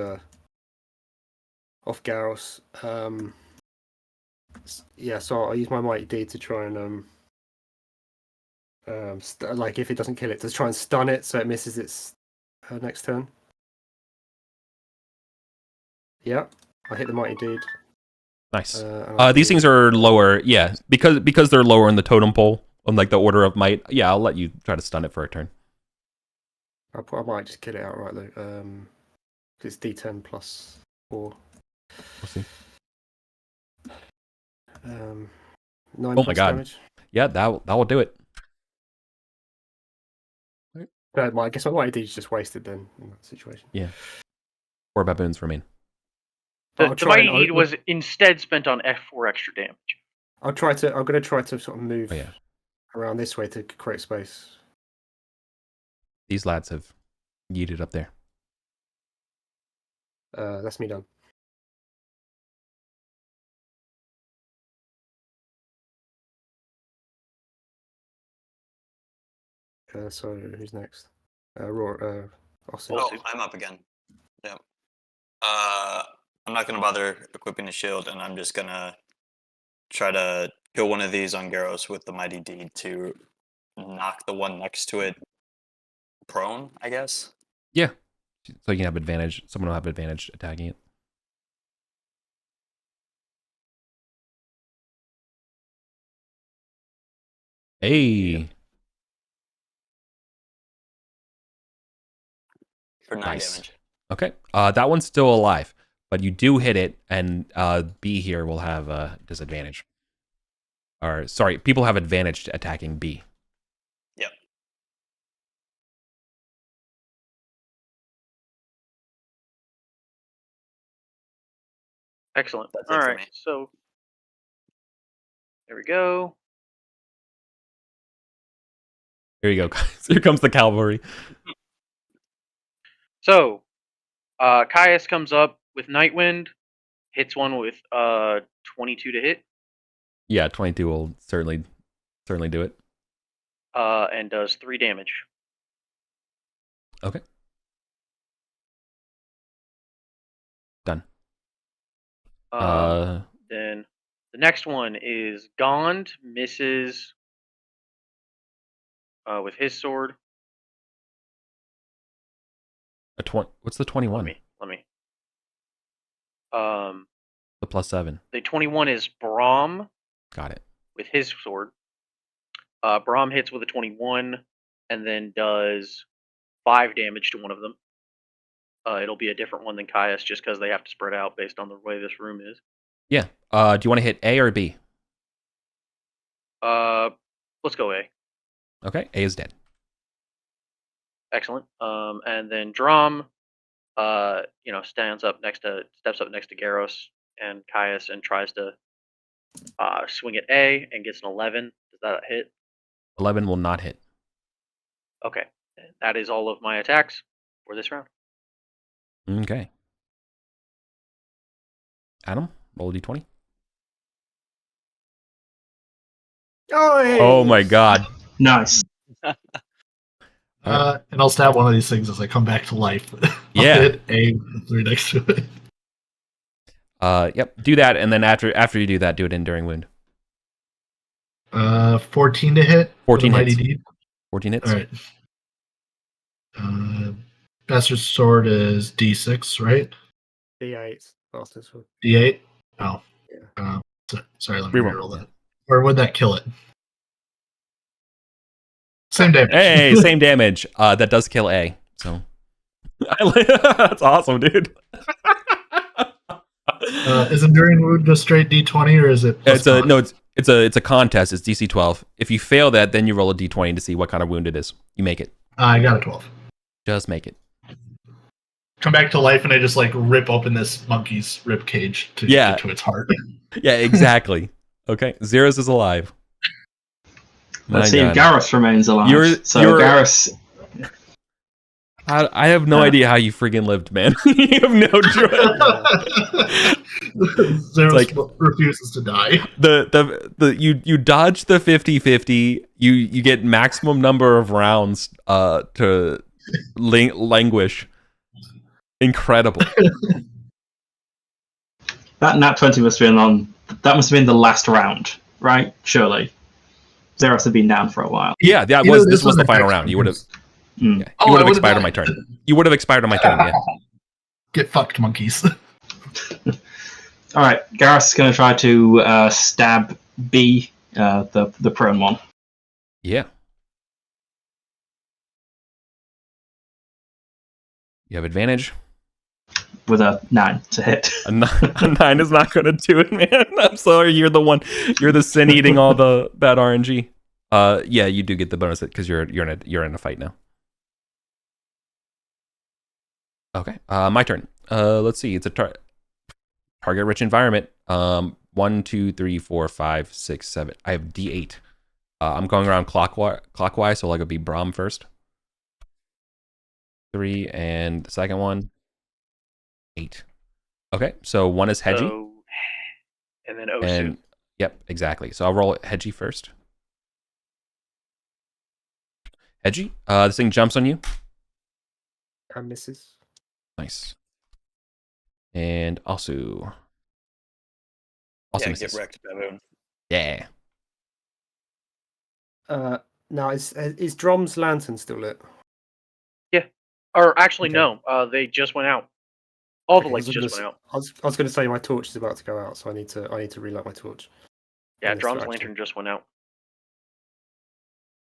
Garros. Yeah, so I'll use my Mighty Deed to try and like if it doesn't kill it, to try and stun it so it misses its next turn. Yeah, I hit the Mighty Deed. Nice. These things are lower, yeah, because they're lower in the totem pole, on like the order of might. Yeah, I'll let you try to stun it for a turn. I might just kill it outright though. It's D10 plus 4. We'll see. 9 oh my god! Damage. Yeah, that will do it. I guess my Mighty Deed is just wasted then in that situation. Yeah. 4 baboons remain. The Mighty Deed was instead spent on F4 extra damage. I'm going to try to sort of move Oh, yeah. around this way to create space. These lads have yeeted up there. That's me done. So who's next? Austin. Oh, I'm up again. Yep. I'm not gonna bother equipping the shield, and I'm just gonna try to kill one of these on Garros with the Mighty Deed to knock the one next to it prone, I guess. Yeah. So you can have advantage. Someone will have advantage attacking it. Hey. Yeah. For 9 damage. Okay. That one's still alive, but you do hit it, and B here will have a disadvantage. Or sorry, people have advantage to attacking B. Yep. Excellent. That's all it for right, me. so there we go. Here you go, guys. Here comes the cavalry. So, Caius comes up with Nightwind, hits one with 22 to hit. Yeah, 22 will certainly do it. And does 3 damage. Okay. Done. Then the next one is Gond, misses with his sword. What's the 21? Let me. The +7. The 21 is Brahm. Got it. With his sword. Brahm hits with a 21 and then does 5 damage to one of them. It'll be a different one than Caius just because they have to spread out based on the way this room is. Yeah. Do you want to hit A or B? Let's go A. Okay, A is dead. Excellent. And then Drum, steps up next to Garros and Caius and tries to swing at A and gets an 11. Does that hit? 11 will not hit. Okay. That is all of my attacks for this round. Okay. Adam, roll a d20. Oh my god. Nice. And I'll stab one of these things as I come back to life. Yeah. Hit A3 next to it. Yep. Do that, and then after you do that, do an enduring wound. 14 to hit. 14 hits. Deed. 14 hits. All right. Bastard sword is D6, right? D8. Bastard sword. D8. Oh. Yeah. Sorry. Let me Reroll. reroll that. Or would that kill it? Same damage. Hey, same damage. That does kill A. So that's awesome, dude. Is enduring wound just straight D20 or is it? It's a contest. It's DC 12. If you fail that, then you roll a D20 to see what kind of wound it is. You make it. I got a 12. Just make it. Come back to life and I just like rip open this monkey's rib cage to get to its heart. Yeah, exactly. Okay, Zeros is alive. Let's see if Garros remains alive. Garros. I have no idea how you friggin' lived, man. You have no choice. Zeros like- refuses to die. You dodge the 50-50. You get maximum number of rounds to languish. Incredible. That nat 20 must have been on. That must have been the last round, right? Surely. Zeros had been down for a while. Yeah, that was this was the final round. You would have. Mm. Yeah, you would have expired on my turn. You would have expired on my turn. Yeah. Get fucked, monkeys. All right, Gareth's going to try to stab B, the prone one. Yeah. You have advantage. With a 9 to hit. A 9 is not going to do it, man. I'm sorry. You're the sin eating all the bad RNG. Yeah, you do get the bonus because you're in a fight now. Okay. My turn. Let's see. It's a target rich environment. 1, 2, 3, 4, 5, 6, 7. I have D8. I'm going around clockwise, so it'll be Brahm first. 3, and the second one 8. Okay, so 1 is Hedgie. So, and then Osu. And yep, exactly. So I'll roll Hedgie first. Hedgie, this thing jumps on you. And misses. Nice. And also misses. Get wrecked, baboon. Yeah. Now is Drom's lantern still lit? Or actually, Okay. no. They just went out. All the Okay, lights just went out. I was going to say my torch is about to go out, so I need to relight my torch. Yeah, And this Drom's direction. lantern just went out.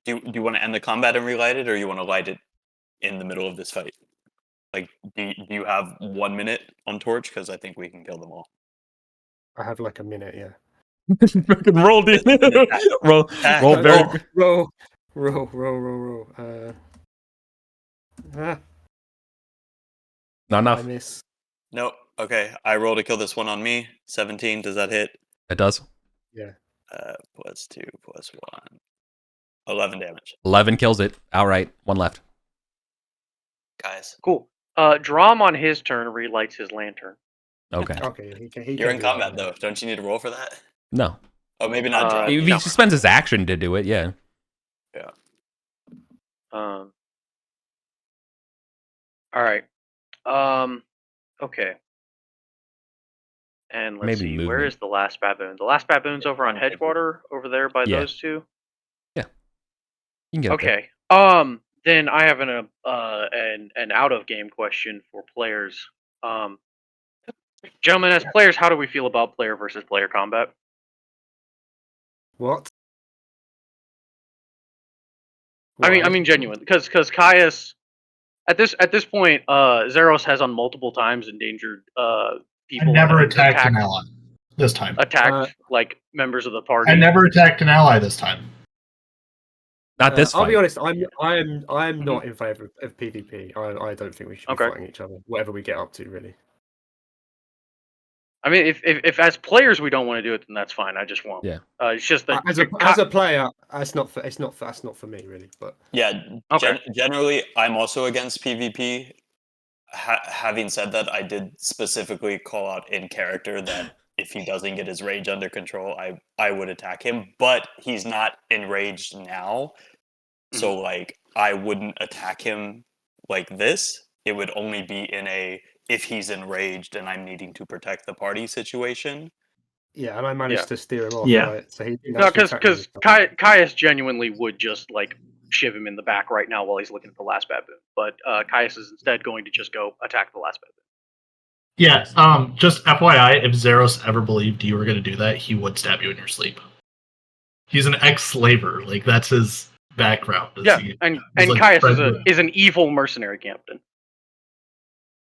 Do you want to end the combat and relight it, or you want to light it in the middle of this fight? Like, do you have 1 minute on torch? Because I think we can kill them all. I have like a minute, yeah. Fucking roll, dude. roll very. Roll. Not I enough. miss. Nope. Okay, I roll to kill this one on me. 17. Does that hit? It does. Yeah. Plus 2, plus 1. 11 damage. 11 kills it outright. 1 left. Guys. Cool. Drom on his turn relights his lantern. Okay. Okay. He You're can in do combat, that. though. Don't you need to roll for that? No. Oh, maybe not Drom. If he no. spends his action to do it, yeah. Yeah. All right. Okay. And let's Maybe see. movement. Where is the last baboon? The last baboon's over on Hedgewater, over there by Yeah. those two. You can get up there. Okay. Then I have an out of game question for players. Gentlemen, as players, how do we feel about player versus player combat? What? I mean, genuine, because Caius, at this point, Zeros has on multiple times endangered people. I never and attacked an ally this time. Attacked like members of the party. I never attacked an ally this time. Not this I'll fight. be honest. I'm not in favour of PvP. I don't think we should be Okay. fighting each other, whatever we get up to, really. I mean, if as players we don't want to do it, then that's fine. I just won't. Yeah. It's just that As a player, that's not for me, really. But Yeah, Okay. Generally, I'm also against PvP. Having said that, I did specifically call out in character that if he doesn't get his rage under control, I would attack him. But he's not enraged now, so like I wouldn't attack him like this. It would only be in a if he's enraged and I'm needing to protect the party situation. yeah, and I managed to steer him off. Yeah. Right? So he didn't No, actually attack me because this time. Caius genuinely would just like shiv him in the back right now while he's looking at the last baboon. But Caius is instead going to just go attack the last baboon. Yeah, just FYI, if Zeros ever believed you were going to do that, he would stab you in your sleep. He's an ex-slaver. Like, that's his background. Yeah, He- and he's like Caius friends with- is an evil mercenary captain.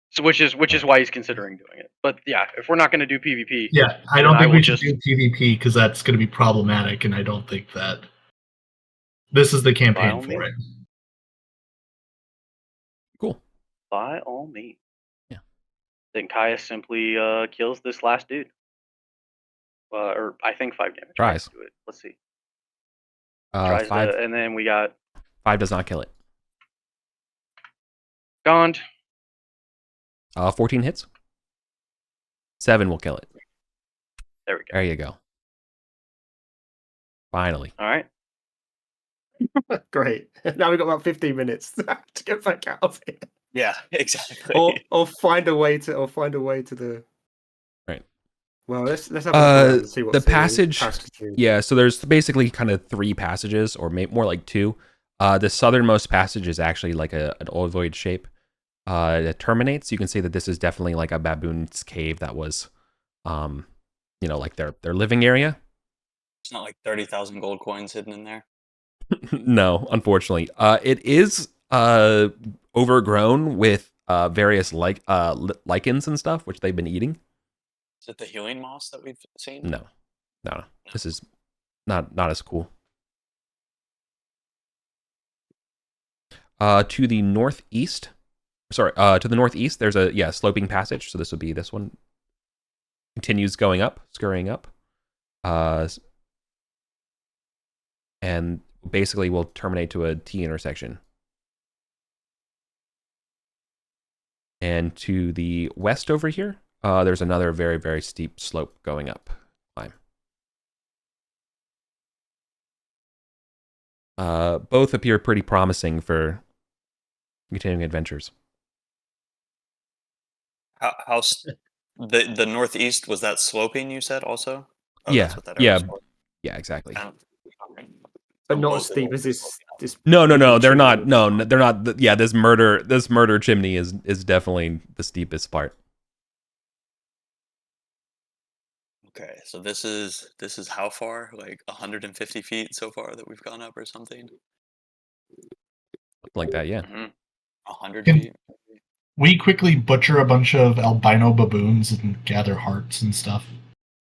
So which is why he's considering doing it. But yeah, if we're not going to do PvP, Yeah, I don't I think will we should just- do PvP because that's going to be problematic, and I don't think that this is the By campaign all for it. Cool. by all means. Yeah. Then Caius simply kills this last dude. Or I think 5 damage. Tries. To it. Let's see. Tries 5. and then we got 5 does not kill it. Gone. 14 hits. 7 will kill it. There we go. There you go. Finally. All right. Great. Now we've got about 15 minutes to get back out of here. Yeah, exactly. Or find a way to the Right. Well, let's have a look around and see what's the passage. is. Yeah, so there's basically kind of 3 passages, or more like 2. The southernmost passage is actually like an ovoid shape. That terminates. You can see that this is definitely like a baboon's cave that was, like their living area. It's not like 30,000 gold coins hidden in there. No, unfortunately. It is overgrown with various lichens and stuff, which they've been eating. Is it the healing moss that we've seen? No. This is not as cool. To the northeast, there's a sloping passage. So this would be this one. Continues going up, scurrying up. And basically will terminate to a T intersection. And to the west over here, there's another very, very steep slope going up. Both appear pretty promising for continuing adventures. The northeast, was that sloping, you said also? Oh, Yeah, that's what that area is for. Yeah, exactly. But not as steep as this. No, they're not. No, they're not. Yeah, this murder chimney is definitely the steepest part. Okay, so this is how far? Like 150 feet so far that we've gone up, or something? Like that, yeah. 100 feet. We quickly butcher a bunch of albino baboons and gather hearts and stuff.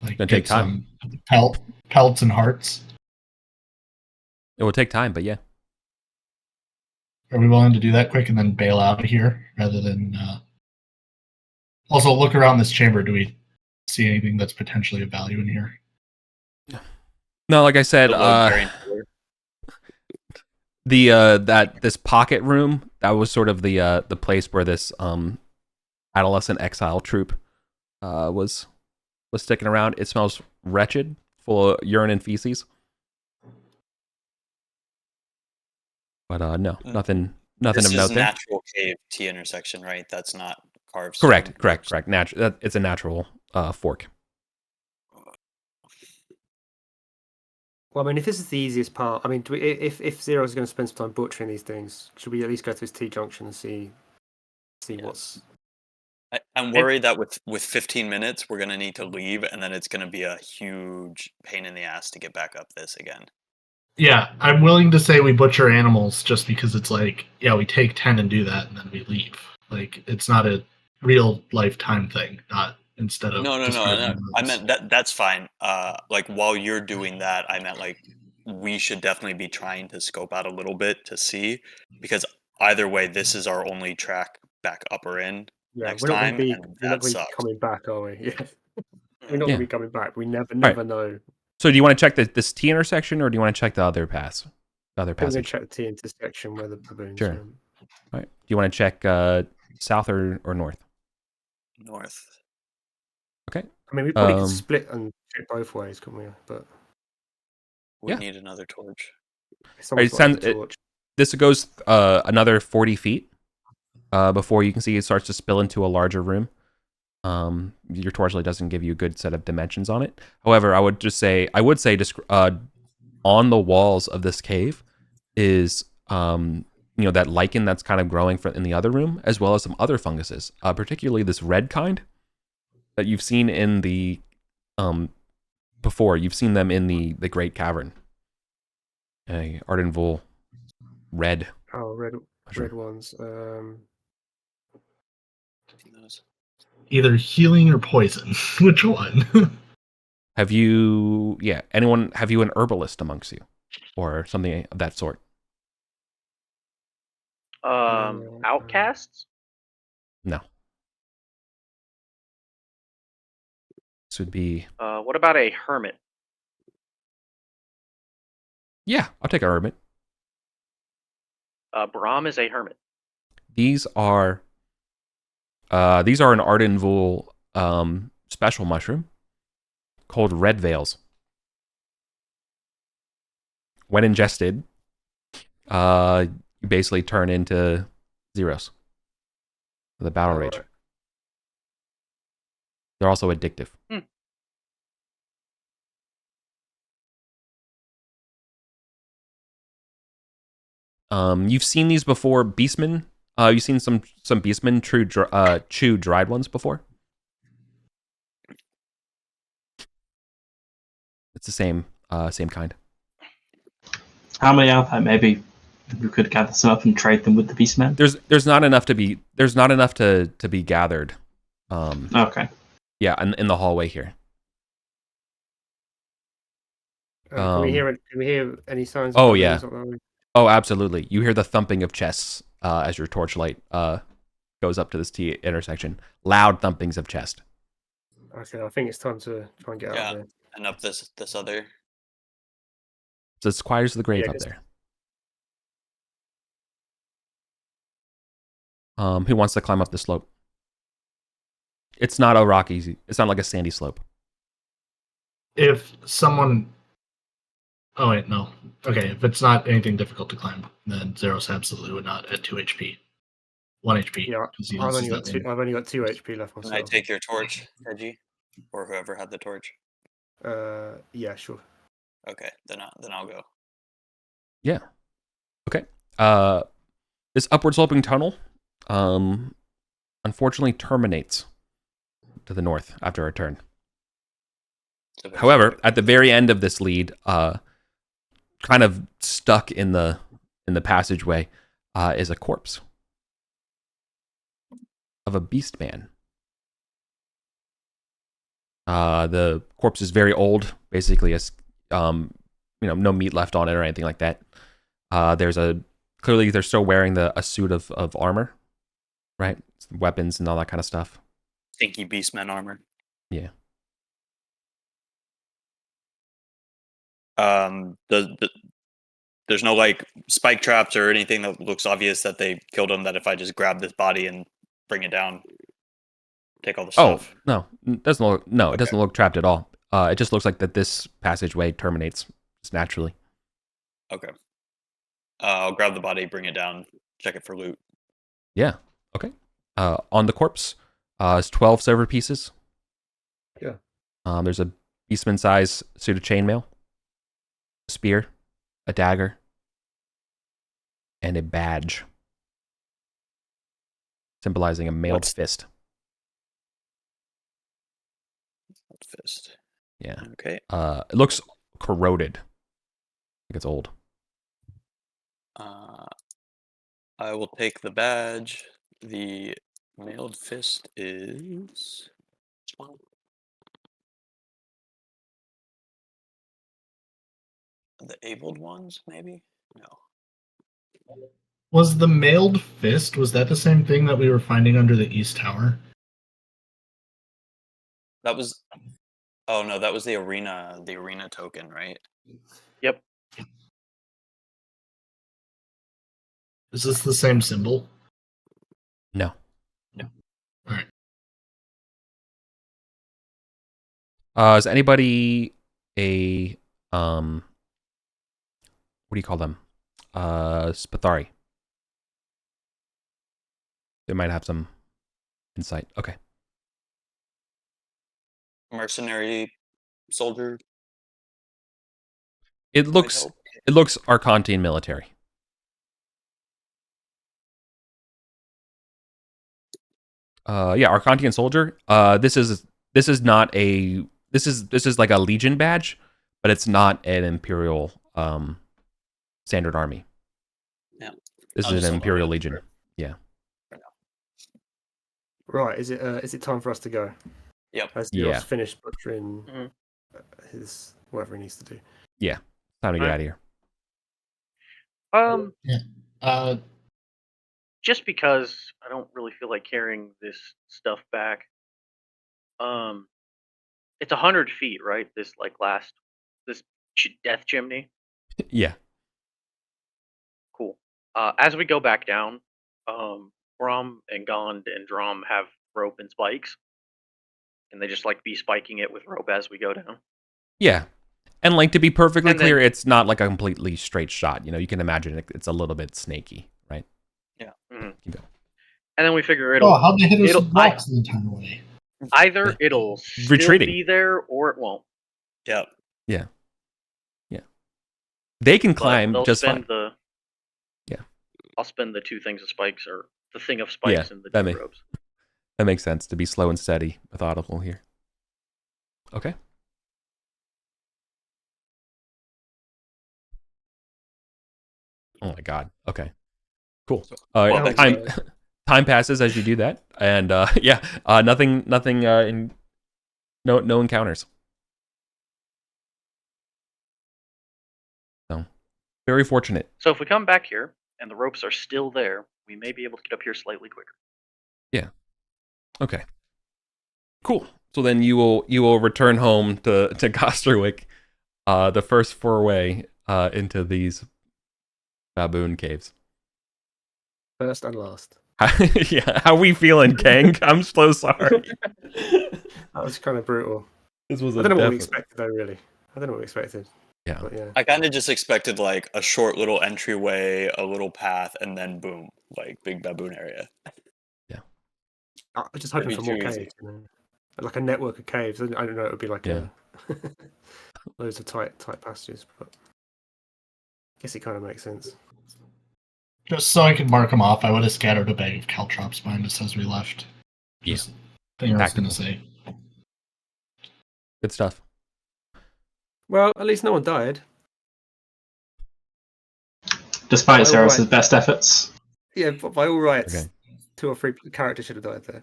Like gonna take time. Some pelts and hearts. It will take time, but yeah. Are we willing to do that quick and then bail out of here rather than? Also, look around this chamber. Do we see anything that's potentially of value in here? No, like I said, this pocket room, that was sort of the place where this adolescent exile troop was sticking around. It smells wretched, full of urine and feces. But no, nothing of This note is there. natural cave T intersection, right? That's not carved. Correct. It's a natural fork. Well, I mean, if this is the easiest part, I mean, if Zero is going to spend some time butchering these things, should we at least go to this T junction and see what's? I'm worried that with 15 minutes, we're going to need to leave, and then it's going to be a huge pain in the ass to get back up this again. Yeah, I'm willing to say we butcher animals just because it's like, yeah, we take 10 and do that, and then we leave. Like, it's not a real lifetime thing, not instead of... No. I meant that's fine. Like, while you're doing that, I meant, like, we should definitely be trying to scope out a little bit to see, because either way, this is our only track back up or in next time, we're and not that going to be sucks. coming back, are we? Yeah. We're not going to be coming back. We never Right. know. So do you want to check this T intersection, or do you want to check the other pass? The other I'm going to passage? check the T intersection where the baboons Sure. All right. Do you want to check south or north? North. Okay. I mean, we probably could split and check both ways, couldn't we? But We Yeah. need another torch. someone's Right, got a torch. This goes another 40 feet before you can see it starts to spill into a larger room. Your torch light doesn't give you a good set of dimensions on it. However, I would say on the walls of this cave is that lichen that's kind of growing in the other room, as well as some other funguses, particularly this red kind that you've seen in the before. You've seen them in the Great Cavern. Arden Vul, red. Oh, red ones. Either healing or poison. Which one? Have you an herbalist amongst you, or something of that sort? Outcasts? No. This would be. What about a hermit? Yeah, I'll take a hermit. Brahm is a hermit. These are an Arden Vul special mushroom called red veils. When ingested, you basically turn into zeros. The battle rage. Right. They're also addictive. You've seen these before, Beastmen. You've seen some Beastmen chew dried ones before. It's the same kind. How many are there? Maybe we could gather some up and trade them with the Beastmen. There's not enough to be gathered. Okay. Yeah, in the hallway here. Can we hear any signs? Oh of yeah. something? Oh, absolutely. You hear the thumping of chests as your torchlight goes up to this T intersection. Loud thumpings of chest. Okay, I think it's time to try and get out of there. And up this other. So it's quiet as the grave Yeah, up there. Who wants to climb up the slope? It's not a rocky. It's not like a sandy slope. If someone. Oh wait, no. Okay, if it's not anything difficult to climb, then Zeros absolutely would not at 2 HP. 1 HP. Yeah, I've only got 2 HP left myself. Can I take your torch, Edgy? Or whoever had the torch? Yeah, sure. Okay, then I'll go. Yeah. Okay. This upward sloping tunnel, unfortunately terminates to the north after a turn. However, at the very end of this lead, kind of stuck in the passageway, is a corpse of a beast man. The corpse is very old, basically no meat left on it or anything like that. Clearly they're still wearing a suit of armor, right? Weapons and all that kind of stuff. Stinky beastman armor. Yeah. There's no like spike traps or anything that looks obvious that they killed him. That if I just grab this body and bring it down, take all the stuff. Oh no, it doesn't look. No, it doesn't look trapped at all. It just looks like that this passageway terminates just naturally. Okay. I'll grab the body, bring it down, check it for loot. Yeah. Okay. On the corpse, is 12 silver pieces. Yeah. There's a beastman size suit of chainmail, a spear, a dagger, and a badge symbolizing a mailed fist. Fist. Yeah. Okay. It looks corroded. I think it's old. I will take the badge. The mailed fist is the abled ones, maybe? No. Was the mailed fist, was that the same thing that we were finding under the East Tower? That was... Oh, no, that was the arena token, right? Yep. Is this the same symbol? No. No. All right. Is anybody a what do you call them? Spathari. They might have some insight. Okay. Mercenary soldier. It looks Arcantian military. Yeah, Arcantian soldier. This is like a Legion badge, but it's not an Imperial standard army. Yeah. This is an Imperial Legion. Yeah. Right. Is it time for us to go? Yep. Has Dios finished butchering his whatever he needs to do? Yeah. Time to get out of here. Yeah. Just because I don't really feel like carrying this stuff back. It's 100 feet, right? This death chimney. Yeah. Cool. As we go back down, Grom and Gond and Drom have rope and spikes, and they just like be spiking it with rope as we go down. Yeah. And like, to be perfectly And then- clear, it's not like a completely straight shot. You can imagine it's a little bit snaky, right? Yeah. Mhm. Keep going. And then we figure it'll Oh, how'd they hit us it'll with blocks the entire way? either it'll still Retreating. be there or it won't. Yep. Yeah. They can But climb they'll just spend fine. the I'll spend the 2 things of spikes, or the thing of spikes Yeah, and the that 2 may- ropes. That makes sense, to be slow and steady, methodical here. Okay. Oh my god. Okay. Cool. Well, Time passes as you do that, and nothing in no encounters. So very fortunate. So if we come back here and the ropes are still there, we may be able to get up here slightly quicker. Okay. Cool. So then you will return home to Gosterwick, the first foray into these baboon caves. First and last. Yeah, how we feeling, gang? I'm so sorry. That was kind of brutal. This was I don't know what we expected, though, really. I don't know what we expected. Yeah. But yeah. I kind of just expected like a short little entryway, a little path, and then boom, like big baboon area. I was just hoping That'd for be more too easy. caves. Like a network of caves. I don't know, it would be like loads of tight passages, but I guess it kind of makes sense. Just so I could mark them off, I would have scattered a bag of caltrops behind us as we left. Yeah. Just thing I was going to say. Good stuff. Well, at least no one died. Despite Oh, Ceres's right. best efforts. Yeah, but by all rights, Okay. 2 or 3 characters should have died there.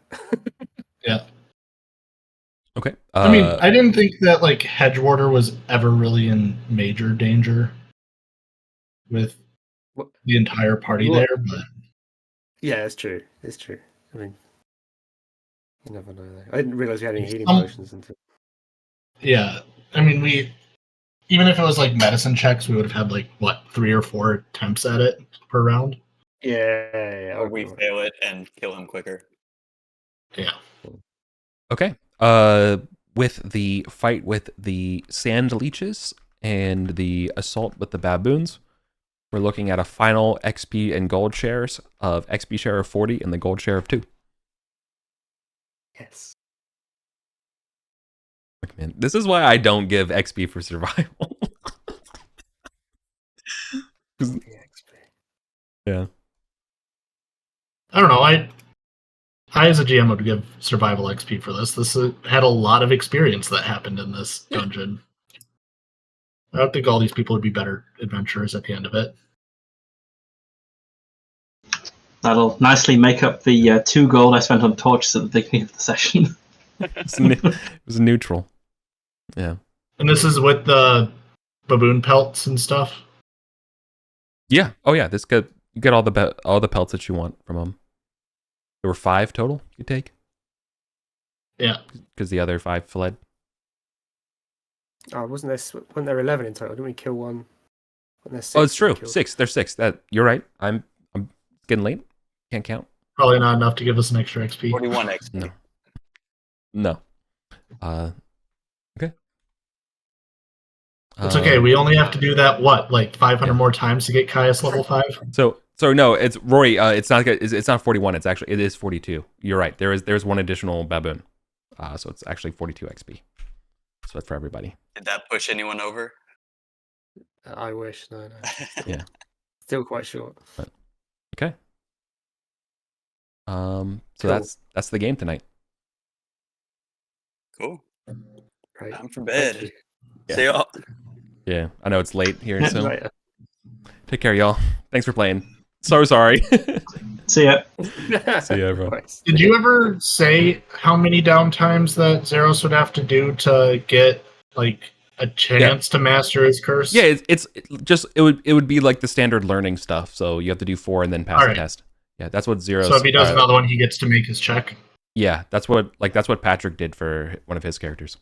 Yeah. Okay. I mean, I didn't think that like Hedgewater was ever really in major danger with What- the entire party What- there, but Yeah, it's true. It's true. I mean, you never know. I didn't realize we had any healing Um, potions until. yeah. I mean, even if it was like medicine checks, we would have had like what 3 or 4 attempts at it per round. Yeah. Or we fail it and kill him quicker. Yeah. Okay. With the fight with the sand leeches and the assault with the baboons, we're looking at a final XP and gold shares of XP share of 40 and the gold share of 2. Yes. Look, man, this is why I don't give XP for survival. Yeah. I don't know. I as a GM would give survival XP for this. This had a lot of experience that happened in this dungeon. I don't think all these people would be better adventurers at the end of it. That'll nicely make up the 2 gold I spent on torches at the beginning of the session. It was neutral. Yeah. And this is with the baboon pelts and stuff. Yeah. Oh yeah. You get all the pelts that you want from them. There were 5 total you take Yeah. because the other 5 fled. Oh, wasn't there 11 in total? Didn't we kill one? Oh, it's true. 6. There's 6. That you're right. I'm getting late. Can't count. Probably not enough to give us an extra XP. 41 XP. No. Okay. It's okay. We only have to do that, like 500 more times to get Caius level 5? So no, it's Rory. It's not 41. It is 42. You're right. There's one additional baboon. So it's actually 42 XP. So for everybody. Did that push anyone over? I wish. No. Yeah. Still quite short. Okay. So Cool. that's the game tonight. Cool. Right. Time for Thank bed. you. Yeah. See y'all. Yeah, I know it's late here, Yeah, so Later. take care, y'all. Thanks for playing. So sorry. See ya. See ya, everyone. Nice. Did you ever say how many downtimes that Zeros would have to do to get like a chance to master his curse? Yeah, it would be like the standard learning stuff. So you have to do 4 and then pass the Alright. test. Yeah, that's what Zeros. So if he does another one, he gets to make his check. Yeah, that's what Patrick did for one of his characters.